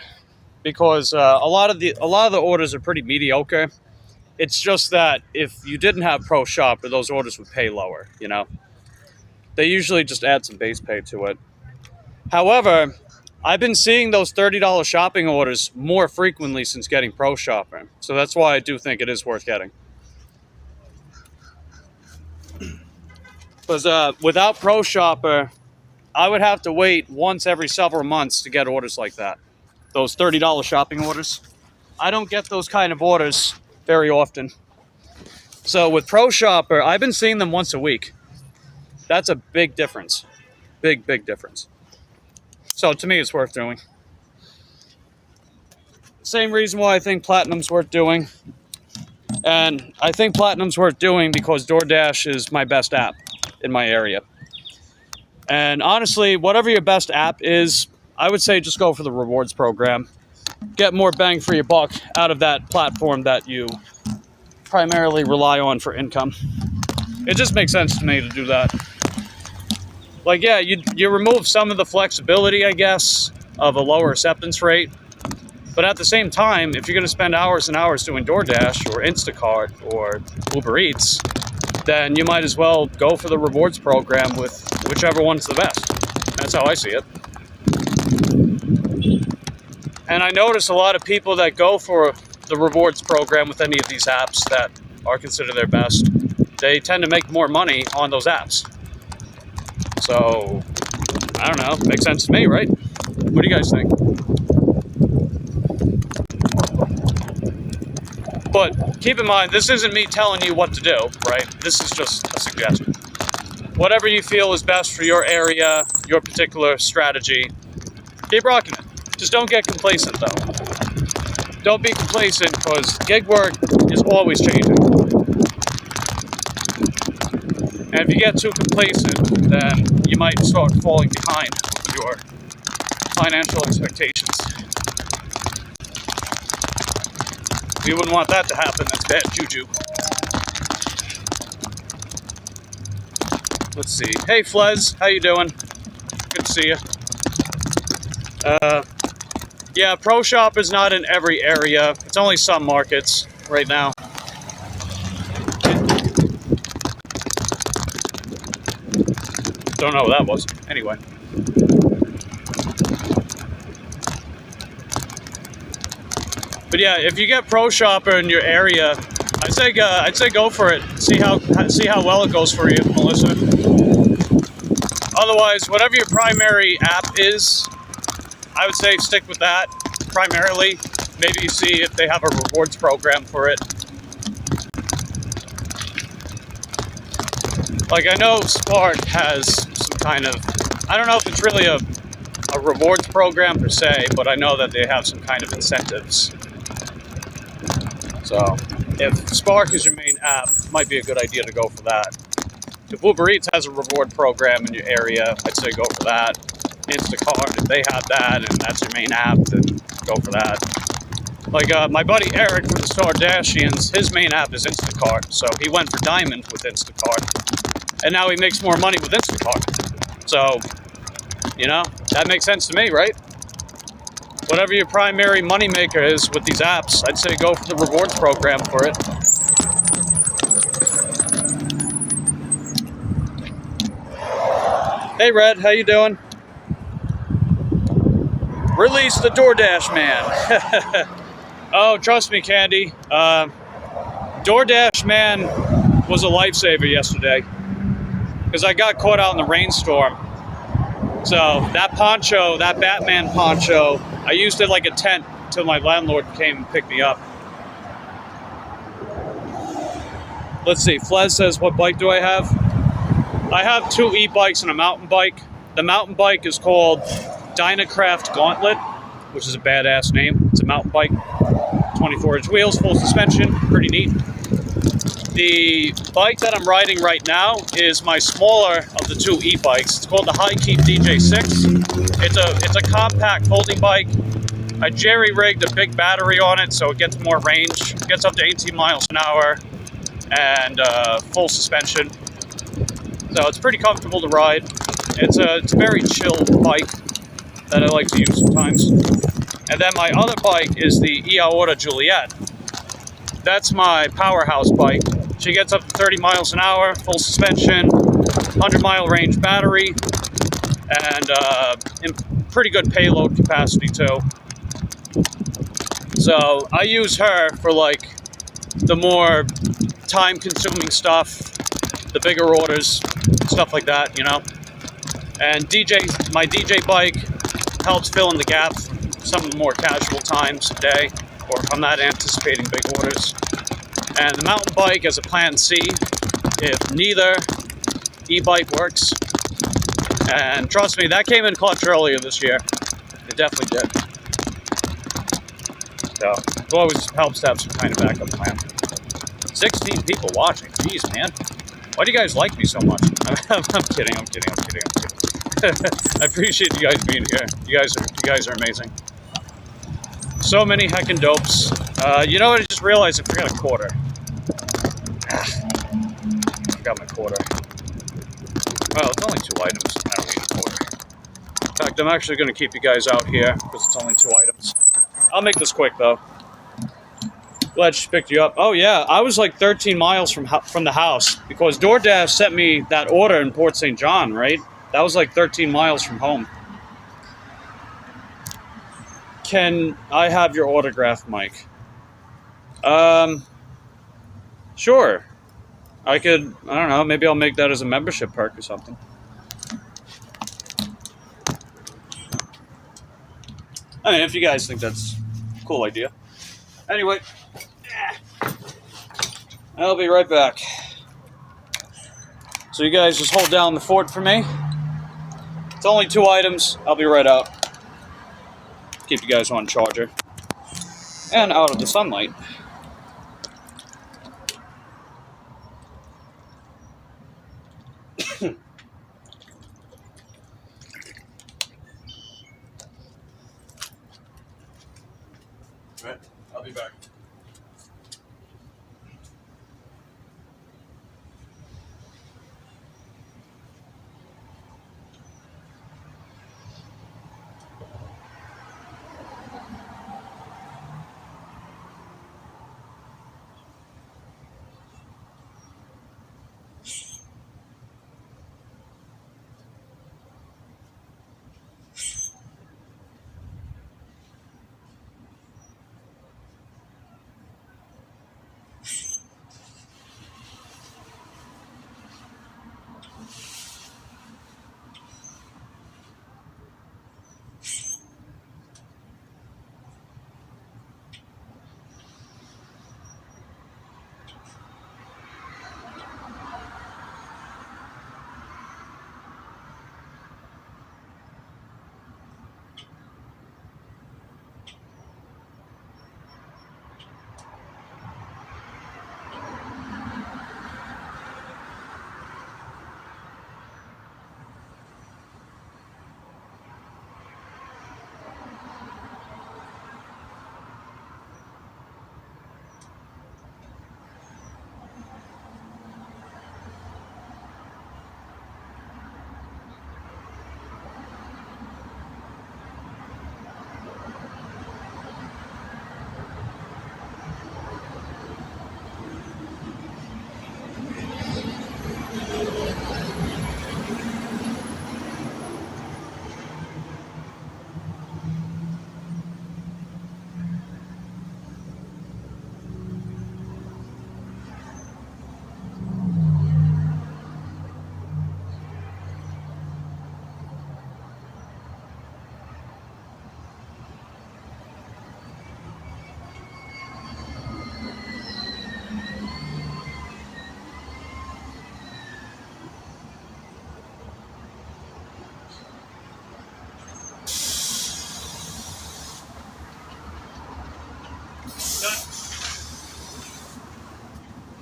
because a lot of the orders are pretty mediocre. It's just that if you didn't have pro shopper, those orders would pay lower. You know, they usually just add some base pay to it. However, I've been seeing those $30 shopping orders more frequently since getting pro shopper, so that's why I do think it is worth getting. Because without pro shopper, I would have to wait once every several months to get orders like that. Those $30 shopping orders. I don't get those kind of orders very often. So with pro shopper, I've been seeing them once a week. That's a big difference. Big difference. So to me, it's worth doing. Same reason why I think platinum's worth doing. And I think platinum's worth doing because DoorDash is my best app in my area. And honestly, whatever your best app is, I would say just go for the rewards program. Get more bang for your buck out of that platform that you primarily rely on for income. It just makes sense to me to do that. Like, yeah, you remove some of the flexibility, I guess, of a lower acceptance rate. But at the same time, if you're going to spend hours and hours doing DoorDash or Instacart or Uber Eats, then you might as well go for the rewards program with whichever one's the best. That's how I see it. And I notice a lot of people that go for the rewards program with any of these apps that are considered their best, they tend to make more money on those apps. So, I don't know, makes sense to me, right? What do you guys think? But keep in mind, this isn't me telling you what to do, right? This is just a suggestion. Whatever you feel is best for your area, your particular strategy, keep rocking it. Just don't get complacent, though. Don't be complacent, because gig work is always changing. And if you get too complacent, then you might start falling behind your financial expectations. We wouldn't want that to happen. That's bad juju. Let's see. Hey, Flez. How you doing? Good to see you. Yeah, Pro Shop is not in every area. It's only some markets right now. Don't know what that was. Anyway. But yeah, if you get Pro Shopper in your area, I'd say go for it. See how well it goes for you, Melissa. Otherwise, whatever your primary app is, I would say stick with that primarily. Maybe see if they have a rewards program for it. Like, I know Spark has some kind of, I don't know if it's really a rewards program per se, but I know that they have some kind of incentives. So if Spark is your main app, it might be a good idea to go for that. If Uber Eats has a reward program in your area, I'd say go for that. Instacart, if they have that and that's your main app, then go for that. Like my buddy Eric from the Stardashians, his main app is Instacart, so he went for Diamond with Instacart, and now he makes more money with Instacart. So, you know, that makes sense to me, right? Whatever your primary moneymaker is with these apps, I'd say go for the rewards program for it. Hey Red, how you doing? Release the DoorDash man. Oh, trust me, Candy. DoorDash man was a lifesaver yesterday because I got caught out in the rainstorm. So that poncho, that Batman poncho, I used it like a tent until my landlord came and picked me up. Let's see, Flez says, what bike do I have? I have 2 e-bikes and a mountain bike. The mountain bike is called Dynacraft Gauntlet, which is a badass name. It's a mountain bike, 24-inch wheels, full suspension, pretty neat. The bike that I'm riding right now is my smaller of the 2 e-bikes. It's called the High Keep DJ6. It's a compact folding bike. I jerry-rigged a big battery on it so it gets more range. It gets up to 18 miles an hour and full suspension. So it's pretty comfortable to ride. It's a very chill bike that I like to use sometimes. And then my other bike is the Iauta Juliet. That's my powerhouse bike. She gets up to 30 miles an hour, full suspension, 100-mile range battery, and pretty good payload capacity too. So I use her for like the more time-consuming stuff, the bigger orders, stuff like that, you know. And my DJ bike helps fill in the gaps some of the more casual times of day, or if I'm not anticipating big orders. And the mountain bike as a plan C, if neither e-bike works. And trust me, that came in clutch earlier this year. It definitely did. So it always helps to have some kind of backup plan. 16 people watching. Jeez, man. Why do you guys like me so much? I'm kidding. I appreciate you guys being here. You guys are amazing. So many heckin' dopes. You know what? I just realized I forgot a quarter. I forgot my quarter. Well, it's only 2 items. I don't need a quarter. In fact, I'm actually going to keep you guys out here because it's only 2 items. I'll make this quick though. Glad she picked you up. Oh yeah, I was like 13 miles from the house because DoorDash sent me that order in Port St. John, right? That was like 13 miles from home. Can I have your autograph, Mike? Sure. I don't know, maybe I'll make that as a membership perk or something. I mean, if you guys think that's a cool idea. Anyway, I'll be right back. So you guys just hold down the fort for me. It's only 2 items. I'll be right out. Keep you guys on charger. And out of the sunlight. Right, I'll be back.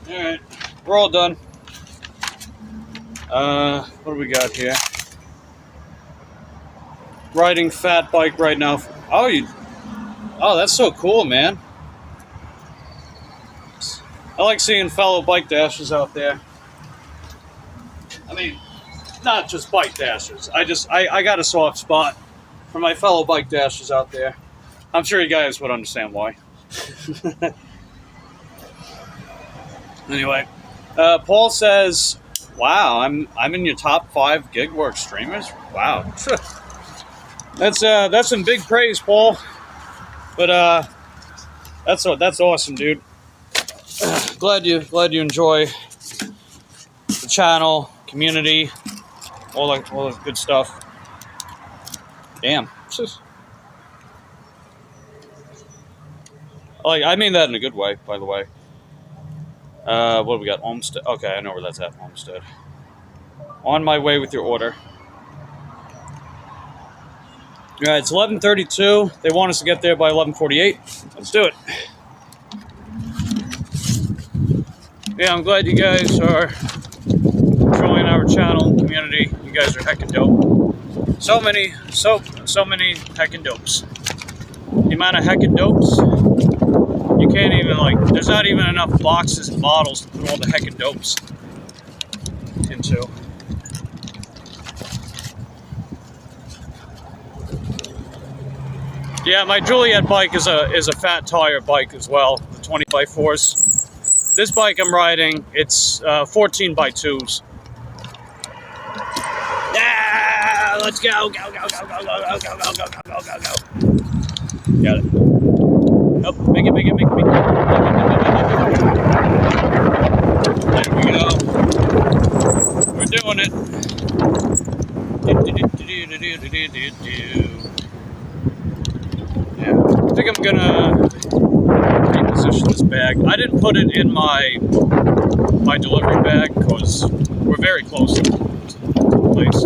Alright, we're all done. What do we got here? Riding fat bike right now. Oh, that's so cool, man. I like seeing fellow bike dashers out there. I mean, not just bike dashers. I got a soft spot for my fellow bike dashers out there. I'm sure you guys would understand why. Anyway, Paul says, "Wow, I'm in your top 5 gig work streamers. Wow, that's some big praise, Paul. But that's awesome, dude. Glad you enjoy the channel, community, all the good stuff. Damn, like I mean that in a good way, by the way. What do we got? Olmsted. Okay, I know where that's at. Olmsted. On my way with your order. Alright, it's 11:32. They want us to get there by 11:48. Let's do it. Yeah, I'm glad you guys are enjoying our channel community. You guys are heckin' dope. So many heckin' dopes. The amount of heckin' dopes, you can't even, like, there's not even enough boxes and bottles to put all the heckin' dopes into. Yeah, my Juliet bike is a fat tire bike as well, the 20x4s. This bike I'm riding, it's 14x2s. Yeah, let's go, go. Got it. Oh, make it. There we go. We're doing it. Yeah, I think I'm gonna reposition this bag. I didn't put it in my delivery bag because we're very close to the place.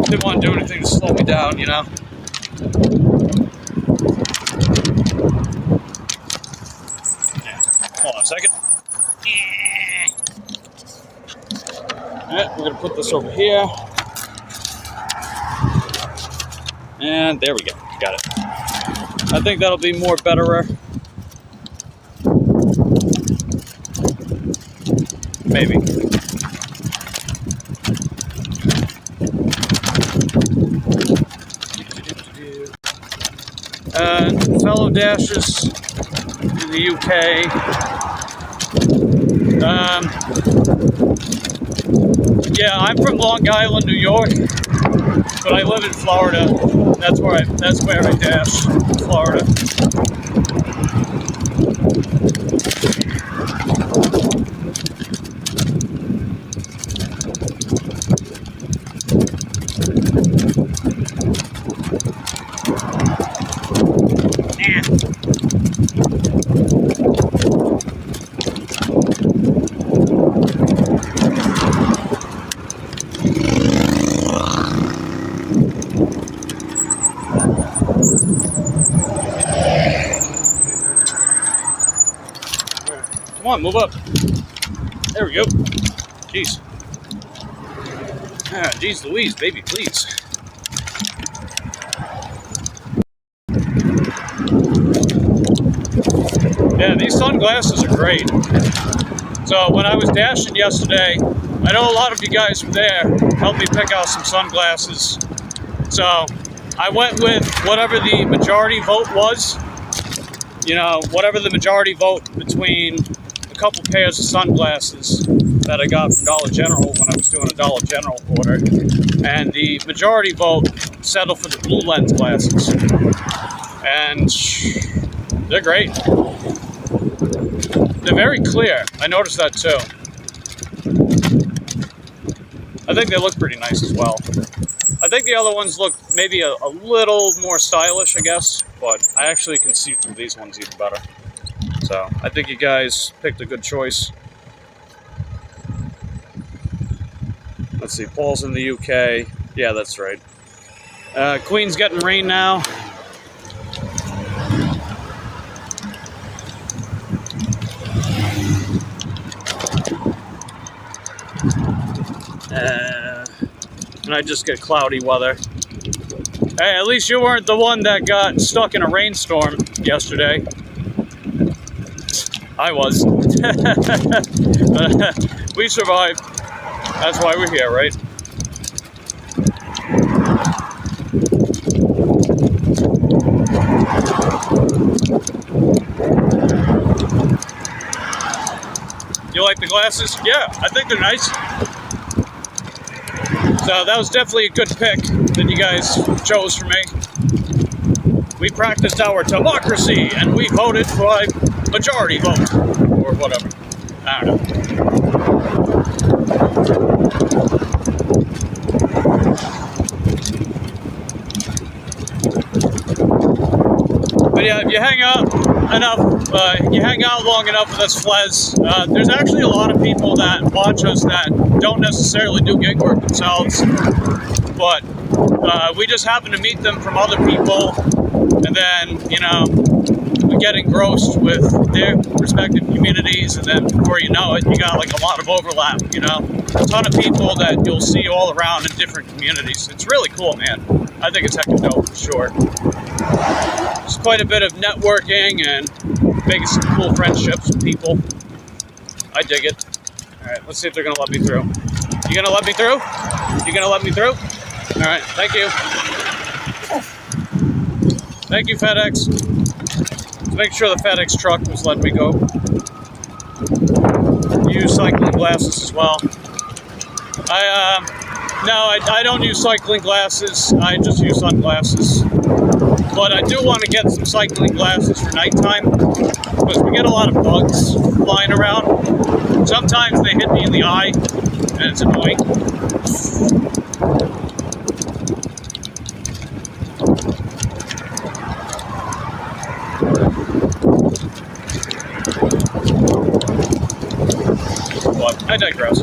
Didn't want to do anything to slow me down, you know. Yeah. Hold on a second. Alright, we're gonna put this over here. And there we go. Got it. I think that'll be more betterer. Maybe. Fellow dashers in the UK. Yeah, I'm from Long Island, New York, but I live in Florida. That's where I dash, Florida. Come on, move up. There we go. Jeez. Ah, jeez Louise, baby, please. Yeah, these sunglasses are great. So when I was dashing yesterday, I know a lot of you guys were there, helped me pick out some sunglasses. So I went with whatever the majority vote was. You know, whatever the majority vote between a couple pairs of sunglasses that I got from Dollar General when I was doing a Dollar General order. And the majority vote settled for the blue lens glasses. And they're great. They're very clear. I noticed that too. I think they look pretty nice as well. I think the other ones look maybe a little more stylish, I guess, but I actually can see through these ones even better. So I think you guys picked a good choice. Let's see, Paul's in the UK. Yeah, that's right. Queen's getting rain now. And I just get cloudy weather. Hey, at least you weren't the one that got stuck in a rainstorm yesterday. I was. We survived. That's why we're here, right? You like the glasses? Yeah, I think they're nice. So that was definitely a good pick that you guys chose for me. We practiced our democracy and we voted by majority vote or whatever. I don't know. But yeah, if you hang out long enough with us Fles, there's actually a lot of people that watch us that don't necessarily do gig work themselves, but we just happen to meet them from other people, and then, you know, we get engrossed with their respective communities, and then before you know it, you got like a lot of overlap, you know, a ton of people that you'll see all around in different communities. It's really cool, man. I think it's heckin' dope for sure. There's quite a bit of networking and making some cool friendships with people. I dig it. All right, let's see if they're gonna let me through. You gonna let me through? You gonna let me through? All right, thank you. Thank you, FedEx. Let's make sure the FedEx truck was letting me go. You use cycling glasses as well. No, I don't use cycling glasses. I just use sunglasses. But I do want to get some cycling glasses for nighttime because we get a lot of bugs flying around. Sometimes they hit me in the eye and it's annoying. But I digress.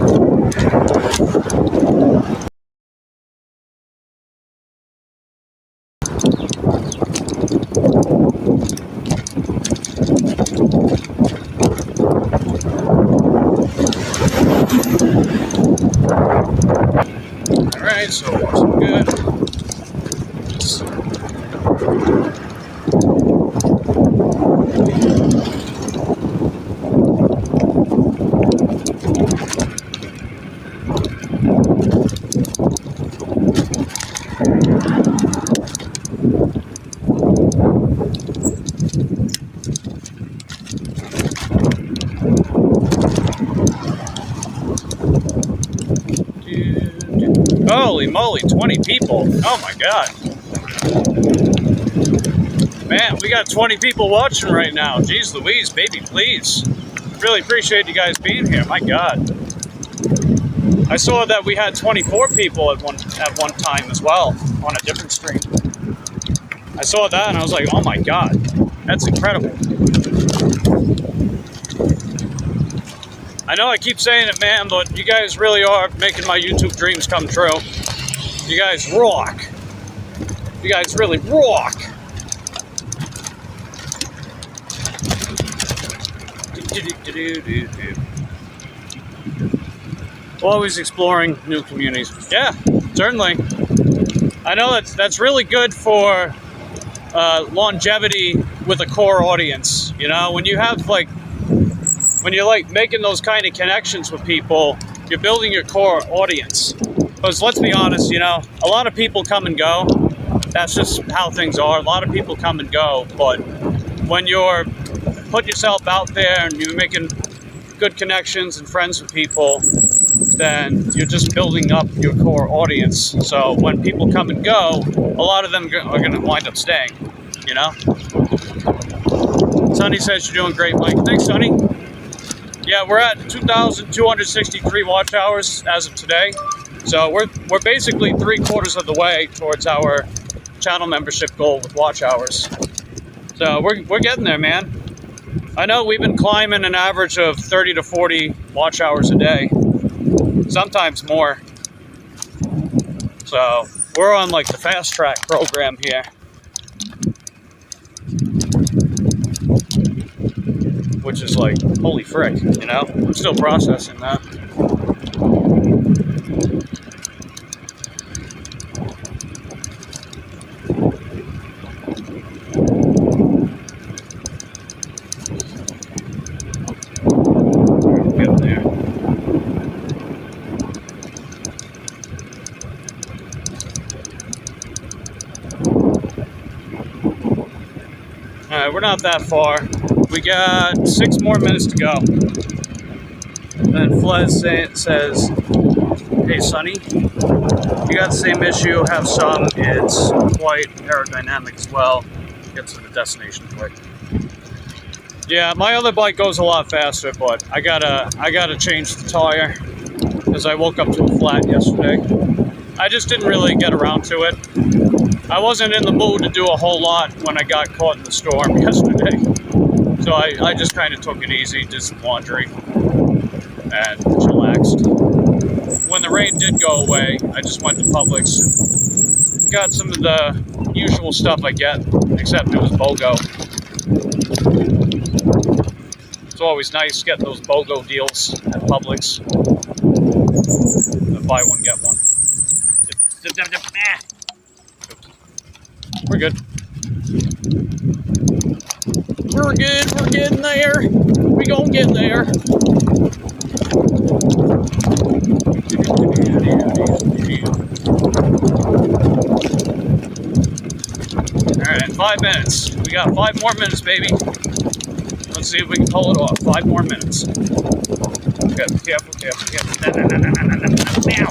Alright, so far so good. Holy moly, 20 people. Oh my god. Man, we got 20 people watching right now. Jeez Louise, baby, please. Really appreciate you guys being here. My god. I saw that we had 24 people at one time as well on a different stream. I saw that and I was like, oh my god. That's incredible. I know I keep saying it, man, but you guys really are making my YouTube dreams come true. You guys rock. You guys really rock. Always exploring new communities. Yeah, certainly. I know that's really good for longevity with a core audience. You know, when you have when you're like making those kind of connections with people, you're building your core audience. Because let's be honest, you know, a lot of people come and go. That's just how things are. A lot of people come and go. But when you're putting yourself out there and you're making good connections and friends with people, then you're just building up your core audience. So when people come and go, a lot of them are going to wind up staying, you know? Sonny says you're doing great, Mike. Thanks, Sonny. Yeah, we're at 2,263 watch hours as of today. So we're basically 3/4 of the way towards our channel membership goal with watch hours. So we're getting there, man. I know we've been climbing an average of 30 to 40 watch hours a day, sometimes more. So we're on like the fast track program here. Which is like, holy frick, you know? I'm still processing that. we're not that far. We got 6 more minutes to go. Then Flez says, hey Sonny, you got the same issue, have some, it's quite aerodynamic as well. Get to the destination quick. Yeah, my other bike goes a lot faster, but I gotta change the tire because I woke up to a flat yesterday. I just didn't really get around to it. I wasn't in the mood to do a whole lot when I got caught in the storm yesterday. So I just kind of took it easy, did some laundry, and chillaxed. When the rain did go away, I just went to Publix and got some of the usual stuff I get, except it was BOGO. It's always nice getting those BOGO deals at Publix. Buy one, get one. We're good. We're good, we're getting there. We gonna get there. Alright, 5 minutes. We got 5 more minutes, baby. Let's see if we can pull it off. 5 more minutes. Okay, careful, careful, careful. Now.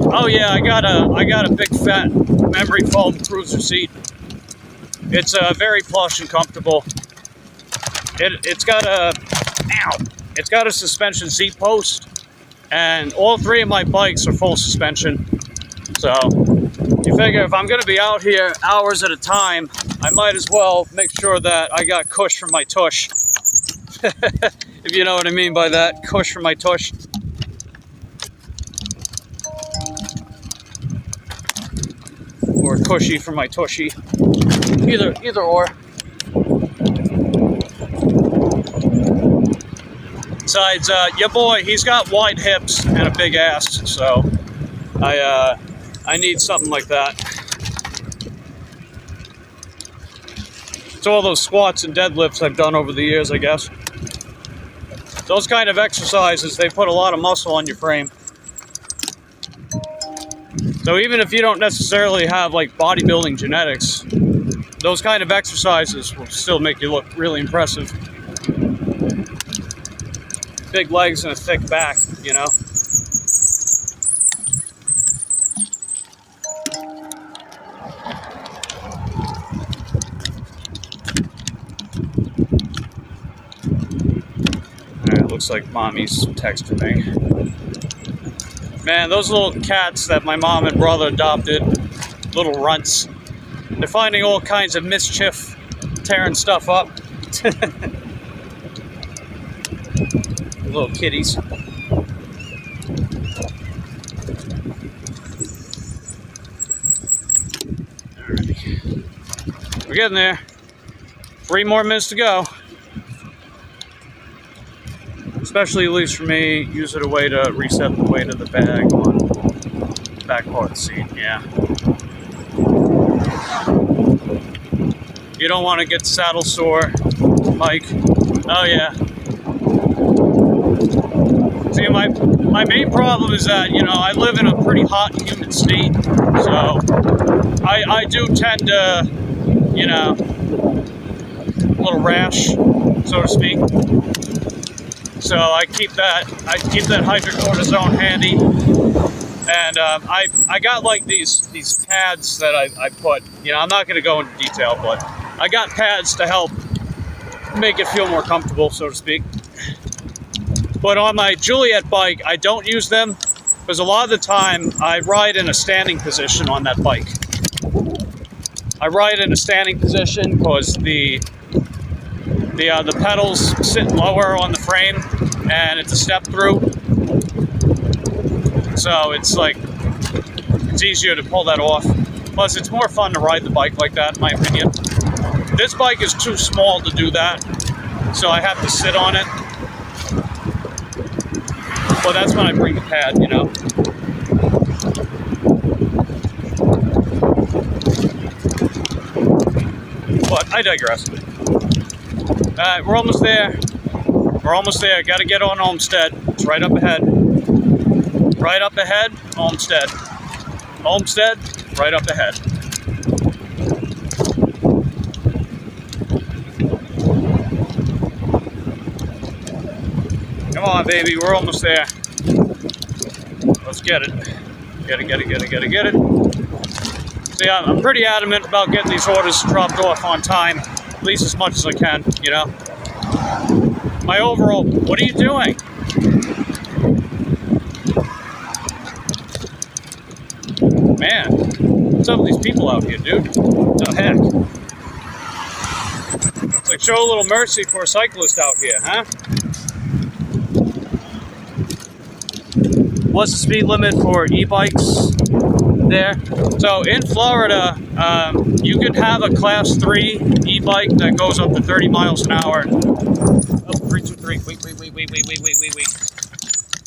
Oh yeah, I got a big fat memory foam cruiser seat. It's very plush and comfortable. It's got a suspension seat post, and all 3 of my bikes are full suspension. So you figure if I'm going to be out here hours at a time, I might as well make sure that I got cush for my tush. If you know what I mean by that, cush for my tush. Or cushy for my tushy. Either or. Besides, your boy, he's got wide hips and a big ass, so I need something like that. It's all those squats and deadlifts I've done over the years, I guess. Those kind of exercises, they put a lot of muscle on your frame. So even if you don't necessarily have like bodybuilding genetics, those kind of exercises will still make you look really impressive. Big legs and a thick back, you know. Alright, looks like mommy's texting me. Man, those little cats that my mom and brother adopted, little runts, they're finding all kinds of mischief, tearing stuff up. Little kitties. Alrighty. We're getting there. 3 more minutes to go. Especially, at least for me, use it a way to reset the weight of the bag on the back part of the seat. Yeah. You don't want to get saddle sore, Mike. Oh yeah. See, my main problem is that, you know, I live in a pretty hot and humid state, so I do tend to, you know, a little rash, so to speak. So I keep that hydrocortisone handy, and I got like these pads that I put. You know, I'm not going to go into detail, but I got pads to help make it feel more comfortable, so to speak. But on my Juliet bike, I don't use them because a lot of the time I ride in a standing position on that bike. I ride in a standing position because the pedals sit lower on the frame, and it's a step through. So it's like, it's easier to pull that off. Plus, it's more fun to ride the bike like that, in my opinion. This bike is too small to do that, so I have to sit on it. Well, that's when I bring the pad, you know. But I digress. Alright, we're almost there. We're almost there. Got to get on Olmsted. It's right up ahead. Right up ahead, Olmsted. Olmsted, right up ahead. Come on, baby. We're almost there. Let's get it. Get it, get it, get it, get it, get it. See, I'm pretty adamant about getting these orders dropped off on time, at least as much as I can, you know? My overall, what are you doing? Man, what's up with these people out here, dude? What the heck? It's like, show a little mercy for a cyclist out here, huh? What's the speed limit for e-bikes there? So in Florida, you could have a class 3 e-bike that goes up to 30 miles an hour. Oh, 3, 2, 3. Wait.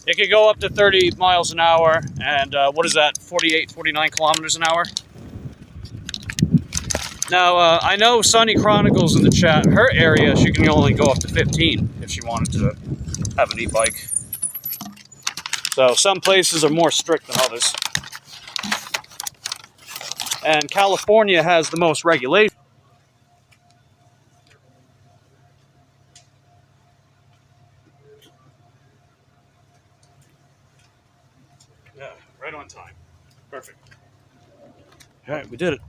It could go up to 30 miles an hour, and what is that, 48, 49 kilometers an hour? Now, I know Sunny Chronicles in the chat, her area, she can only go up to 15 if she wanted to have an e-bike. So some places are more strict than others. And California has the most regulation. Yeah, right on time. Perfect. All right, we did it.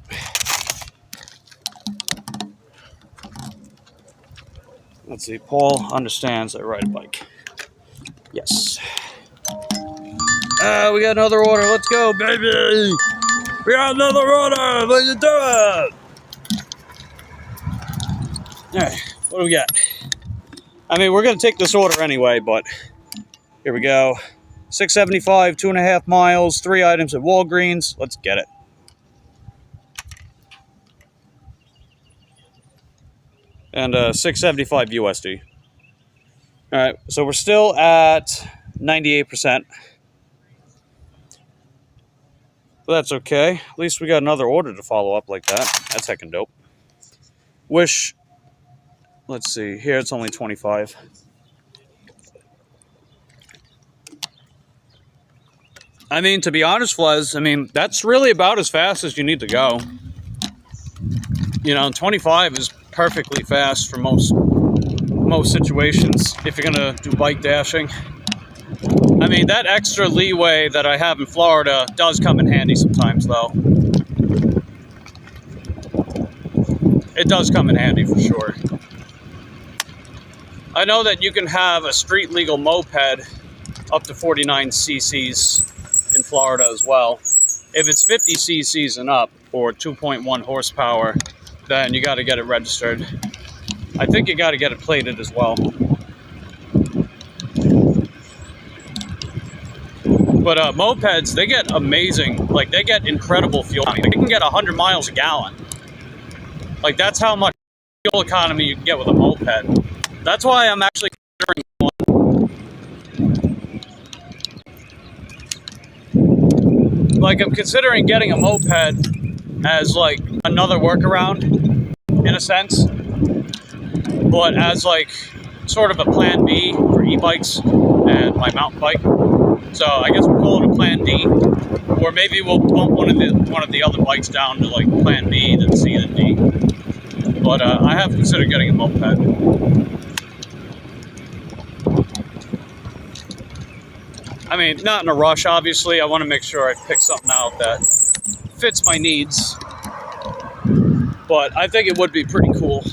Let's see, Paul understands I ride a bike. Yes. We got another order. Let's go, baby. We got another order. Let's do it. All right, what do we got? I mean, we're going to take this order anyway, but here we go. $6.75, 2.5 miles, 3 items at Walgreens. Let's get it. And $6.75 USD. All right, so we're still at 98%. But that's okay. At least we got another order to follow up like that. That's heckin' dope. Wish, let's see, here it's only 25. I mean, to be honest, Flez, I mean, that's really about as fast as you need to go. You know, 25 is perfectly fast for most situations if you're gonna do bike dashing. I mean, that extra leeway that I have in Florida does come in handy sometimes, though. It does come in handy for sure. I know that you can have a street legal moped up to 49 cc's in Florida as well. If it's 50 cc's and up, or 2.1 horsepower, then you got to get it registered. I think you got to get it plated as well. But mopeds, they get amazing, like they get incredible fuel. I mean, they can get 100 miles a gallon. Like that's how much fuel economy you can get with a moped. That's why I'm actually considering one. Like I'm considering getting a moped as like another workaround in a sense. But as like sort of a plan B for e-bikes and my mountain bike. So I guess we'll call it a plan D, or maybe we'll bump one of the other bikes down to like plan B, then C, then D. But I have considered getting a moped. I mean, not in a rush, obviously. I want to make sure I pick something out that fits my needs. But I think it would be pretty cool.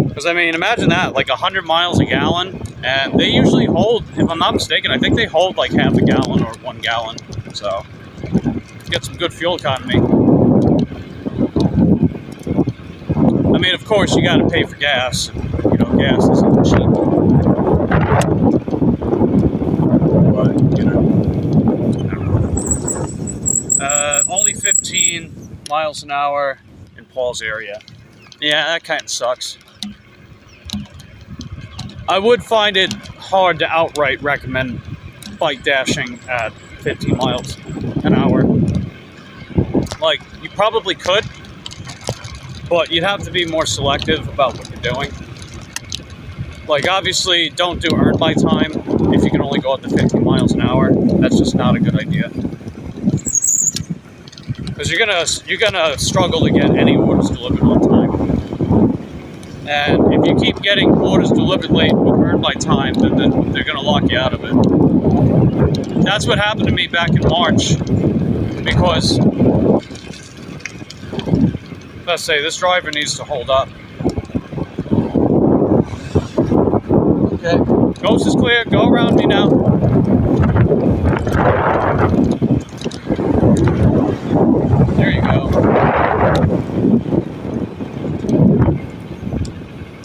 Because, I mean, imagine that, like 100 miles a gallon. And they usually hold, if I'm not mistaken, I think they hold like half a gallon or 1 gallon. So, get some good fuel economy. I mean, of course, you got to pay for gas. You know, gas isn't cheap. But, you know, I don't know. Only 15 miles an hour in Paul's area. Yeah, that kind of sucks. I would find it hard to outright recommend bike dashing at 15 miles an hour. Like, you probably could, but you'd have to be more selective about what you're doing. Like, obviously, don't do earn by time if you can only go up to 50 miles an hour. That's just not a good idea. Because you're gonna struggle to get any orders delivered on time. And if you keep getting orders delivered late with earn by time, then they're gonna lock you out of it. That's what happened to me back in March, because let's say this driver needs to hold up. Okay, coast is clear. Go around me now. There you go.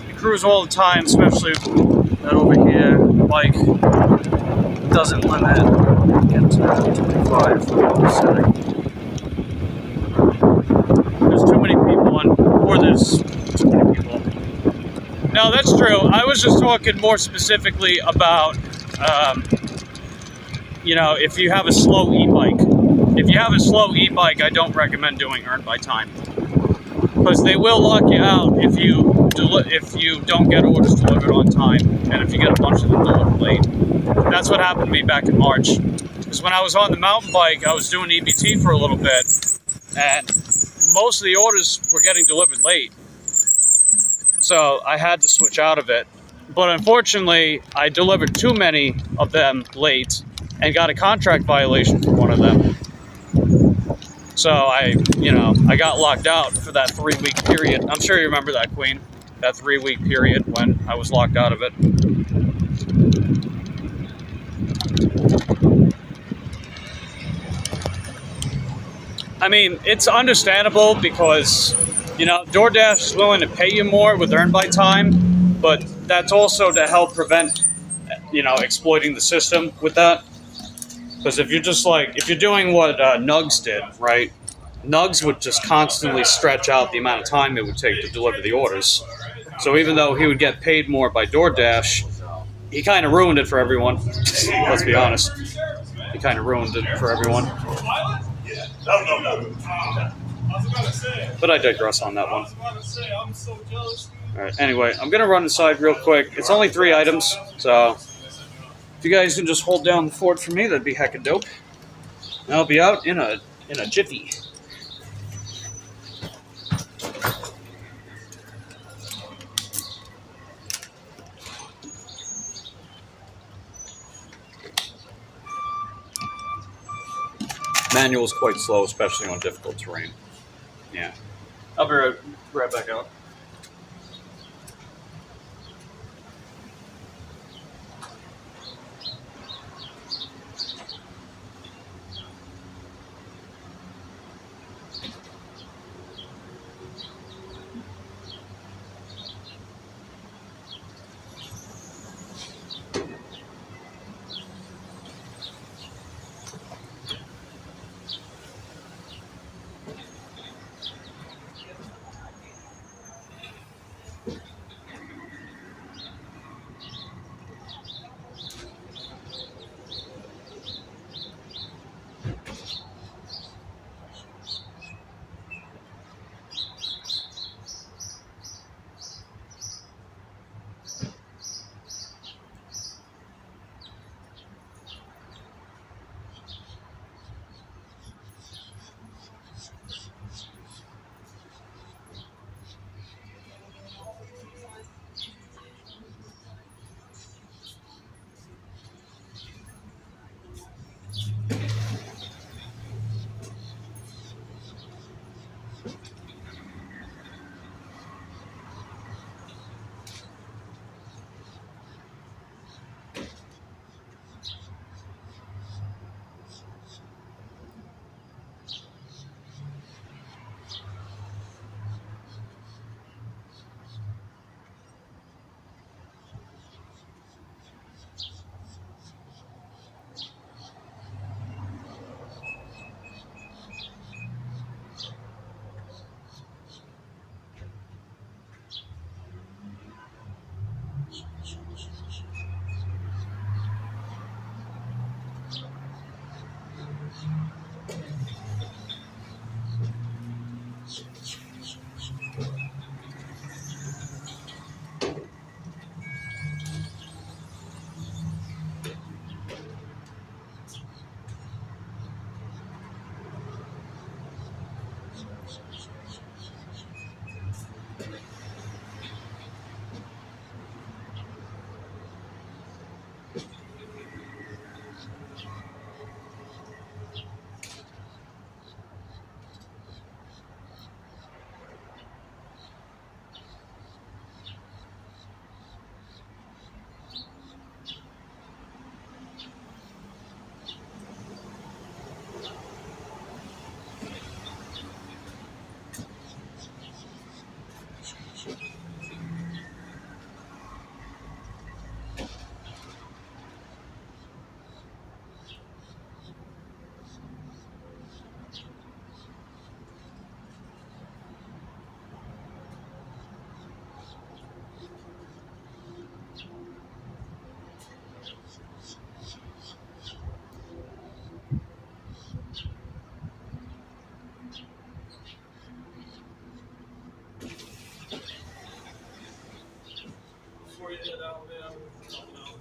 You cruise all the time, especially that over here bike doesn't limit. Get to 25 for the setting. There's too many people on, or there's too many people. No, that's true. I was just talking more specifically about, you know, if you have a slow e-bike. If you have a slow e-bike, I don't recommend doing earn by time, because they will lock you out if you don't get orders delivered on time, and if you get a bunch of them delivered late. That's what happened to me back in March. Because when I was on the mountain bike, I was doing EBT for a little bit, and most of the orders were getting delivered late. So I had to switch out of it. But unfortunately, I delivered too many of them late and got a contract violation for one of them. So I got locked out for that 3-week period. I'm sure you remember that, Queen. That 3-week period when I was locked out of it. I mean, it's understandable because, you know, DoorDash is willing to pay you more with earn by time, but that's also to help prevent, you know, exploiting the system with that. Because if you're doing what Nugs did, right? Nugs would just constantly stretch out the amount of time it would take to deliver the orders. So even though he would get paid more by DoorDash, he kind of ruined it for everyone. Let's be honest. He kind of ruined it for everyone. But I digress on that one. Alright, anyway, I'm going to run inside real quick. It's only 3 items, so if you guys can just hold down the fort for me, that'd be heckin' dope. And I'll be out in a jiffy. Manual is quite slow, especially on difficult terrain. Yeah. I'll be right back out.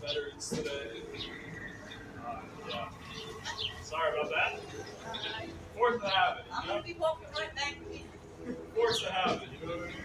veterans today. Yeah. Sorry about that. Force the habit. I'm gonna be walking right back with you. Force the habit. You know what I mean?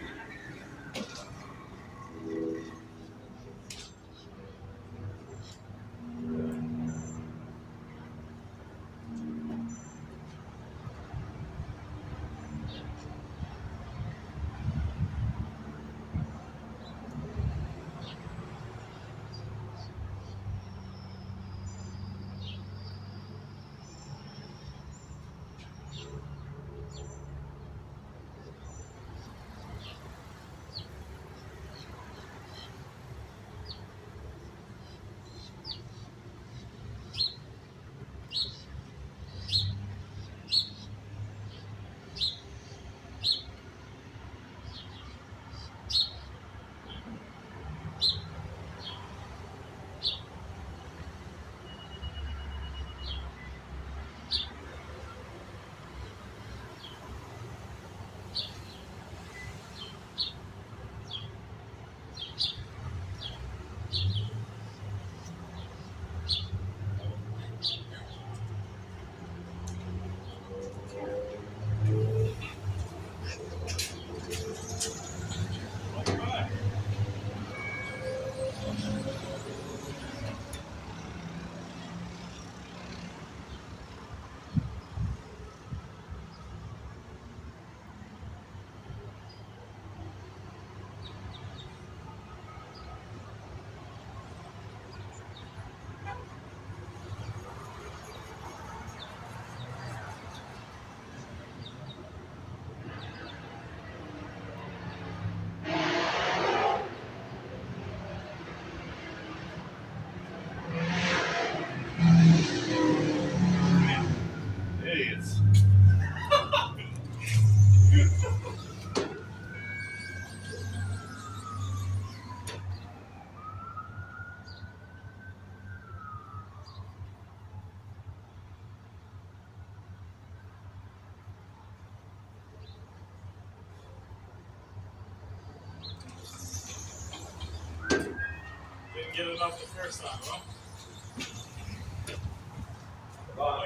All right. Idiots. Didn't get enough the first time, huh?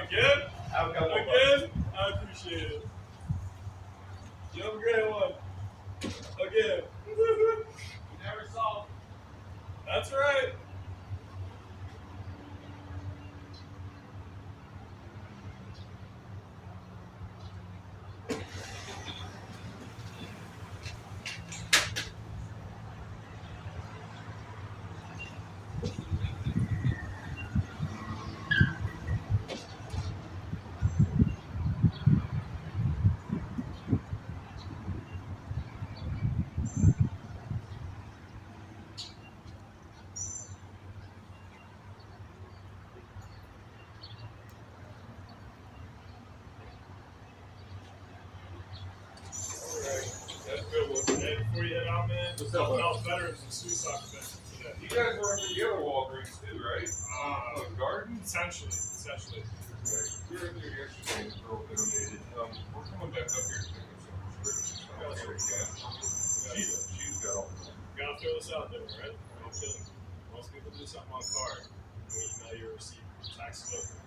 Again? Again? I appreciate it. You have a great one. Again. You never saw. That's right. That's a good one. Hey, before you head out, man, What's up, helping out veterans and suicide prevention today. You guys were in the other Walgreens too, right? Garden? Essentially. Right. We were in there yesterday and the girl donated. We're coming back up here to pick up some prescriptions. She's got all the Gotta throw this out there, right? No killing. Most people do something on card. We email your receipt. Tax filter.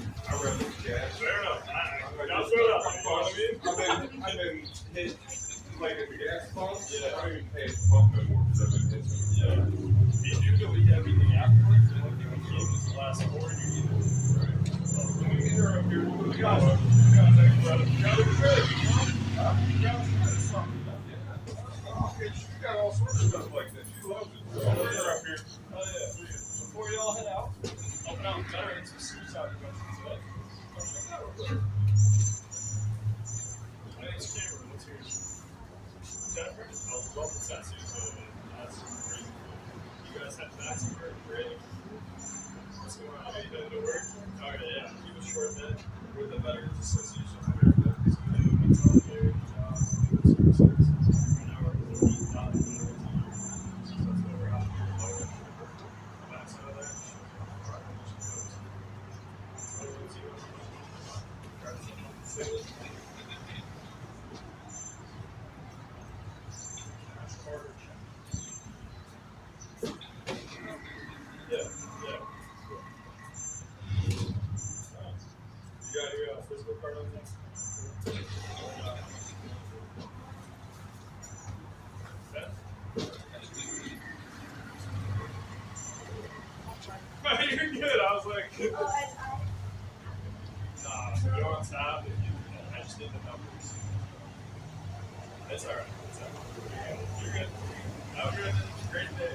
I read the gas. Fair enough. Gotta throw it out. You know what I mean? I've been hit like at the gas pump. Yeah. I don't even pay the pump no more because I've been hit. Yeah. You do delete everything afterwards. The only thing we keep is the last quarter you get. When we get her up here, we'll You guys, thank you, brother. You got a trip. You got all sorts of stuff like that. She loves it. So we'll get her up here. Oh, yeah. Before y'all head out, helping out veterans with suicide prevention today. Come check out real quick. My name's Cameron. What's yours? Jennifer? I was love the tattoos, so that's crazy cool. You guys had tattoos for great. What's going on? Are you headed to work? Alright, yeah. Keep it short, man. We're the Veterans Association of America. So we do military jobs, human services. Right now we're 30,000 veterans a year. So that's what we're out here. Backside of that, yeah. was like, nah, go on tab. I just need the numbers. It's alright. It's alright. You're good. Have a great day.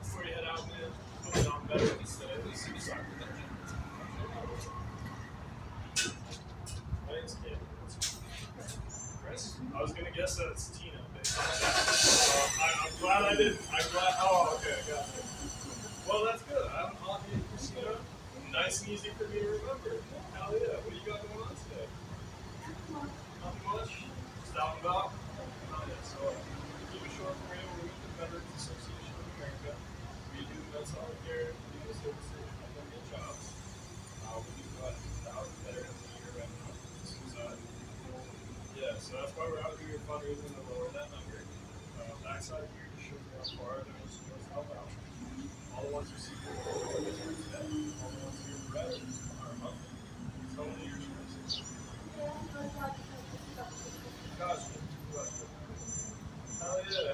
Before you head out, man, hope you're on better instead of this suicide prevention. My name's Cam. Chris? I was gonna guess that it's Tina. I'm glad I didn't. I'm glad. Oh, okay, got it. Well, that's good. I'm on the casino. Nice and easy for me to remember. Hell yeah. What do you got going on today? Nothing much. Just out and about. Oh, yeah. So, keep it short for you. We're with the Veterans Association of America. We do mental health care, legal services, and then jobs. We do about 1,000 veterans a year right now. Suicide. Yeah, so that's why we're out here fundraising to lower that number. Backside here just shows you how far there's help out. All the ones who see today, all the ones who are red are a month. It's only your choice. Gotcha. Hell yeah.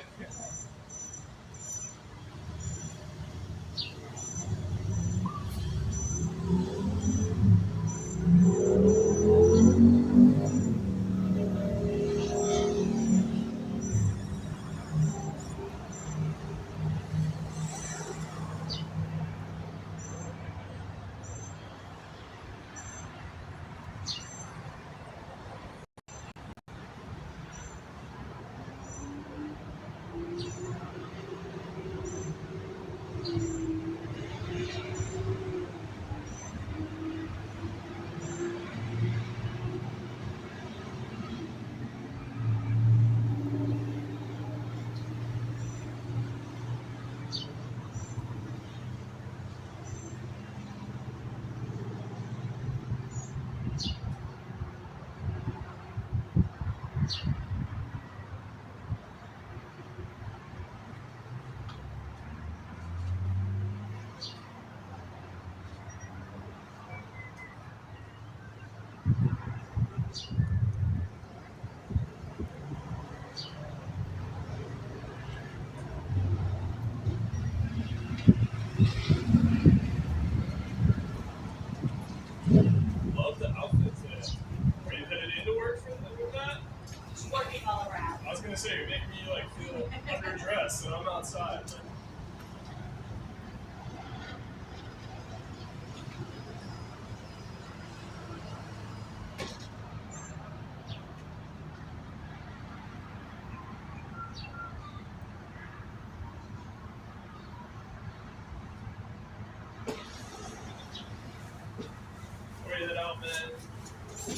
Love the outfit today. Are you headed into work with that? Just working all around. I was gonna say, you're making me like feel underdressed and I'm outside. Where that out, man.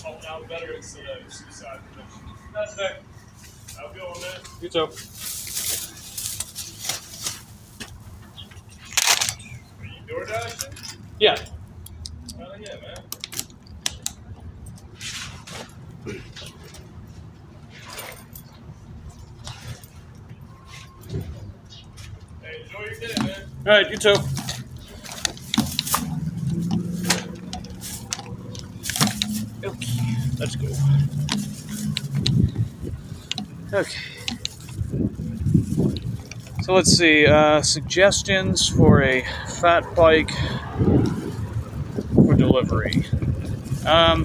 Helping out better instead of suicide prevention. Not today. Have a good one, man. You too. Are you door dashing? Yeah. Hell yeah, man. Hey, enjoy your day, man. All right, you too. Okay, let's go. Okay. So let's see. Suggestions for a fat bike for delivery. I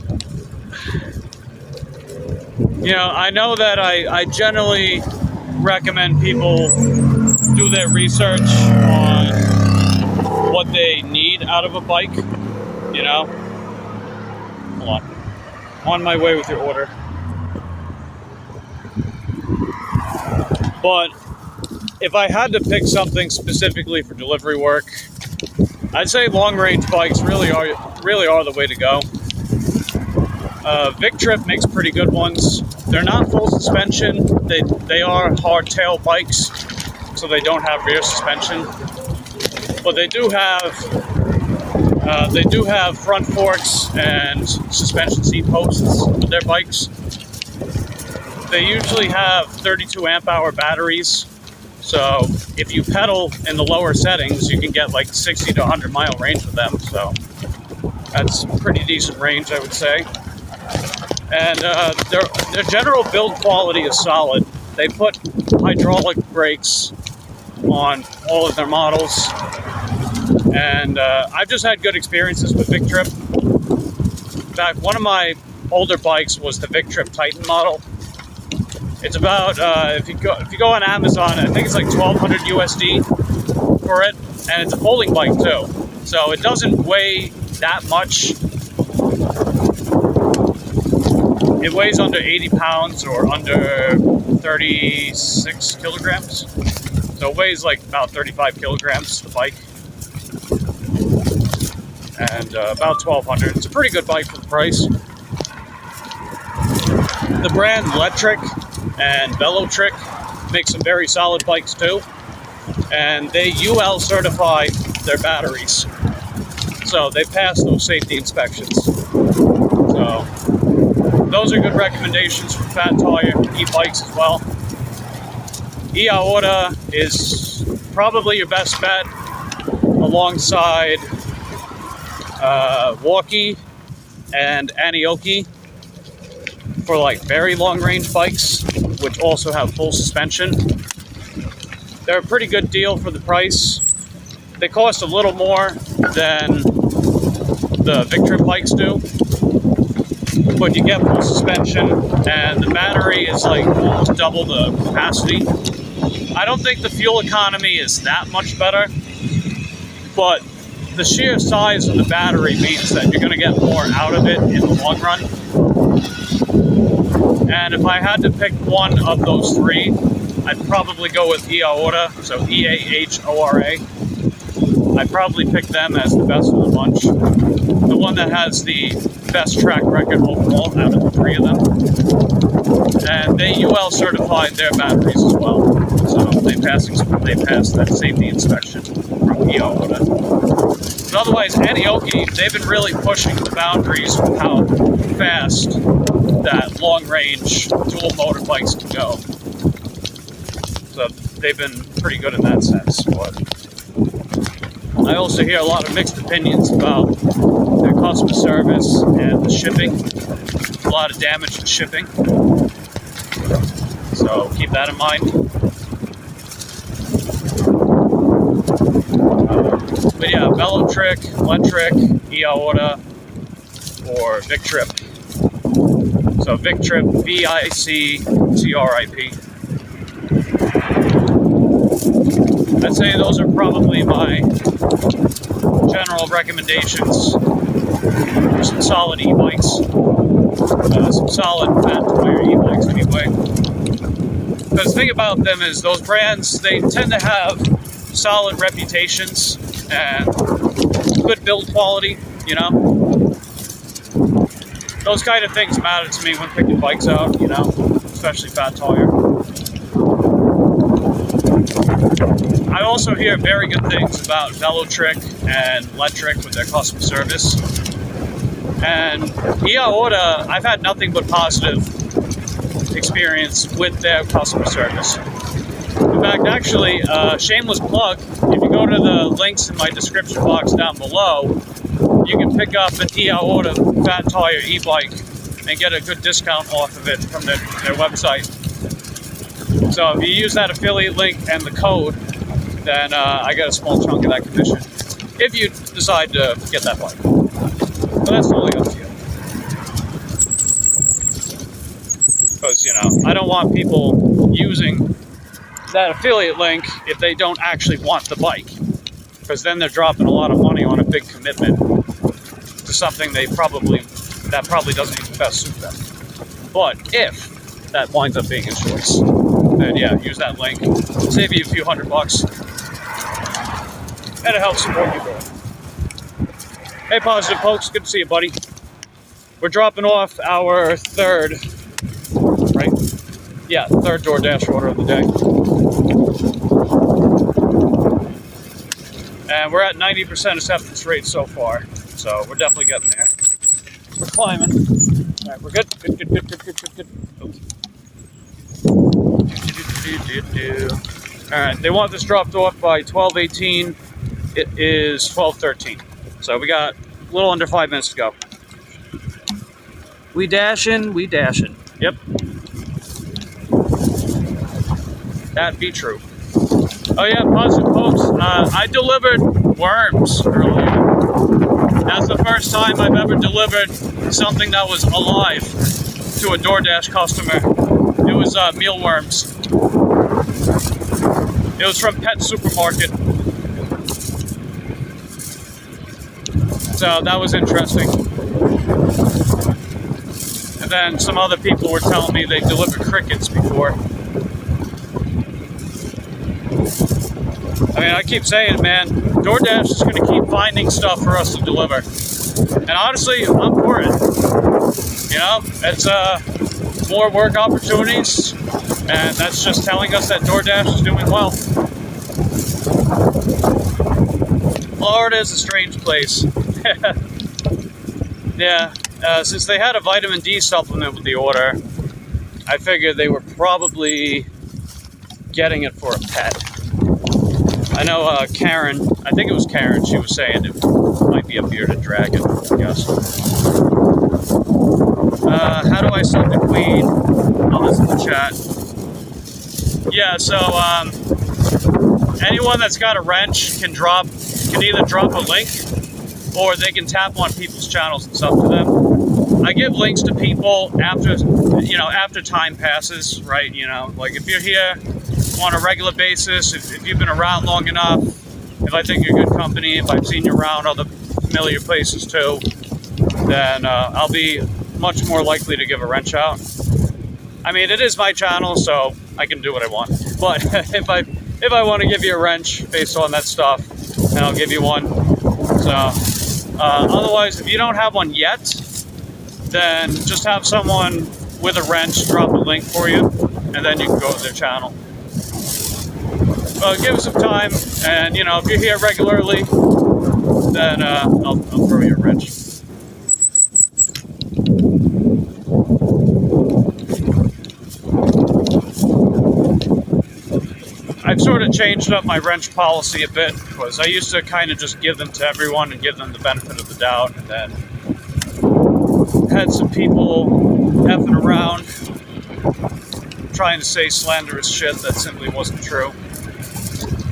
know that I generally recommend people do their research on what they need out of a bike. Hold on. On my way with your order. But if I had to pick something specifically for delivery work, I'd say long-range bikes really are the way to go. Victrip makes pretty good ones. They're not full suspension. They are hardtail bikes, so they don't have rear suspension. But they do have front forks and suspension seat posts with their bikes. They usually have 32 amp hour batteries, so if you pedal in the lower settings, you can get like 60 to 100 mile range with them. So that's pretty decent range, I would say. And their general build quality is solid. They put hydraulic brakes on all of their models, and I've just had good experiences with Vic Trip. In fact, one of my older bikes was the Vic Trip Titan model. It's about if you go on Amazon, I think it's like $1,200 USD for it, and it's a folding bike too, so it doesn't weigh that much. It weighs under 80 pounds or under 36 kilograms. So it weighs like about 35 kilograms, the bike. And about $1,200. It's a pretty good bike for the price. The brand Electric and Velotric make some very solid bikes too. And they UL certify their batteries. So they pass those safety inspections. So those are good recommendations for Fat Tire e-bikes as well. Iauta is probably your best bet alongside Walkie and Anioki for like very long range bikes, which also have full suspension. They're a pretty good deal for the price. They cost a little more than the Vic Trip bikes do, but you get full suspension, and the battery is like almost double the capacity. I don't think the fuel economy is that much better, but the sheer size of the battery means that you're going to get more out of it in the long run. And if I had to pick one of those three, I'd probably go with Iauta, so Eahora. I'd probably pick them as the best of the bunch. The one that has the best track record overall out of the three of them. And they UL certified their batteries as well. So they passed that safety inspection from Iauta. But otherwise, Anioki, they've been really pushing the boundaries of how fast that long-range dual motor bikes can go. So they've been pretty good in that sense. But I also hear a lot of mixed opinions about their customer service and the shipping. A lot of damage to shipping. So keep that in mind. But yeah, Velotric, Electric, Iauta, or Vic Trip. So Vic Trip, VICTRIP. I'd say those are probably my general recommendations for some solid e-bikes. Some solid Fat Tire e-bikes anyway. Because the thing about them is those brands, they tend to have solid reputations and good build quality, you know? Those kind of things matter to me when picking bikes out, you know? Especially Fat Tire. I also hear very good things about Velotric and Electric with their customer service. And Iauta, I've had nothing but positive experience with their customer service. In fact, actually, shameless plug, if you go to the links in my description box down below, you can pick up an Iauta Fat Tire e-bike and get a good discount off of it from their website. So if you use that affiliate link and the code, then I get a small chunk of that commission if you decide to get that bike. But that's totally up to you. Because, you know, I don't want people using that affiliate link if they don't actually want the bike. Because then they're dropping a lot of money on a big commitment to something that probably doesn't even best suit them. But if that winds up being a choice, then yeah, use that link. Save you a few $100. And it helps support you growing. Hey, Positive folks, good to see you, buddy. We're dropping off our third DoorDash order of the day. And we're at 90% acceptance rate so far. So we're definitely getting there. We're climbing. All right, we're good. Good. All right, they want this dropped off by 12:18. It is 12:13. So we got a little under 5 minutes to go. We dashing. Yep. that be true. Oh yeah, positive folks. I delivered worms earlier. That's the first time I've ever delivered something that was alive to a DoorDash customer. It was mealworms. It was from Pet Supermarket. So that was interesting. And then some other people were telling me they delivered crickets before. I mean, I keep saying, man, DoorDash is going to keep finding stuff for us to deliver. And honestly, I'm for it. You know, it's more work opportunities, and that's just telling us that DoorDash is doing well. Florida is a strange place. Yeah, since they had a vitamin D supplement with the order, I figured they were probably getting it for a pet. I know Karen, I think it was Karen, she was saying it might be a bearded dragon, I guess. How do I send the queen? Oh, that's in the chat. Yeah, so anyone that's got a wrench can either drop a link or they can tap on people's channels and stuff to them. I give links to people after time passes, right? You know, like if you're here on a regular basis, if you've been around long enough, if I think you're good company, if I've seen you around other familiar places too, then I'll be much more likely to give a wrench out. I mean, it is my channel, so I can do what I want. But if I want to give you a wrench based on that stuff, then I'll give you one. So otherwise, if you don't have one yet, then just have someone with a wrench drop a link for you, and then you can go to their channel. Well, give us some time, and you know, if you're here regularly, then I'll throw you a wrench. I've sort of changed up my wrench policy a bit, because I used to kind of just give them to everyone and give them the benefit of the doubt, and then had some people effing around trying to say slanderous shit that simply wasn't true.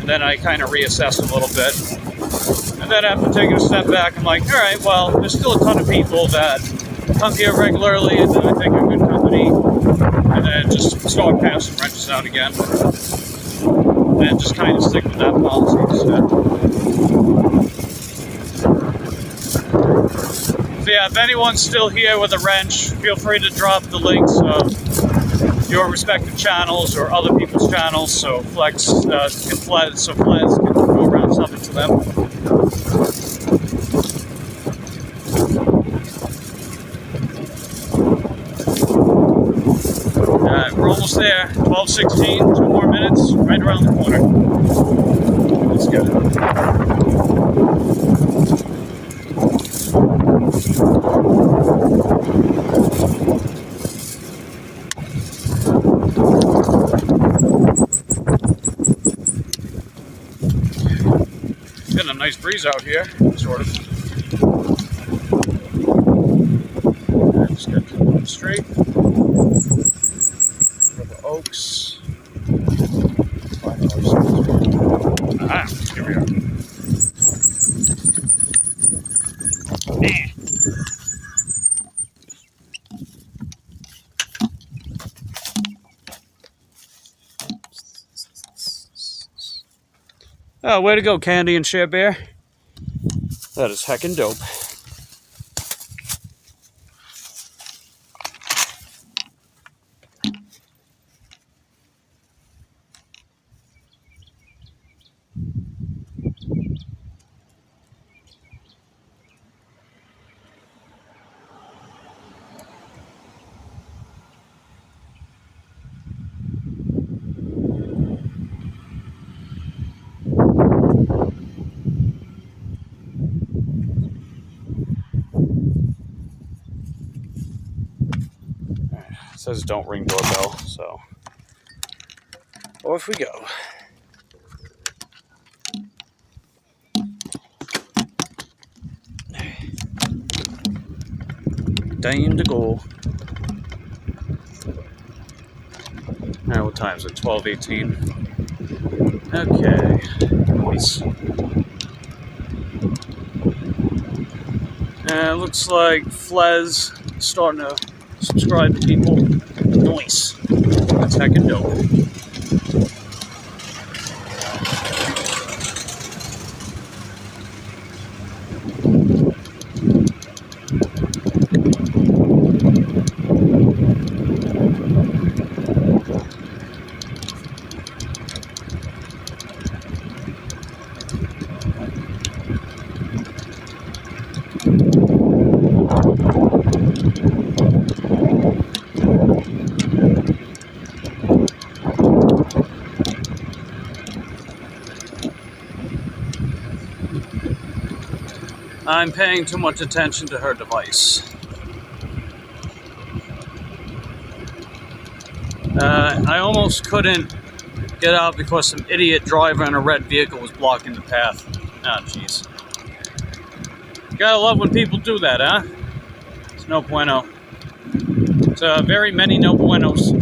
And then I kind of reassessed a little bit. And then after taking a step back, I'm like, all right, well, there's still a ton of people that come here regularly and then I think are good company. And then just start passing wrenches out again. And just kind of stick with that policy instead. So yeah, if anyone's still here with a wrench, feel free to drop the links of your respective channels or other people's channels, so Flex can go around something to them. Alright, we're almost there. 12:16, 2 more minutes, right around the corner. Let's get it. Getting a nice breeze out here, sort of. Just got to the straight. The oaks. Ah, here we are. Oh, way to go, Candy and Share Bear. That is heckin' dope. It says don't ring doorbell, so off we go. Time to go. Alright, what time is it? 12:18. Okay. Nice. And it looks like Flez starting to subscribe to people. Nice. That's heckin' dope. I'm paying too much attention to her device. I almost couldn't get out because some idiot driver in a red vehicle was blocking the path. Oh, jeez. Gotta love when people do that, huh? It's no bueno. It's very many no buenos.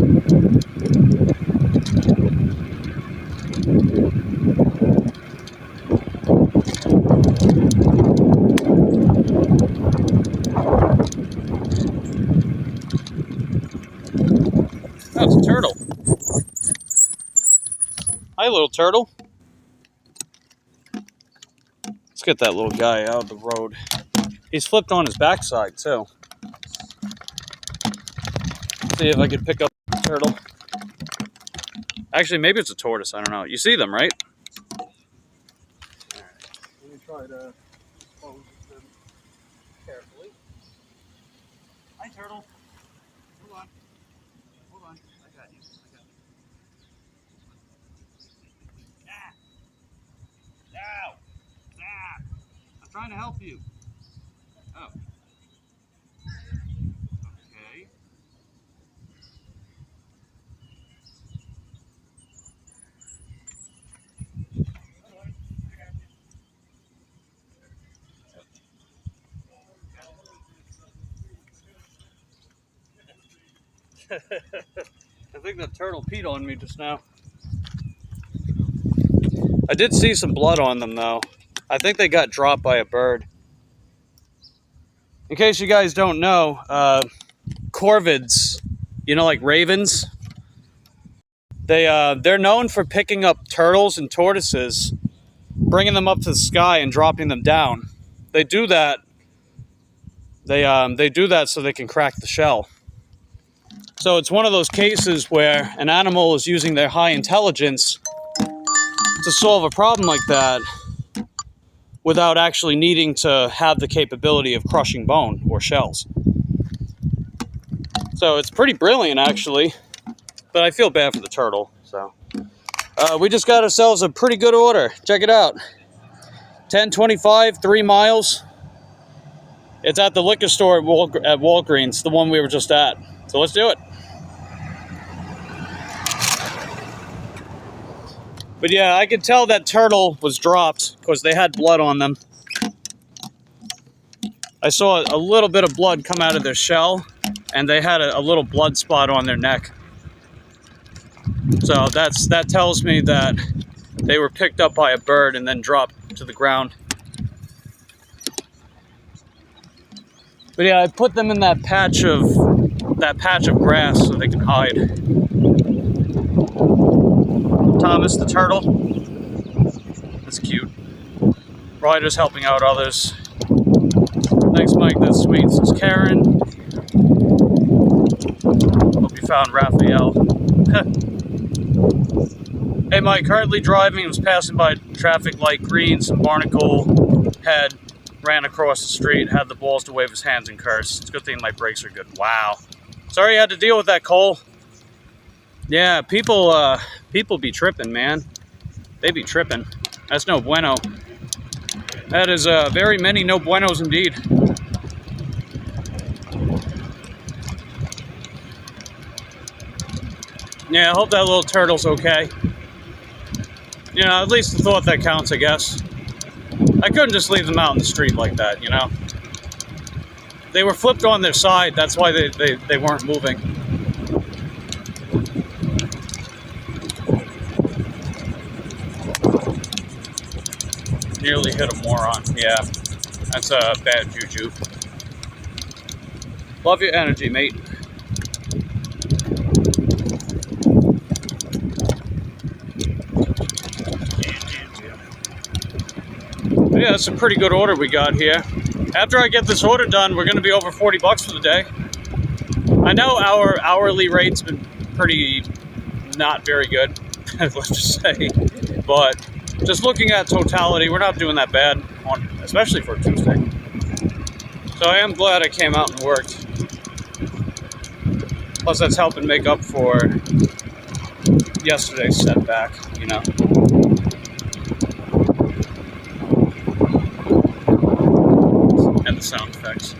Oh, it's a turtle. Hi, little turtle. Let's get that little guy out of the road. He's flipped on his backside, too. See if I can pick up the turtle. Actually, maybe it's a tortoise. I don't know. You see them, right? All right. Let me try to pose them carefully. Hi, turtle. Hold on. Hold on. I got you. Ah! Ow! Ah! I'm trying to help you. Oh. Okay. I think the turtle peed on me just now. I did see some blood on them, though. I think they got dropped by a bird. In case you guys don't know, corvids, you know, like ravens, they're known for picking up turtles and tortoises, bringing them up to the sky and dropping them down. They do that. They do that so they can crack the shell. So it's one of those cases where an animal is using their high intelligence to solve a problem like that without actually needing to have the capability of crushing bone or shells. So it's pretty brilliant, actually, but I feel bad for the turtle. So we just got ourselves a pretty good order. Check it out. 10.25, 3 miles. It's at the liquor store at Walgreens, the one we were just at. So let's do it. But yeah, I could tell that turtle was dropped because they had blood on them. I saw a little bit of blood come out of their shell, and they had a little blood spot on their neck. So that tells me that they were picked up by a bird and then dropped to the ground. But yeah, I put them in that patch of grass so they can hide. Thomas the turtle. That's cute. Ryder's helping out others. Thanks, Mike. That's sweet. This is Karen. Hope you found Raphael. Hey, Mike. Currently driving. Was passing by traffic light green. Some barnacle head ran across the street. Had the balls to wave his hands and curse. It's a good thing my brakes are good. Wow. Sorry you had to deal with that, Cole. Yeah, people be tripping, man. They be tripping. That's no bueno. That is very many no buenos indeed. Yeah, I hope that little turtle's okay. You know, at least the thought that counts, I guess. I couldn't just leave them out in the street like that, you know. They were flipped on their side, that's why they weren't moving. Nearly hit a moron. Yeah, that's a bad juju. Love your energy, mate. But yeah, that's a pretty good order we got here. After I get this order done, we're going to be over 40 bucks for the day. I know our hourly rate's been pretty not very good, let's just say. But just looking at totality, we're not doing that bad, especially for a Tuesday. So I am glad I came out and worked. Plus, that's helping make up for yesterday's setback, you know. And the sound effects.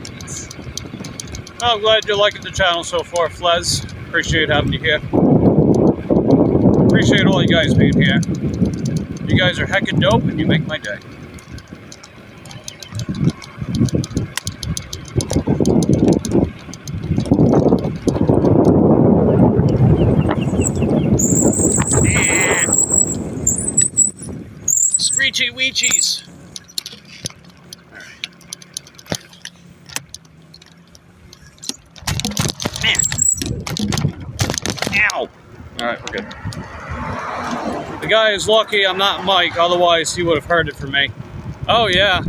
Oh, I'm glad you're liking the channel so far, Flez. Appreciate having you here. Appreciate all you guys being here. You guys are heckin' dope and you make my day. Yeah. Screechy weechies. Man. Ow. Alright, we're good. The guy is lucky I'm not Mike, otherwise he would have heard it from me. Oh yeah.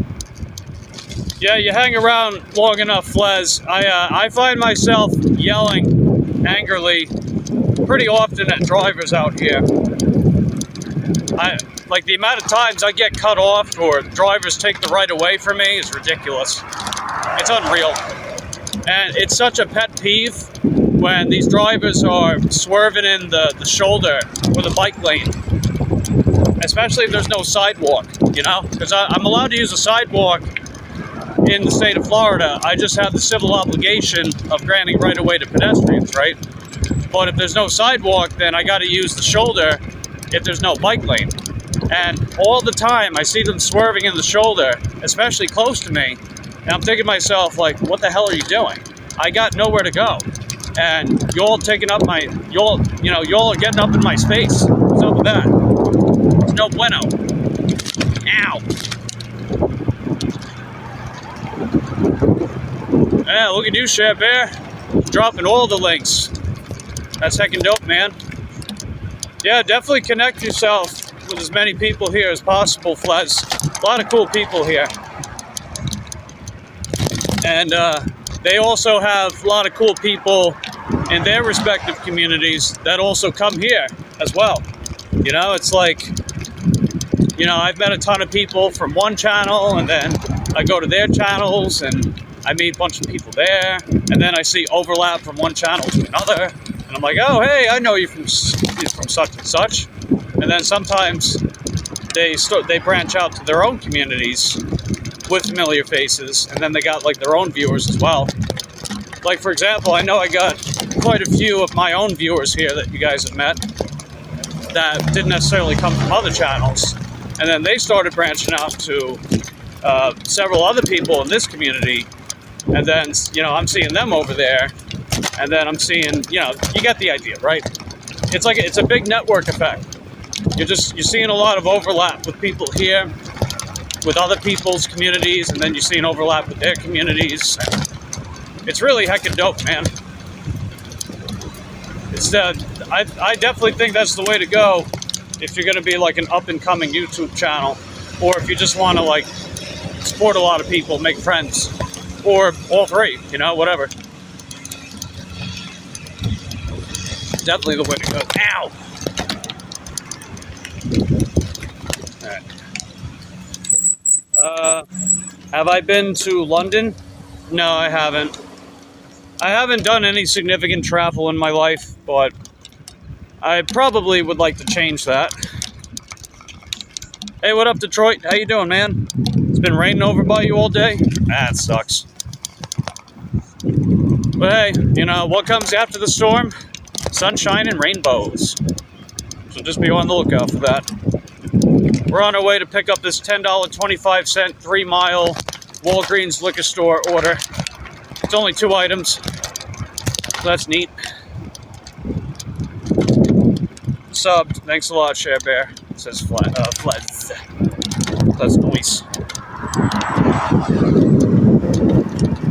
Yeah, you hang around long enough, Flez. I find myself yelling angrily pretty often at drivers out here. Like the amount of times I get cut off or drivers take the right away from me is ridiculous. It's unreal. And it's such a pet peeve when these drivers are swerving in the shoulder or the bike lane. Especially if there's no sidewalk, you know? Because I'm allowed to use a sidewalk in the state of Florida. I just have the civil obligation of granting right of way to pedestrians, right? But if there's no sidewalk, then I got to use the shoulder if there's no bike lane. And all the time I see them swerving in the shoulder, especially close to me, and I'm thinking to myself, like, what the hell are you doing? I got nowhere to go. And y'all taking up my, y'all are getting up in my space. What's up with that? It's no bueno. Ow. Yeah, look at you, Chef Bear. Dropping all the links. That's heckin' dope, man. Yeah, definitely connect yourself with as many people here as possible, Flez. A lot of cool people here. And they also have a lot of cool people in their respective communities that also come here as well. You know, it's like, you know, I've met a ton of people from one channel, and then I go to their channels and I meet a bunch of people there, and then I see overlap from one channel to another, and I'm like, oh, hey, I know you from such and such. And then sometimes they branch out to their own communities with familiar faces, and then they got like their own viewers as well. Like, for example, I know I got quite a few of my own viewers here that you guys have met that didn't necessarily come from other channels, and then they started branching out to several other people in this community, and then, you know, I'm seeing them over there, and then I'm seeing, you know, you get the idea, right? It's like, it's a big network effect. You're seeing a lot of overlap with people here, with other people's communities, and then you're seeing overlap with their communities. It's really heckin' dope, man. It's I definitely think that's the way to go if you're gonna be like an up-and-coming YouTube channel, or if you just want to like support a lot of people, make friends, or all three, you know, whatever. Definitely the way to go. Ow! Alright. Have I been to London? No, I haven't. I haven't done any significant travel in my life, but I probably would like to change that. Hey, what up, Detroit? How you doing, man? It's been raining over by you all day? That sucks. But hey, you know, what comes after the storm? Sunshine and rainbows. So just be on the lookout for that. We're on our way to pick up this $10.25 3-mile Walgreens liquor store order. It's only 2 items, so that's neat. Subbed. Thanks a lot, Share Bear. It says Flez. That's noise.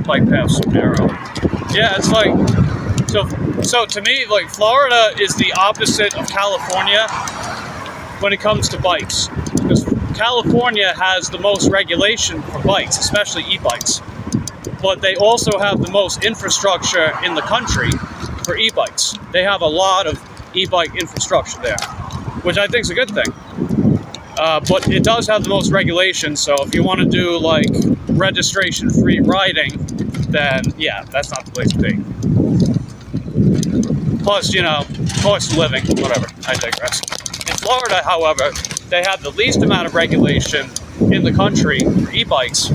Bike paths so narrow. Yeah, it's like so to me, like Florida is the opposite of California when it comes to bikes, because California has the most regulation for bikes, especially e-bikes, but they also have the most infrastructure in the country for e-bikes. They have a lot of e-bike infrastructure there, which I think is a good thing. But it does have the most regulation, so if you want to do like registration-free riding, then yeah, that's not the place to be. Plus, you know, cost of living, whatever, I digress. In Florida, however, they have the least amount of regulation in the country for e-bikes,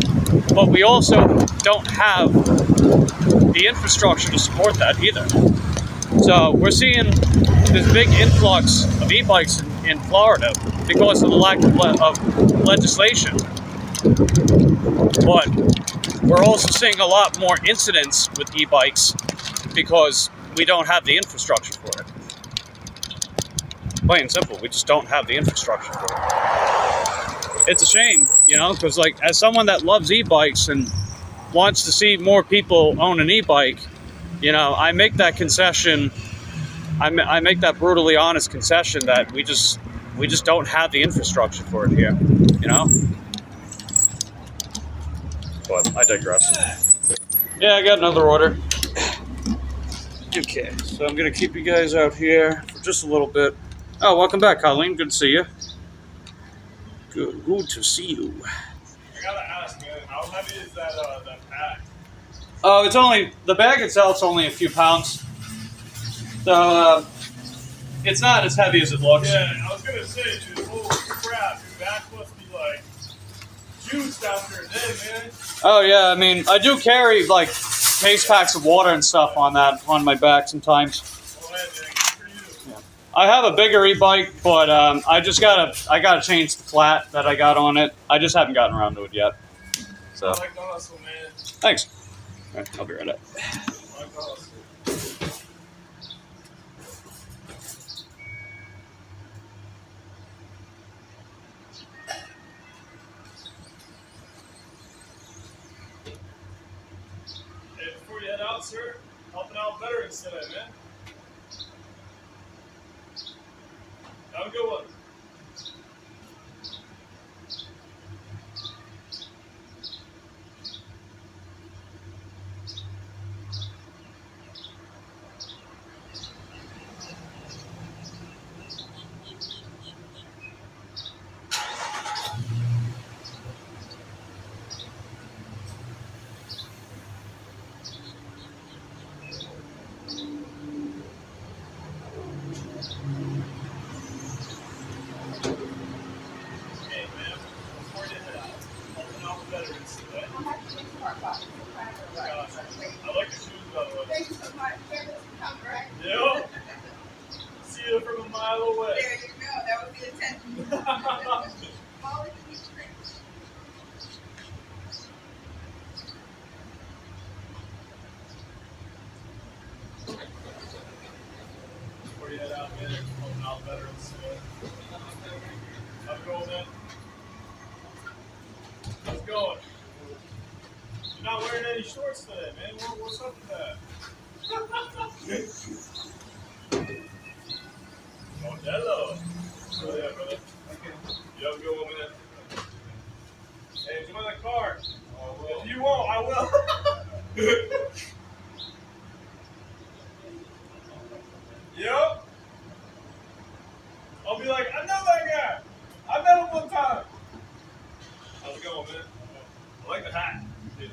but we also don't have the infrastructure to support that either. So we're seeing this big influx of e-bikes in Florida because of the lack of legislation. But we're also seeing a lot more incidents with e-bikes because we don't have the infrastructure for it. Plain and simple, we just don't have the infrastructure for it. It's a shame, you know, because like as someone that loves e-bikes and wants to see more people own an e-bike, you know, I make that concession. I make that brutally honest concession that we just don't have the infrastructure for it here, you know. But I digress. Yeah, I got another order. Okay, so I'm gonna keep you guys out here for just a little bit. Oh, welcome back, Colleen. Good to see you. Good to see you. I gotta ask, man, how heavy is that pack? Oh, it's only the bag itself's only a few pounds, so it's not as heavy as it looks. Yeah, I was gonna say, dude, holy crap, your back must be like juiced after a day, man. Oh yeah, I mean, I do carry like case packs of water and stuff on my back sometimes. Oh, man, good for you. Yeah. I have a bigger e-bike, but I gotta change the flat that I got on it. I just haven't gotten around to it yet. So I like the hustle, man. thanks. All right, I'll be right up. I like the hustle. Hey, before you head out, sir, helping out veterans today, man. Have a good one. Hey, man, before you head out, helping out veterans today. Gosh, I like the shoes, by the way. Thank you so much. Yeah. See you from a mile away. There you go. That was the intention. Molly, can you drink? Before you head out, man, helping out veterans today. How's it going, man? How's it going? You're not wearing any shorts today, man. What's up with that? Oh, hello. Oh, yeah, brother. You have a good one, man. Hey, enjoy that car. If you won't, I will. Yep. I'll be like, I know that guy. I met him one time. How's it going, man? I like the hat. Dude.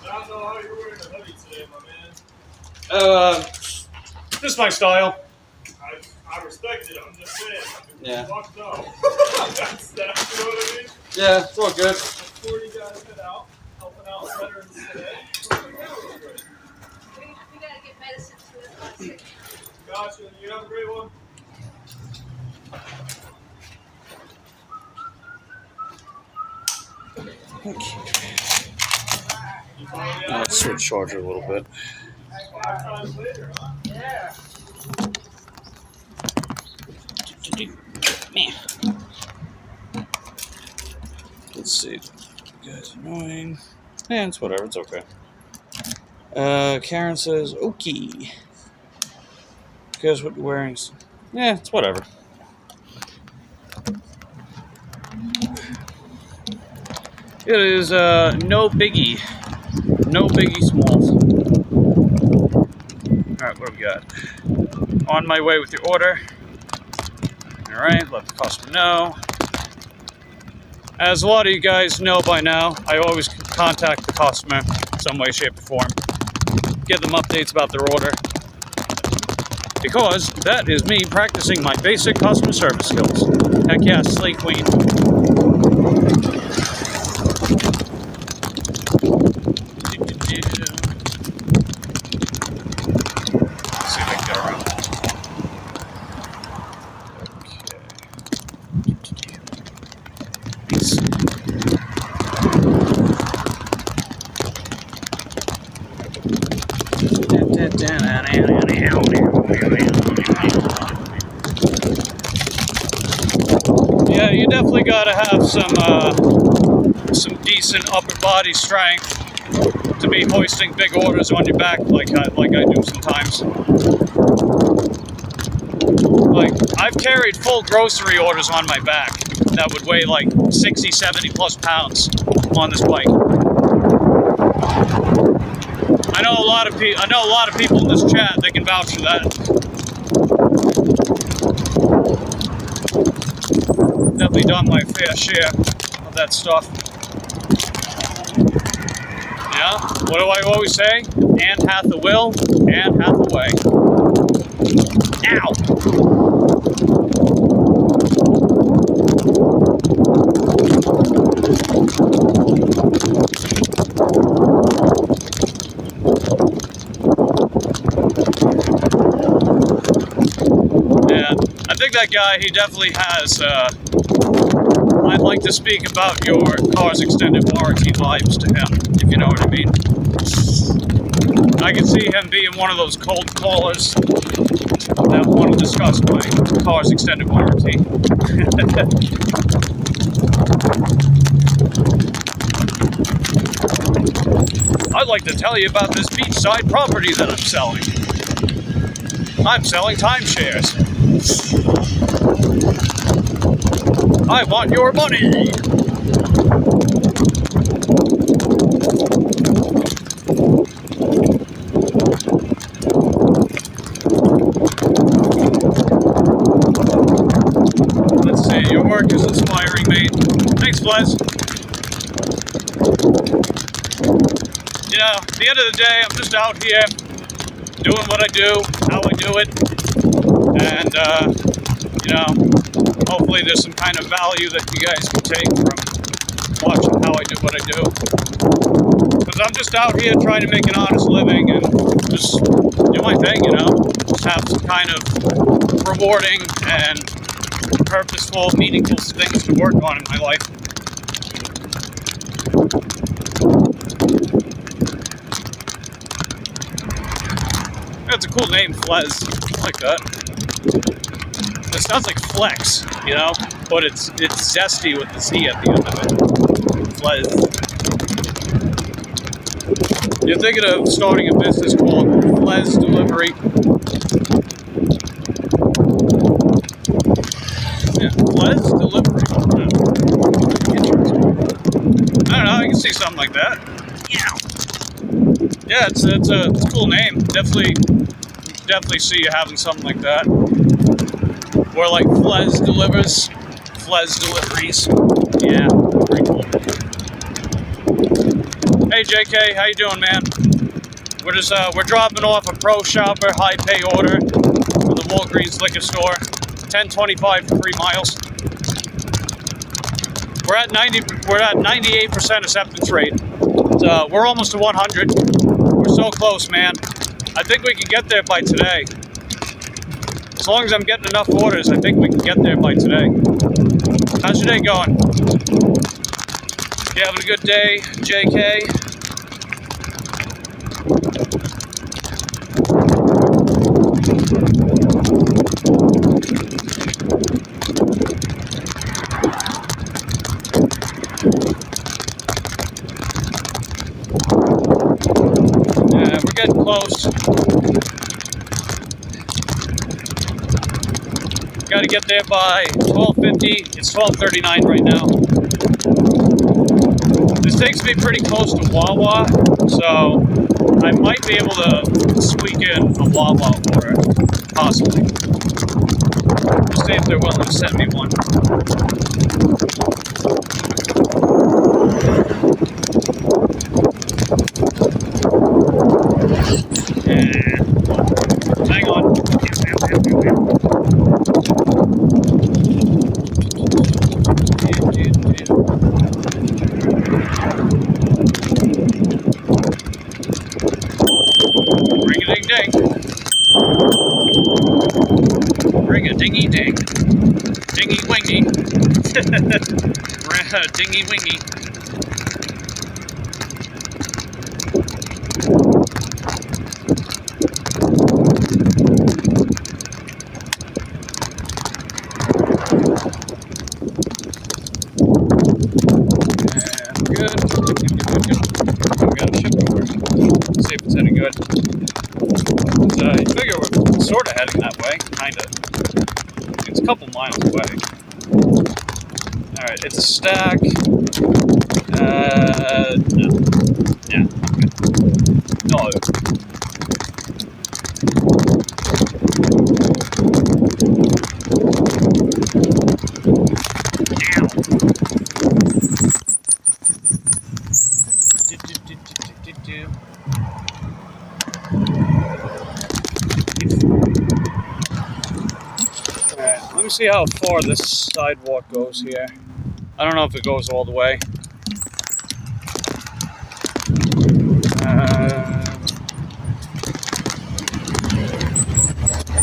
I don't know how you're wearing a hoodie today, my man. This is my style. I respect it. I'm just saying. Yeah. Fuck no. That's you know what I mean? Yeah, it's all good. 40 guys been out, helping out veterans today. We gotta get medicine for this last thing. Gotcha. You have a great one. Let's switch charger a little bit. 5 times later, huh? Yeah. Let's see. You guys annoying. Yeah, it's whatever. It's okay. Karen says, "Okay." Guess what you're wearing? Yeah, it's whatever. It is no biggie. No biggie smalls. Alright, what do we got? On my way with your order. Alright, let the customer know. As a lot of you guys know by now, I always contact the customer in some way, shape, or form. Give them updates about their order. Because that is me practicing my basic customer service skills. Heck yeah, Slay Queen. Yeah, you definitely gotta have some decent upper body strength to be hoisting big orders on your back like I do sometimes. Like, I've carried full grocery orders on my back that would weigh like 60, 70 plus pounds on this bike. I know a lot of people in this chat that can vouch for that. Definitely done my fair share of that stuff. Yeah, what do I always say? And hath the will, and hath the way. Ow! Yeah, I think that guy, he definitely has, I'd like to speak about your car's extended warranty vibes to him, if you know what I mean. I can see him being one of those cold callers that want to discuss my car's extended warranty. I'd like to tell you about this beachside property that I'm selling. I'm selling timeshares. I want your money! Let's see, your work is inspiring, mate. Thanks, Blez. You know, at the end of the day, I'm just out here doing what I do, how I do it, and, you know, hopefully there's some kind of value that you guys can take from watching how I do what I do. Because I'm just out here trying to make an honest living and just do my thing, you know, just have some kind of rewarding and purposeful, meaningful things to work on in my life. That's a cool name, Flez. I like that. It sounds like flex, you know, but it's zesty with the Z at the end of it. Flez. You're thinking of starting a business called Flez Delivery. Yeah, Flez Delivery. Interesting. I don't know, I can see something like that. Yeah, it's a cool name. Definitely see you having something like that. Or like Flez delivers, Flez deliveries. Yeah, pretty cool. Hey JK, how you doing, man? We're dropping off a pro shopper high pay order for the Walgreens liquor store. 10.25 for 3 miles. We're at 98% acceptance rate. So we're almost to 100. We're so close, man. I think we can get there by today. As long as I'm getting enough orders, I think we can get there by today. How's your day going? You having a good day, JK? Yeah, we're getting close. Got to get there by 12:50. It's 12:39 right now. This takes me pretty close to Wawa, so I might be able to squeak in a Wawa order, possibly. See if they're willing to send me one. Yeah. Hang on. Ring-a-ding-ding. Ring-a-dingy-ding. Dingy-wingy. Dingy-wingy. Good. We got a ship over. Let's see if it's any good. I figure we're sort of heading that way, kind of. It's a couple miles away. Alright, it's a stack. No. Yeah, okay. No. Alright, let me see how far this sidewalk goes here. I don't know if it goes all the way.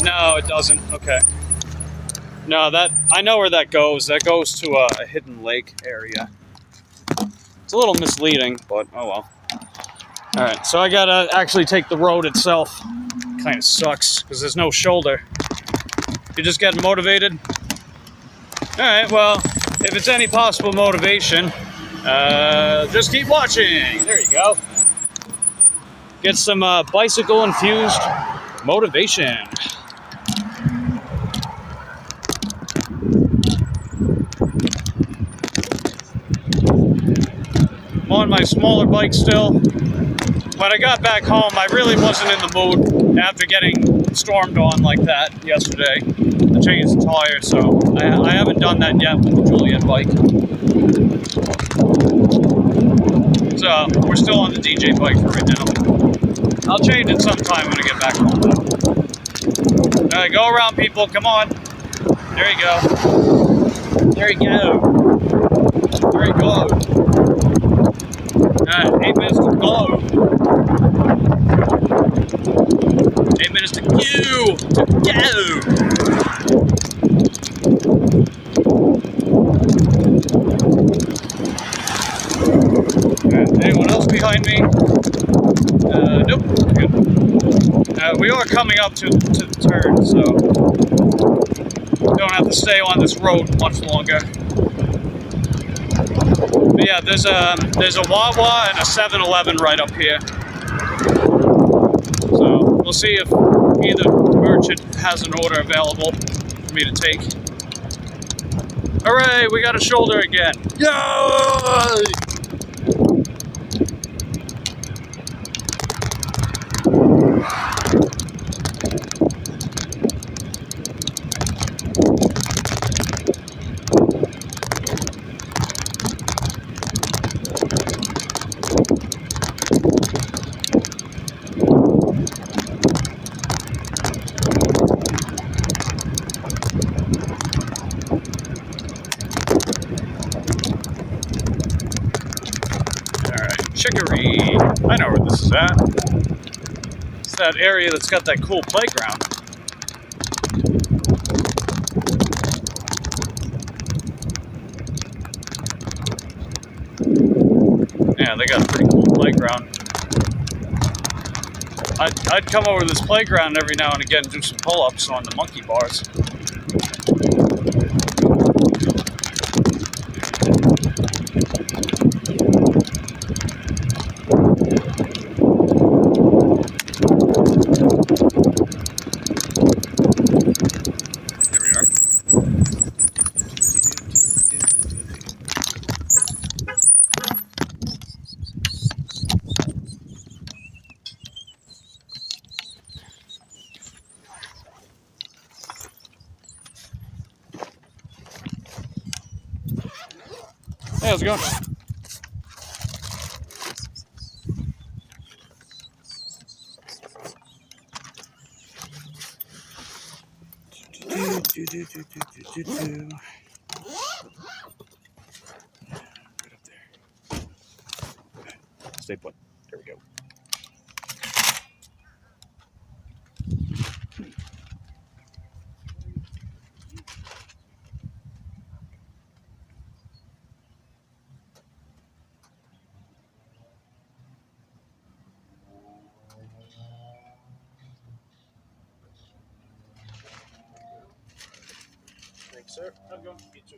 No, it doesn't. Okay. No, I know where that goes. That goes to a hidden lake area. It's a little misleading, but oh well. Alright, so I gotta actually take the road itself. Kind of sucks, because there's no shoulder. You're just getting motivated? Alright, well, if it's any possible motivation, just keep watching. There you go. Get some bicycle-infused motivation. I'm on my smaller bike still. When I got back home, I really wasn't in the mood after getting stormed on like that yesterday to change the tire, so I haven't done that yet with the Juliet bike. So, we're still on the DJ bike for right now. I'll change it sometime when I get back home, though. Alright, go around, people, come on. There you go. There you go. There you go. Alright, 8 minutes to go. 8 minutes to go. Anyone else behind me? Nope. Good. We are coming up to the turn, so don't have to stay on this road much longer. But yeah, there's a Wawa and a 7-Eleven right up here. So we'll see if either merchant has an order available for me to take. Hooray! We got a shoulder again. Yay! Chicory. I know where this is at. It's that area that's got that cool playground. Yeah, they got a pretty cool playground. I'd come over to this playground every now and again and do some pull-ups on the monkey bars. Here we are. Hey, how's it going? Right up there. Stay put. There we go. Thanks, sir. How's it going? You too.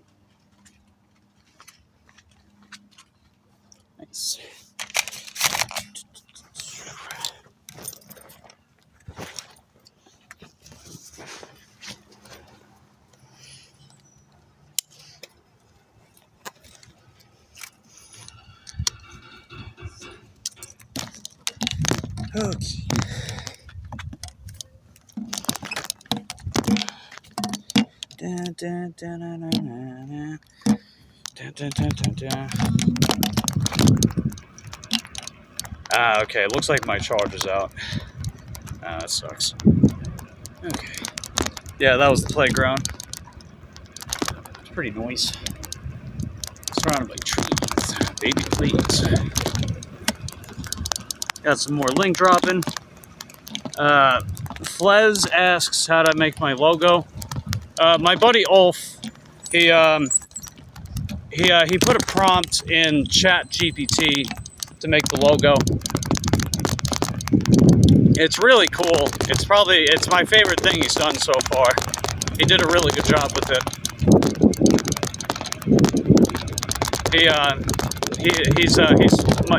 Nice. Okay. Dun, dun, dun, dun, dun, dun, dun, dun, dun, dun, dun. Ah, okay. Looks like my charge is out. Ah, that sucks. Okay. Yeah, that was the playground. It's pretty nice. Surrounded by trees. Baby, please. Got some more link dropping. Flez asks how to make my logo. My buddy Ulf, he put a prompt in Chat GPT to make the logo. It's really cool. It's my favorite thing he's done so far. He did a really good job with it.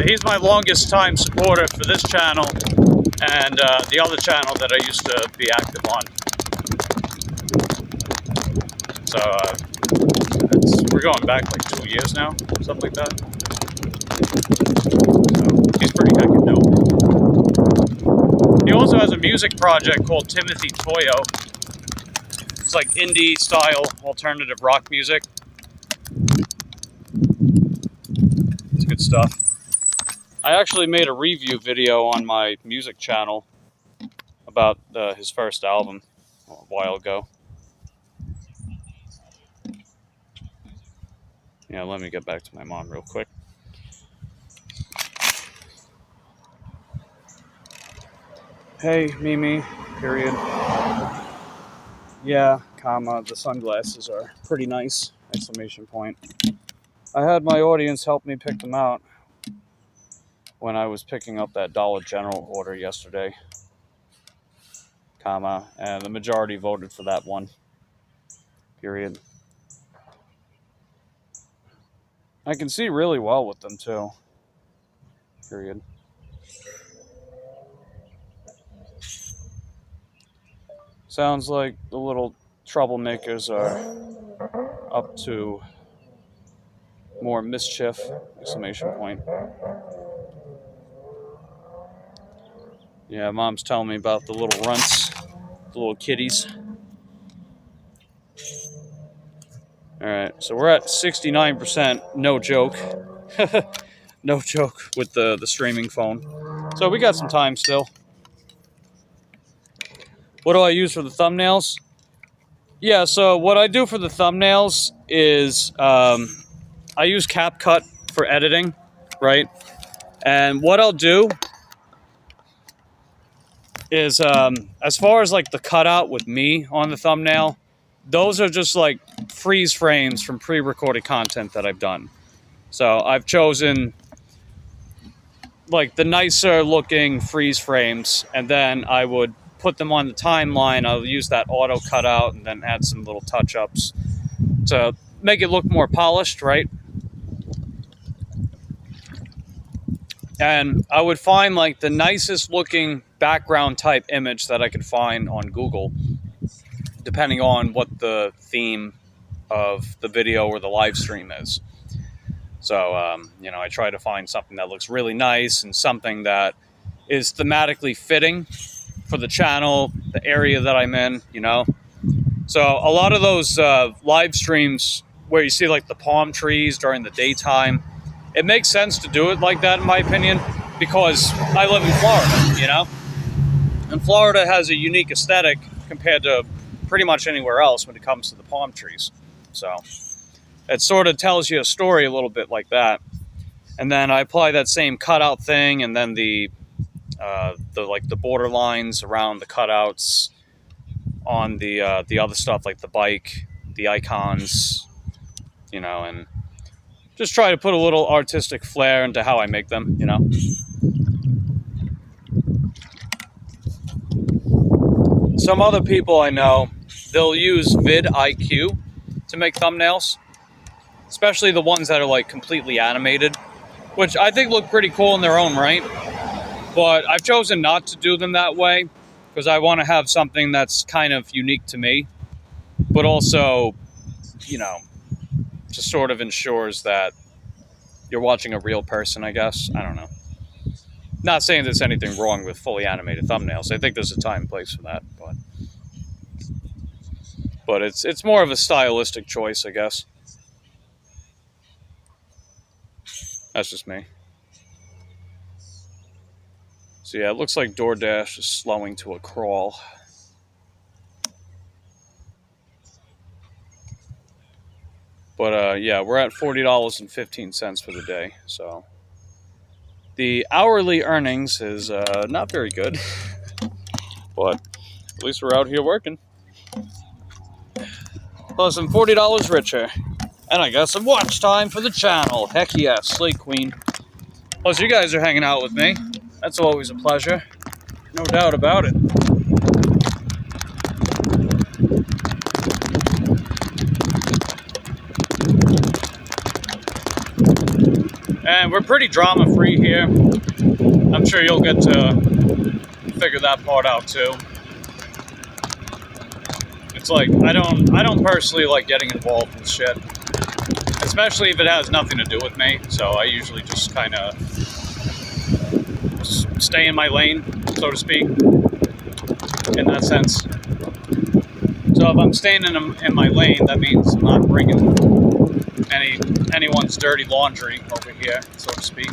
He's my longest time supporter for this channel and the other channel that I used to be active on. So we're going back like 2 years now, something like that. So he's pretty heckin' dope. He also has a music project called Timothy Toyo. It's like indie style alternative rock music. It's good stuff. I actually made a review video on my music channel about his first album a while ago. Yeah, let me get back to my mom real quick. Hey, Mimi, period. Yeah, comma, the sunglasses are pretty nice, exclamation point. I had my audience help me pick them out when I was picking up that Dollar General order yesterday, comma, and the majority voted for that one, period. I can see really well with them too, period. Sounds like the little troublemakers are up to more mischief, exclamation point. Yeah, Mom's telling me about the little runts, the little kitties. Alright, so we're at 69%, no joke. No joke with the streaming phone. So we got some time still. What do I use for the thumbnails? Yeah, so what I do for the thumbnails is I use CapCut for editing, right? And what I'll do is, as far as like the cutout with me on the thumbnail, those are just like freeze frames from pre-recorded content that I've done. So I've chosen like the nicer looking freeze frames, and then I would put them on the timeline. I'll use that auto cutout and then add some little touch-ups to make it look more polished, right? And I would find like the nicest looking background type image that I could find on Google, depending on what the theme of the video or the live stream is. So, you know, I try to find something that looks really nice and something that is thematically fitting for the channel, the area that I'm in, you know. So a lot of those live streams where you see like the palm trees during the daytime, it makes sense to do it like that, in my opinion, because I live in Florida, you know. And Florida has a unique aesthetic compared to pretty much anywhere else when it comes to the palm trees. So it sort of tells you a story a little bit like that. And then I apply that same cutout thing, and then the border lines around the cutouts on the other stuff like the bike, the icons, you know, and just try to put a little artistic flair into how I make them, you know. Some other people I know, they'll use vidIQ to make thumbnails, especially the ones that are like completely animated, which I think look pretty cool in their own right. But I've chosen not to do them that way because I want to have something that's kind of unique to me, but also, you know, just sort of ensures that you're watching a real person, I guess. I don't know. Not saying there's anything wrong with fully animated thumbnails. I think there's a time and place for that, but it's more of a stylistic choice, I guess. That's just me. So yeah, it looks like DoorDash is slowing to a crawl. But yeah, we're at $40.15 for the day. So the hourly earnings is not very good, but at least we're out here working. Plus, I'm $40 richer, and I got some watch time for the channel. Heck yeah, Slay Queen. Plus, you guys are hanging out with me. That's always a pleasure, no doubt about it. And we're pretty drama-free here. I'm sure you'll get to figure that part out too. It's like I don't personally like getting involved with shit, especially if it has nothing to do with me. So I usually just kind of stay in my lane, so to speak, in that sense. So if I'm staying in my lane, that means I'm not bringing anyone's dirty laundry over here, so to speak.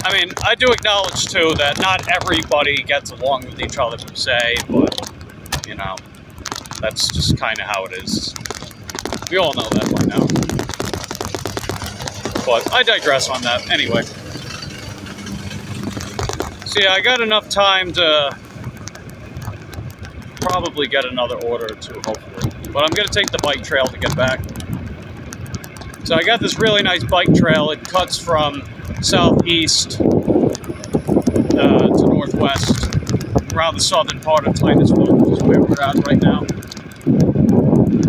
I mean, I do acknowledge too that not everybody gets along with each other per se, but you know, that's just kind of how it is. We all know that by now. But I digress on that anyway. So yeah, I got enough time to probably get another order or two, hopefully. But I'm going to take the bike trail to get back. So I got this really nice bike trail. It cuts from southeast to northwest around the southern part of Titusville, which is where we're at right now.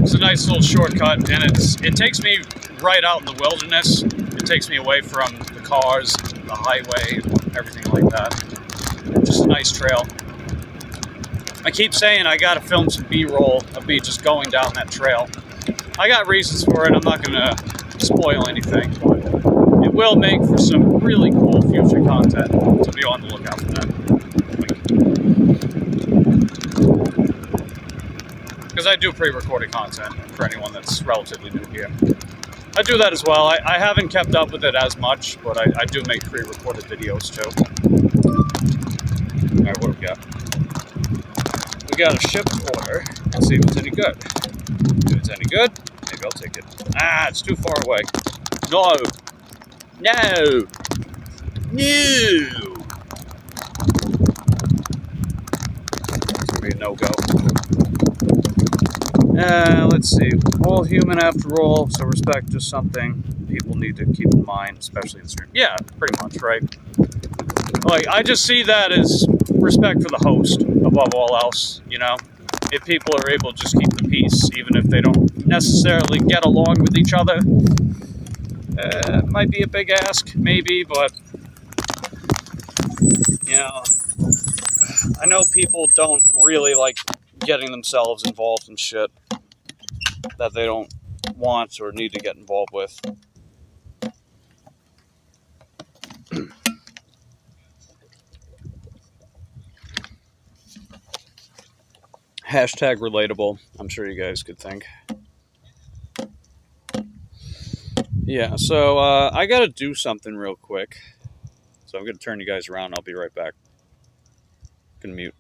It's a nice little shortcut, and it takes me right out in the wilderness. It takes me away from the cars, the highway, everything like that. Just a nice trail. I keep saying I gotta film some B-roll of me just going down that trail. I got reasons for it. I'm not gonna spoil anything, but it will make for some really cool future content, so be on the lookout for that. Because I do pre-recorded content for anyone that's relatively new here. I do that as well. I haven't kept up with it as much, but I do make pre-recorded videos too. Alright, what do we got? We got a shipped order. Let's see if it's any good. If it's any good, maybe I'll take it. Ah, it's too far away. No. No. No. It's gonna be a no-go. Let's see. All human after all, so respect is something people need to keep in mind, especially in the stream. Yeah, pretty much, right? Like, I just see that as respect for the host above all else, you know? If people are able to just keep the peace, even if they don't necessarily get along with each other. It might be a big ask, maybe, but, you know, I know people don't really like getting themselves involved in shit that they don't want or need to get involved with. Hashtag relatable, I'm sure you guys could think. Yeah, so I gotta do something real quick. So I'm gonna turn you guys around, I'll be right back. Gonna mute.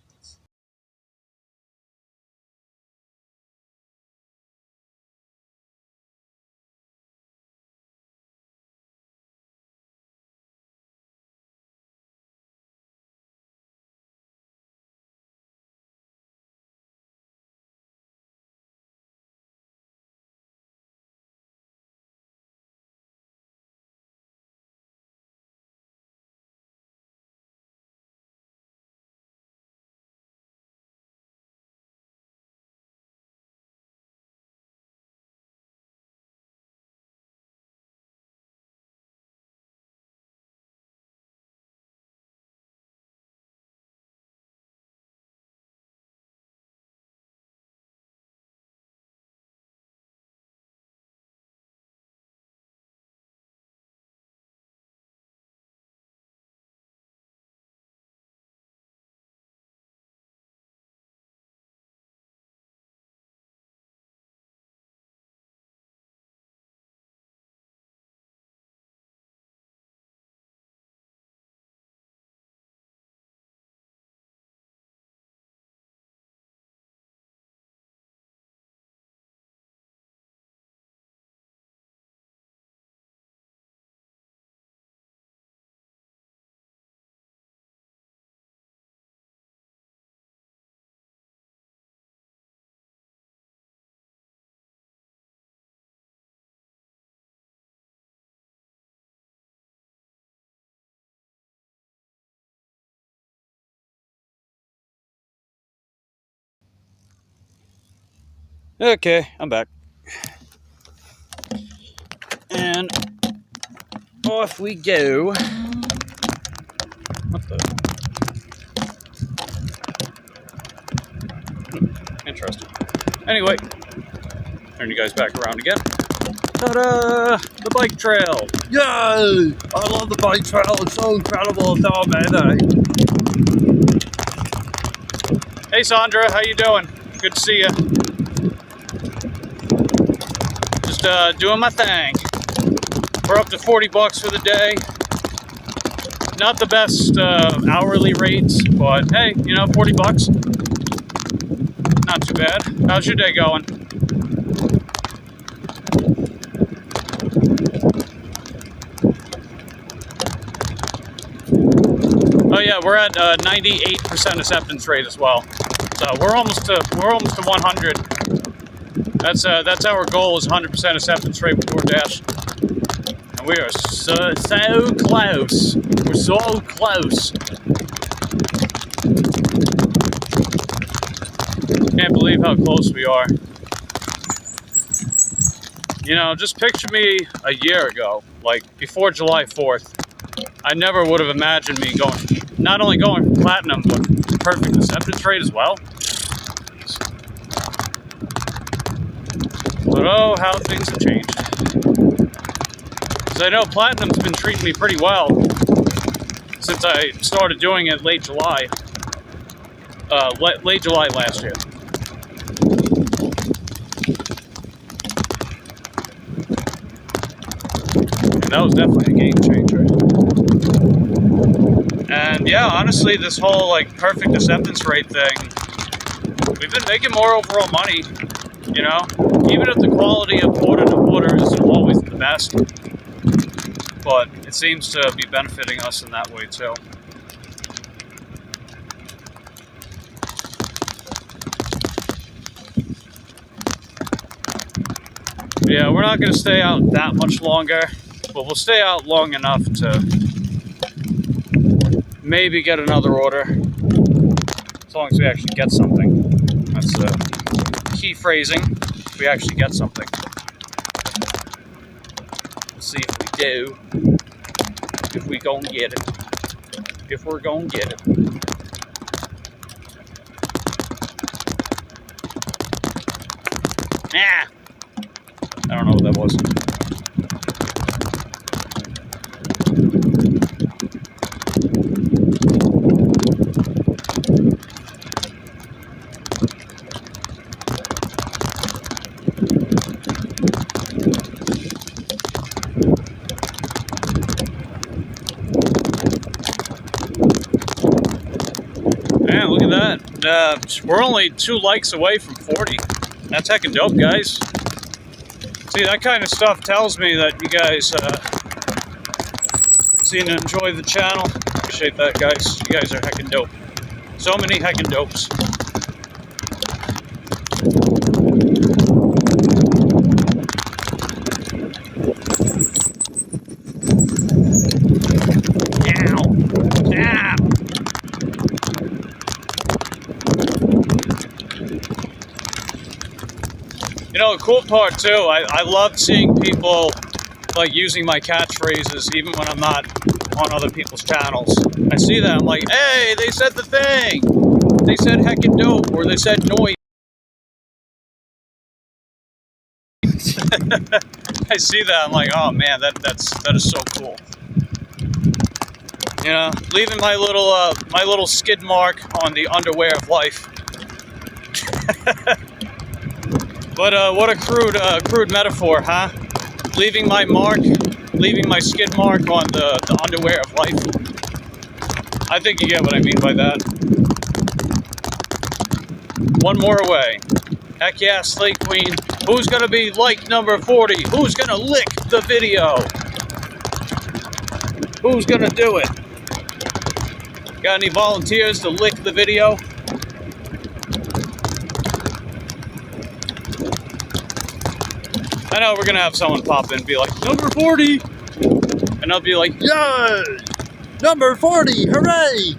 Okay, I'm back. And off we go. What the? Interesting. Anyway, turn you guys back around again. Ta-da! The bike trail! Yay! I love the bike trail. It's so incredible. It's all amazing. Hey, Sandra. How you doing? Good to see you. Just doing my thing. We're up to $40 for the day. Not the best hourly rates, but hey, you know, $40. Not too bad. How's your day going? Oh yeah, we're at 98% acceptance rate as well. So we're almost to 100. That's our goal, is 100% acceptance rate with DoorDash. And we are so close. We're so close. Can't believe how close we are. You know, just picture me a year ago, like before July 4th. I never would have imagined me not only going for platinum, but perfect acceptance rate as well. But oh, how things have changed. Because I know platinum's been treating me pretty well since I started doing it late July last year. And that was definitely a game changer. And yeah, honestly, this whole like perfect acceptance rate thing, we've been making more overall money, you know? Even if the quality of order to order isn't always the best, but it seems to be benefiting us in that way too. Yeah, we're not going to stay out that much longer, but we'll stay out long enough to maybe get another order, as long as we actually get something. That's key phrasing, if we actually get something. We'll see if we do, if we gon' get it, if we're gon' get it. Ah! I don't know what that was. Man, look at that. We're only 2 likes away from 40. That's heckin' dope, guys. See, that kind of stuff tells me that you guys seem to enjoy the channel. Appreciate that, guys. You guys are heckin' dope. So many heckin' dopes. Ow! Ah! You know, the cool part too, I love seeing people like using my catchphrases even when I'm not on other people's channels. I see that, I'm like, hey, they said the thing! They said heckin' dope, or they said noise. I see that, I'm like, oh man, that is so cool. You know, leaving my little skid mark on the underwear of life. But what a crude metaphor, huh? Leaving my skid mark on the underwear of life. I think you get what I mean by that. One more away. Heck yeah, Slate Queen. Who's gonna be like number 40? Who's gonna lick the video? Who's gonna do it? Got any volunteers to lick the video? I know we're gonna have someone pop in and be like, number 40! And I'll be like, yeah! Number 40! Hooray!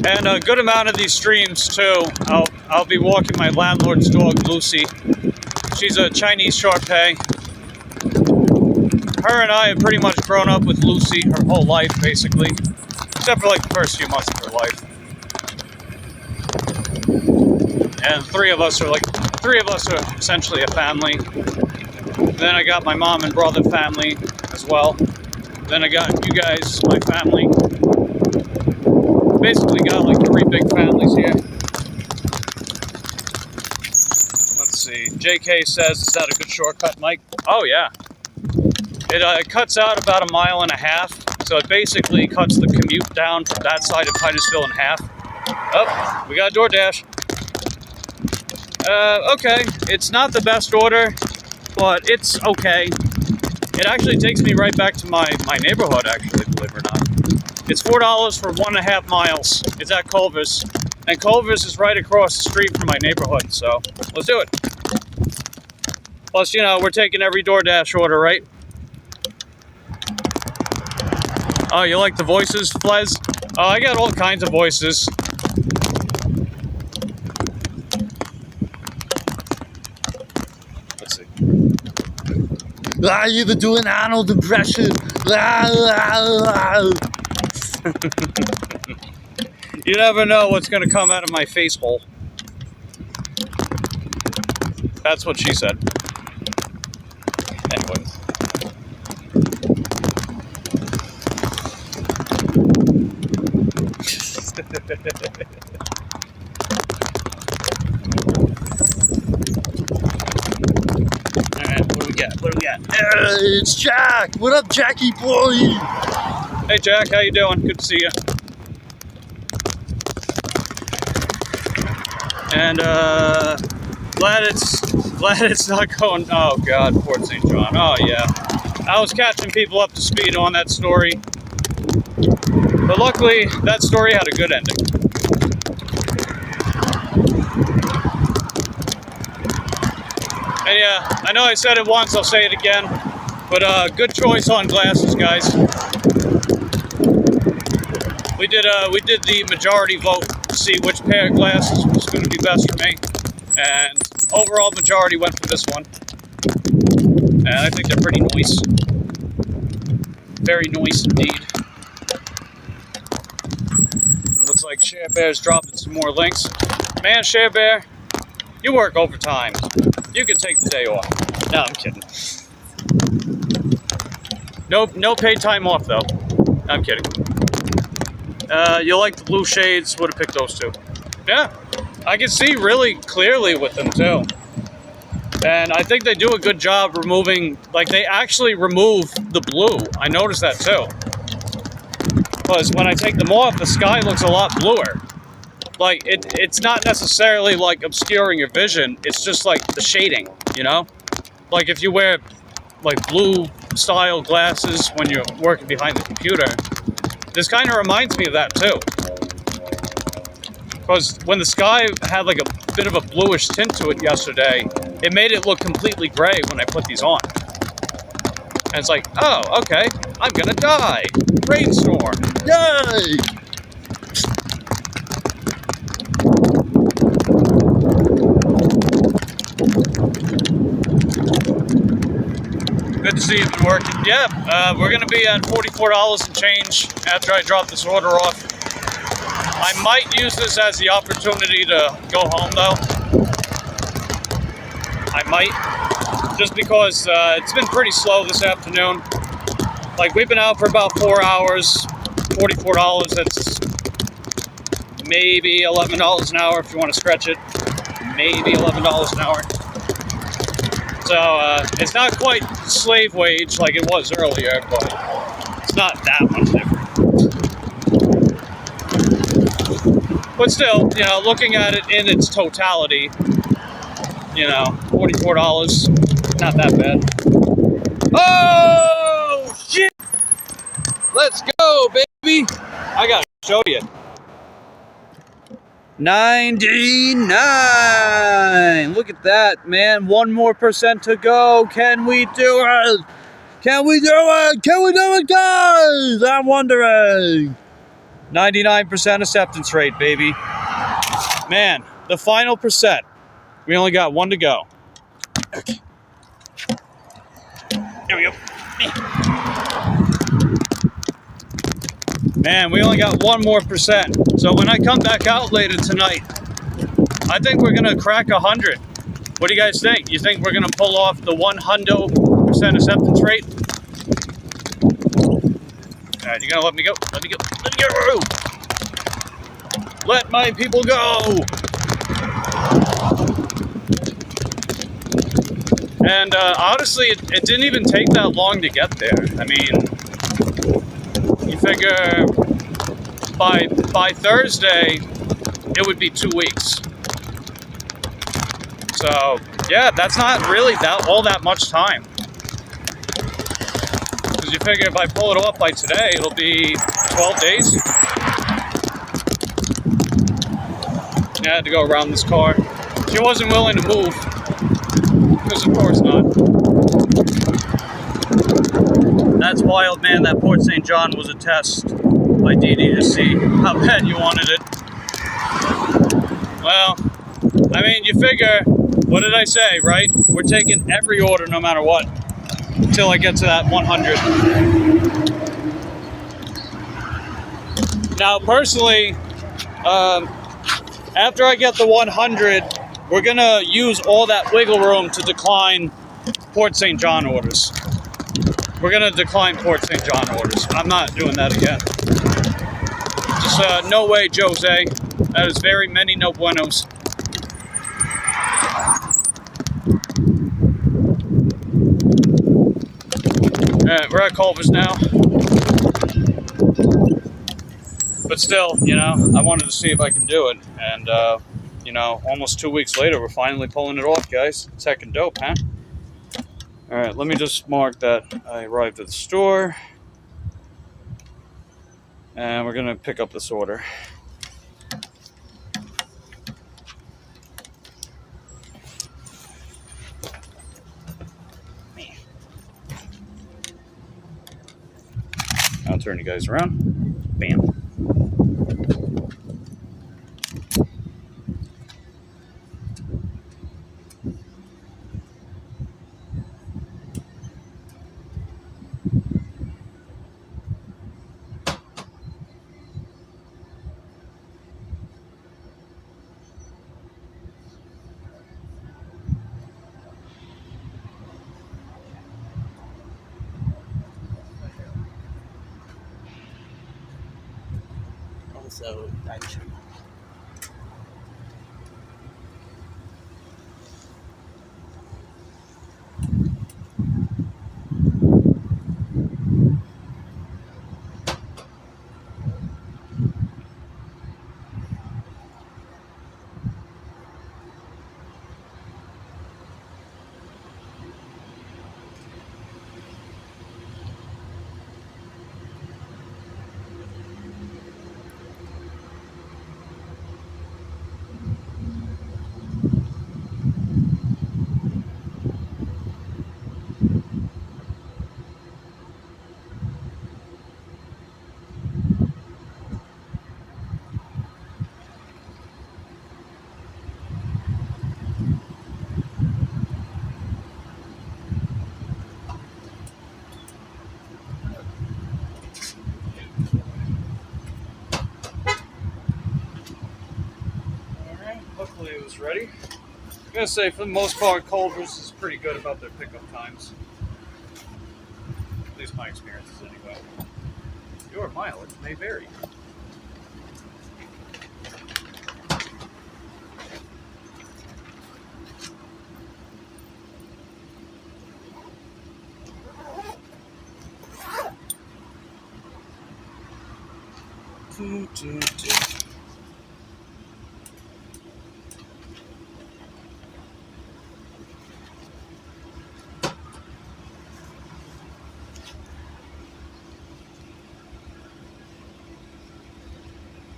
And a good amount of these streams too, I'll be walking my landlord's dog, Lucy. She's a Chinese Shar-Pei. Her and I have pretty much grown up with Lucy her whole life, basically. Except for like the first few months of her life. And three of us are essentially a family. Then I got my mom and brother family as well. Then I got you guys, my family. Basically got like 3 big families here. Let's see. JK says, is that a good shortcut, Mike? Oh yeah. It cuts out about 1.5 miles. So it basically cuts the commute down from that side of Titusville in half. Oh, we got a DoorDash. Okay, it's not the best order, but it's okay. It actually takes me right back to my neighborhood, actually, believe it or not. It's $4 for 1.5 miles. It's at Culver's. And Culver's is right across the street from my neighborhood, so let's do it. Plus, you know, we're taking every DoorDash order, right? Oh, you like the voices, Flez? Oh, I got all kinds of voices. Let's see. You even do an Arnold impression. You never know what's going to come out of my face hole. That's what she said. Anyway. Alright, what do we got? What do we got? It's Jack. What up, Jackie boy? Hey Jack, how you doing? Good to see you. And glad it's not going. Oh God, Port St. John. Oh yeah, I was catching people up to speed on that story, but luckily that story had a good ending. And yeah, I know I said it once, I'll say it again, but good choice on glasses, guys. We did the majority vote to see which pair of glasses was going to be best for me, and overall majority went for this one. And I think they're pretty nice, very nice indeed. It looks like Share Bear's dropping some more links. Man, Share Bear, you work overtime. You can take the day off. No, I'm kidding. No paid time off though. I'm kidding. You like the blue shades, would have picked those two. Yeah, I can see really clearly with them too. And I think they do a good job removing, like they actually remove the blue. I noticed that too. Because when I take them off, the sky looks a lot bluer. Like, it's not necessarily like obscuring your vision, it's just like the shading, you know? Like if you wear like blue style glasses when you're working behind the computer, this kind of reminds me of that too. Because when the sky had like a bit of a bluish tint to it yesterday, it made it look completely gray when I put these on. And it's like, oh, okay, I'm gonna die. Rainstorm. Yay! Good to see you've been working. Yeah, we're going to be at $44 and change after I drop this order off. I might use this as the opportunity to go home, though. I might. Just because it's been pretty slow this afternoon. Like, we've been out for about 4 hours. $44, that's maybe $11 an hour if you want to stretch it. Maybe $11 an hour. So, it's not quite slave wage like it was earlier, but it's not that much different. But still, you know, looking at it in its totality, you know, $44, not that bad. Oh, shit! Let's go, baby! I gotta show you. 99. Look at that, man. 1% more to go. Can we do it? Can we do it? Can we do it, guys? I'm wondering. 99% acceptance rate, baby. Man, the final percent. We only got one to go. Okay. There we go. Man, we only got 1% more. So when I come back out later tonight, I think we're gonna crack 100. What do you guys think? You think we're gonna pull off the 100% acceptance rate? All right, you gonna let me go? Let me go. Let me go. Let my people go. And honestly, it didn't even take that long to get there. I mean, you figure by Thursday, it would be 2 weeks. So yeah, that's not really all that much time. Because you figure if I pull it off by today, it'll be 12 days. Yeah, I had to go around this car. She wasn't willing to move. Because of course not. That's wild, man. That Port St. John was a test by Dee Dee to see how bad you wanted it. Well, I mean, you figure, what did I say, right? We're taking every order no matter what until I get to that 100. Now, personally, after I get the 100, we're going to use all that wiggle room to decline Port St. John orders. We're going to decline Port St. John orders. I'm not doing that again. Just no way, Jose. That is very many no buenos. Alright, we're at Culver's now. But still, you know, I wanted to see if I can do it. And you know, almost 2 weeks later, we're finally pulling it off, guys. It's heckin' dope, huh? All right, let me just mark that I arrived at the store. And we're gonna pick up this order. I'll turn you guys around. Bam. Also, Luckily it was ready. I gotta say, for the most part, Culver's is pretty good about their pickup times. At least my experiences, anyway. Your mileage may vary.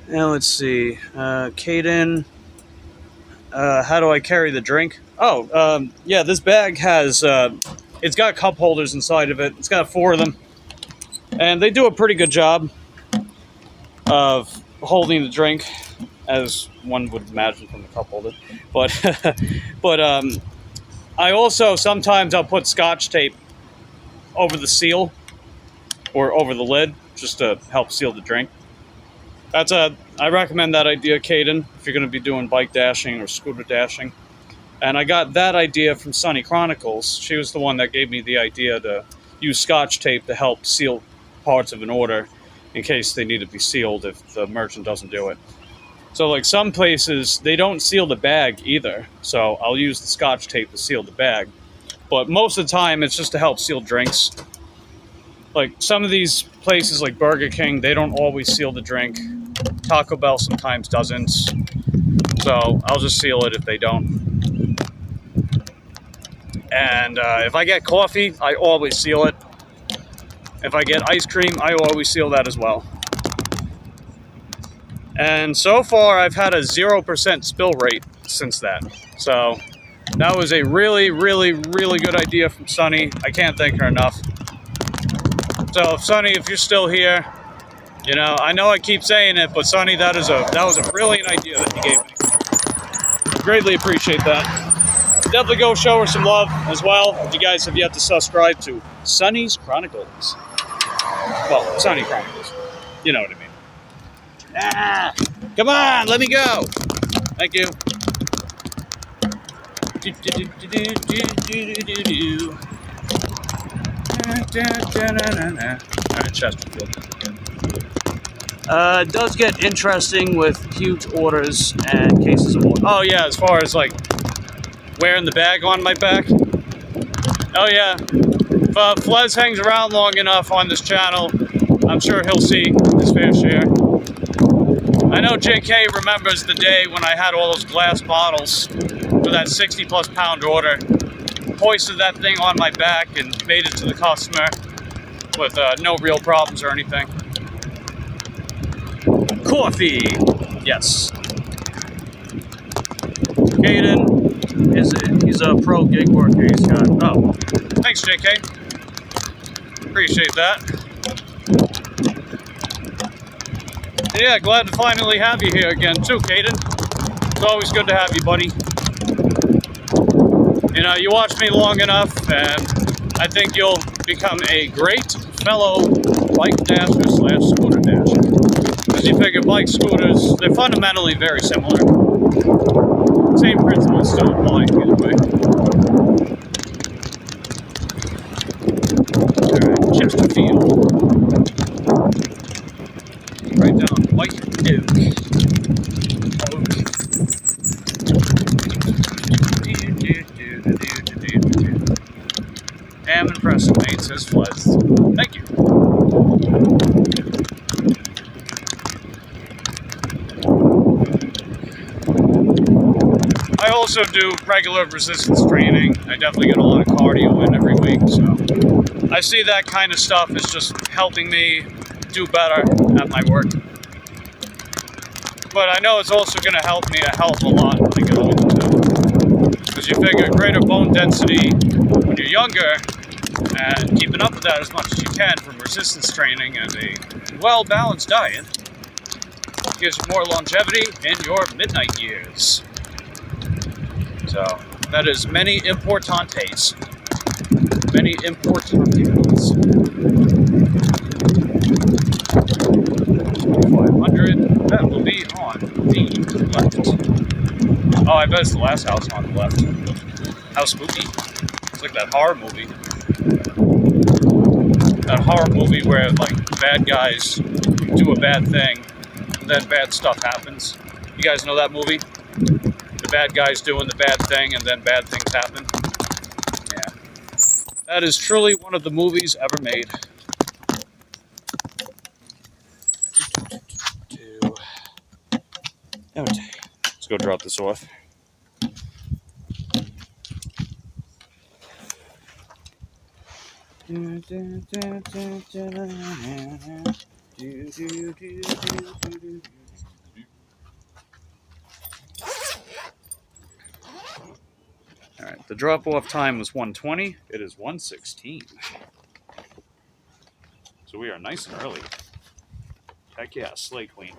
Now let's see, Caden, how do I carry the drink? Oh, yeah, this bag has, it's got cup holders inside of it. It's got 4 of them. And they do a pretty good job of holding the drink, as one would imagine from the cup holder. But, I also, sometimes I'll put Scotch tape over the seal, or over the lid, just to help seal the drink. I recommend that idea, Caden, if you're going to be doing bike dashing or scooter dashing. And I got that idea from Sunny Chronicles. She was the one that gave me the idea to use Scotch tape to help seal parts of an order in case they need to be sealed if the merchant doesn't do it. So, like, some places, they don't seal the bag either. So I'll use the Scotch tape to seal the bag. But most of the time, it's just to help seal drinks. Like, some of these places, like Burger King, they don't always seal the drink. Taco Bell sometimes doesn't. So I'll just seal it if they don't. And if I get coffee, I always seal it. If I get ice cream, I always seal that as well. And so far, I've had a 0% spill rate since that. So that was a really, really, really good idea from Sunny. I can't thank her enough. So, Sunny, if you're still here, you know I keep saying it, but Sunny, that was a brilliant idea that you gave me. Greatly appreciate that. Definitely go show her some love as well. If you guys have yet to subscribe to Sunny's Chronicles. Well, Sunny Chronicles. You know what I mean. Ah! Come on, let me go. Thank you. Alright, Chesterfield. It does get interesting with huge orders and cases of water. Oh yeah, as far as like wearing the bag on my back. Oh yeah, if Flez hangs around long enough on this channel, I'm sure he'll see his fair share. I know JK remembers the day when I had all those glass bottles for that 60+ pound order. Hoisted that thing on my back and made it to the customer with no real problems or anything. Coffee! Yes. Caden, he's a pro gig worker. He's got, oh, thanks JK. Appreciate that. Yeah, glad to finally have you here again too, Caden. It's always good to have you, buddy. You know, you watch me long enough, and I think you'll become a great fellow bike dasher / scooter dasher. Because you figure bike scooters, they're fundamentally very similar. Same principles still apply either way. Alright, Chesterfield. Right down White Oak. Am impressed, mate, says Floods. Thank you. I also do regular resistance training. I definitely get a lot of cardio in every week, so I see that kind of stuff as just helping me do better at my work. But I know it's also going to help me a hell of a lot when I get older too. Because you figure greater bone density when you're younger, and keeping up with that as much as you can from resistance training and a well-balanced diet gives you more longevity in your midnight years. So, that is many importantes. Many importantes. 500, that will be on the left. Oh, I bet it's the last house on the left. How spooky. It's like that horror movie. That horror movie where, like, bad guys do a bad thing, and then bad stuff happens. You guys know that movie? The bad guys doing the bad thing, and then bad things happen. Yeah. That is truly one of the movies ever made. Okay. Let's go drop this off. Alright, the drop-off time was 1:20. It is 1:16. So we are nice and early. Heck yeah, slay queen.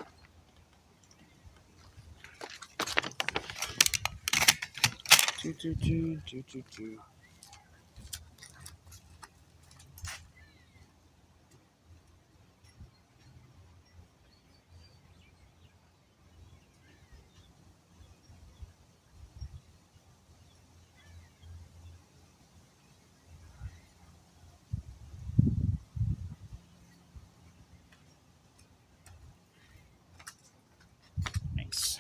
Thanks.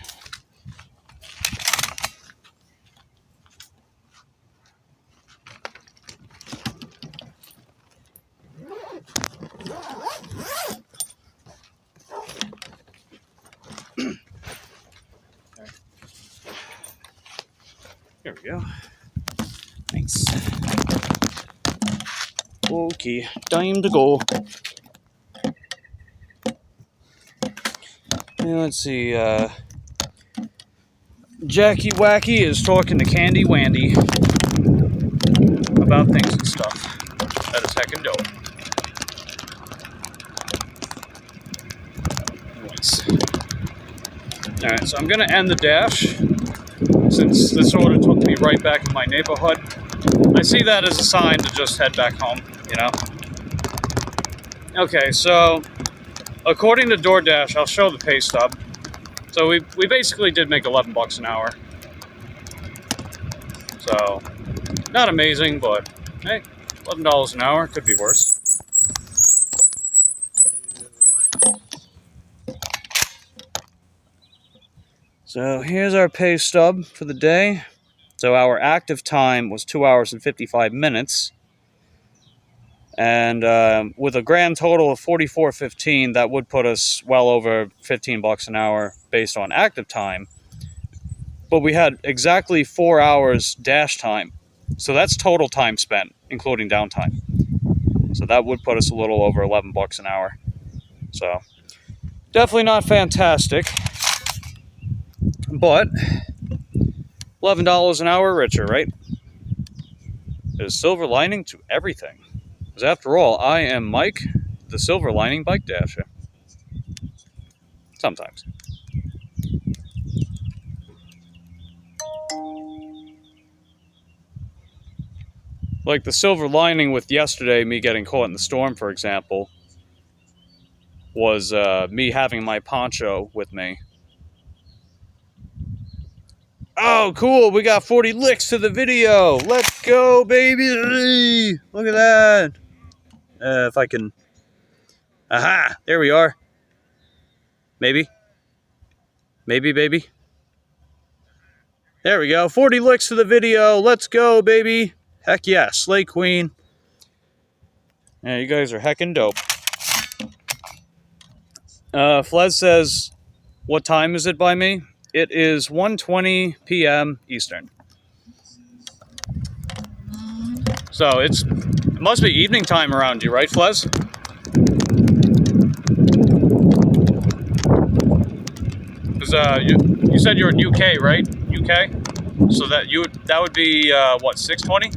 There we go. Thanks. Okay, time to go. Let's see, Jackie Wacky is talking to Candy Wandy about things and stuff. That is heckin' dope. Nice. Alright, so I'm gonna end the dash, since this order took me right back in my neighborhood. I see that as a sign to just head back home, you know? Okay, so according to DoorDash, I'll show the pay stub. So we basically did make $11 an hour. So, not amazing, but hey, $11 an hour, could be worse. So here's our pay stub for the day. So our active time was 2 hours and 55 minutes. And with a grand total of 44.15, that would put us well over $15 an hour based on active time. But we had exactly 4 hours dash time. So that's total time spent, including downtime. So that would put us a little over $11 an hour. So definitely not fantastic. But $11 an hour richer, right? There's a silver lining to everything. Because after all, I am Mike, the silver lining bike dasher. Sometimes. Like the silver lining with yesterday, me getting caught in the storm, for example, was me having my poncho with me. Oh, cool. We got 40 licks to the video. Let's go, baby. Look at that. If I can... Aha! There we are. Maybe. Maybe, baby. There we go. 40 licks to the video. Let's go, baby. Heck yeah. Slay Queen. Yeah, you guys are heckin' dope. Flez says, what time is it by me? It is 1:20 p.m. Eastern. So it must be evening time around you, right, Flez? Because you said you're in UK, right? UK? So that would be what, 6:20?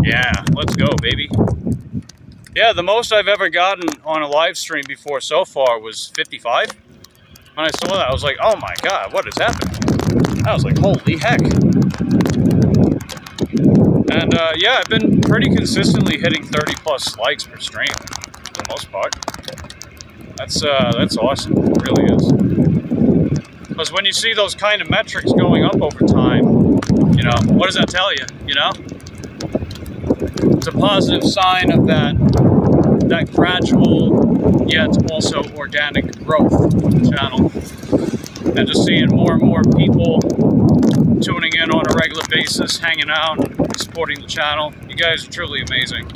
Yeah, let's go, baby. Yeah, the most I've ever gotten on a live stream before so far was 55. When I saw that, I was like, oh my god, what is happening? I was like, holy heck. And yeah, I've been pretty consistently hitting 30 plus likes per stream, for the most part. That's awesome, it really is. Because when you see those kind of metrics going up over time, you know, what does that tell you, you know? It's a positive sign of that gradual yet also organic growth of the channel. And just seeing more and more people tuning in on a regular basis, hanging out, supporting the channel. You guys are truly amazing.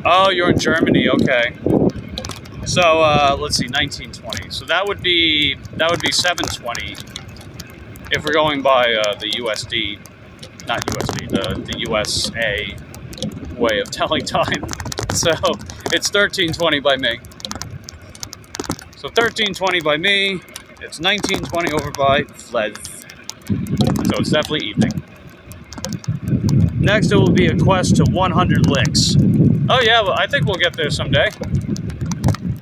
Oh, you're in Germany, okay. So let's see, 1920. So that would be 720 if we're going by the USD, not USD, the USA way of telling time. So it's 1320 by me. So 1320 by me, it's 1920 over by Flez. So it's definitely evening. Next it will be a quest to 100 licks. Oh yeah, well, I think we'll get there someday.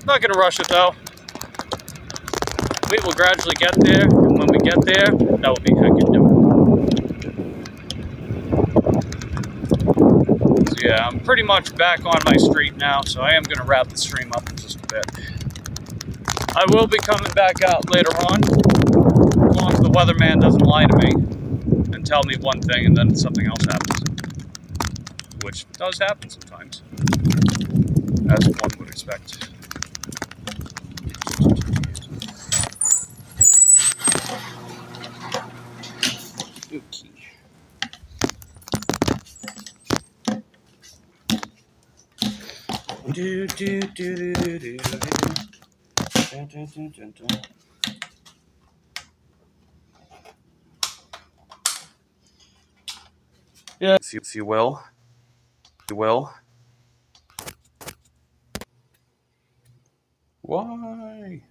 Not gonna rush it though. We will gradually get there, and when we get there, that will be heckin' dope. So yeah, I'm pretty much back on my street now, so I am gonna wrap the stream up in just a bit. I will be coming back out later on, as long as the weatherman doesn't lie to me and tell me one thing and then something else happens. Which does happen sometimes, as one would expect. Okay. Do, do, do, do, do, do. Dun, dun, dun, dun, dun. Yeah, if you will. You will. Why?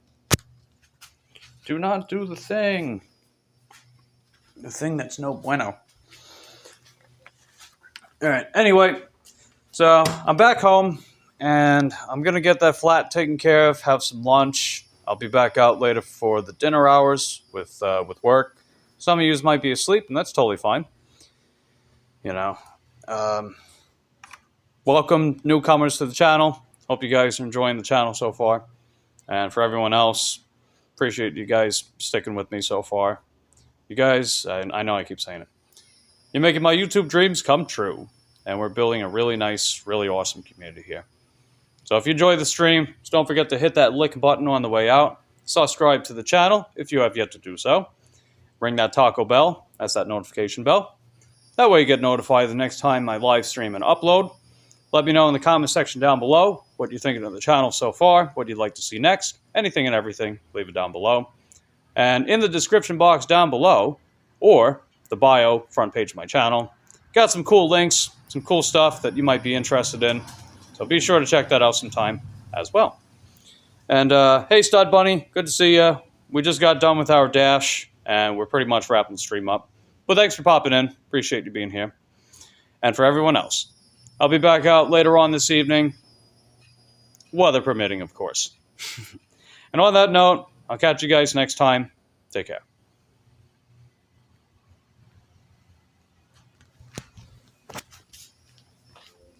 Do not do the thing. The thing that's no bueno. Alright, anyway. So, I'm back home. And I'm going to get that flat taken care of, have some lunch. I'll be back out later for the dinner hours with work. Some of you might be asleep, and that's totally fine. You know. Welcome, newcomers to the channel. Hope you guys are enjoying the channel so far. And for everyone else, appreciate you guys sticking with me so far. You guys, I know I keep saying it. You're making my YouTube dreams come true. And we're building a really nice, really awesome community here. So if you enjoy the stream, just don't forget to hit that like button on the way out. subscribe to the channel if you have yet to do so. Ring that taco bell, that's that notification bell. That way you get notified the next time I live stream and upload. Let me know in the comment section down below what you're thinking of the channel so far, what you'd like to see next, anything and everything, leave it down below. And in the description box down below, or the bio front page of my channel, got some cool links, some cool stuff that you might be interested in. So be sure to check that out sometime as well. And hey, Stud Bunny, good to see you. We just got done with our dash, and we're pretty much wrapping the stream up. But thanks for popping in. Appreciate you being here. And for everyone else, I'll be back out later on this evening, weather permitting, of course. And on that note, I'll catch you guys next time. Take care.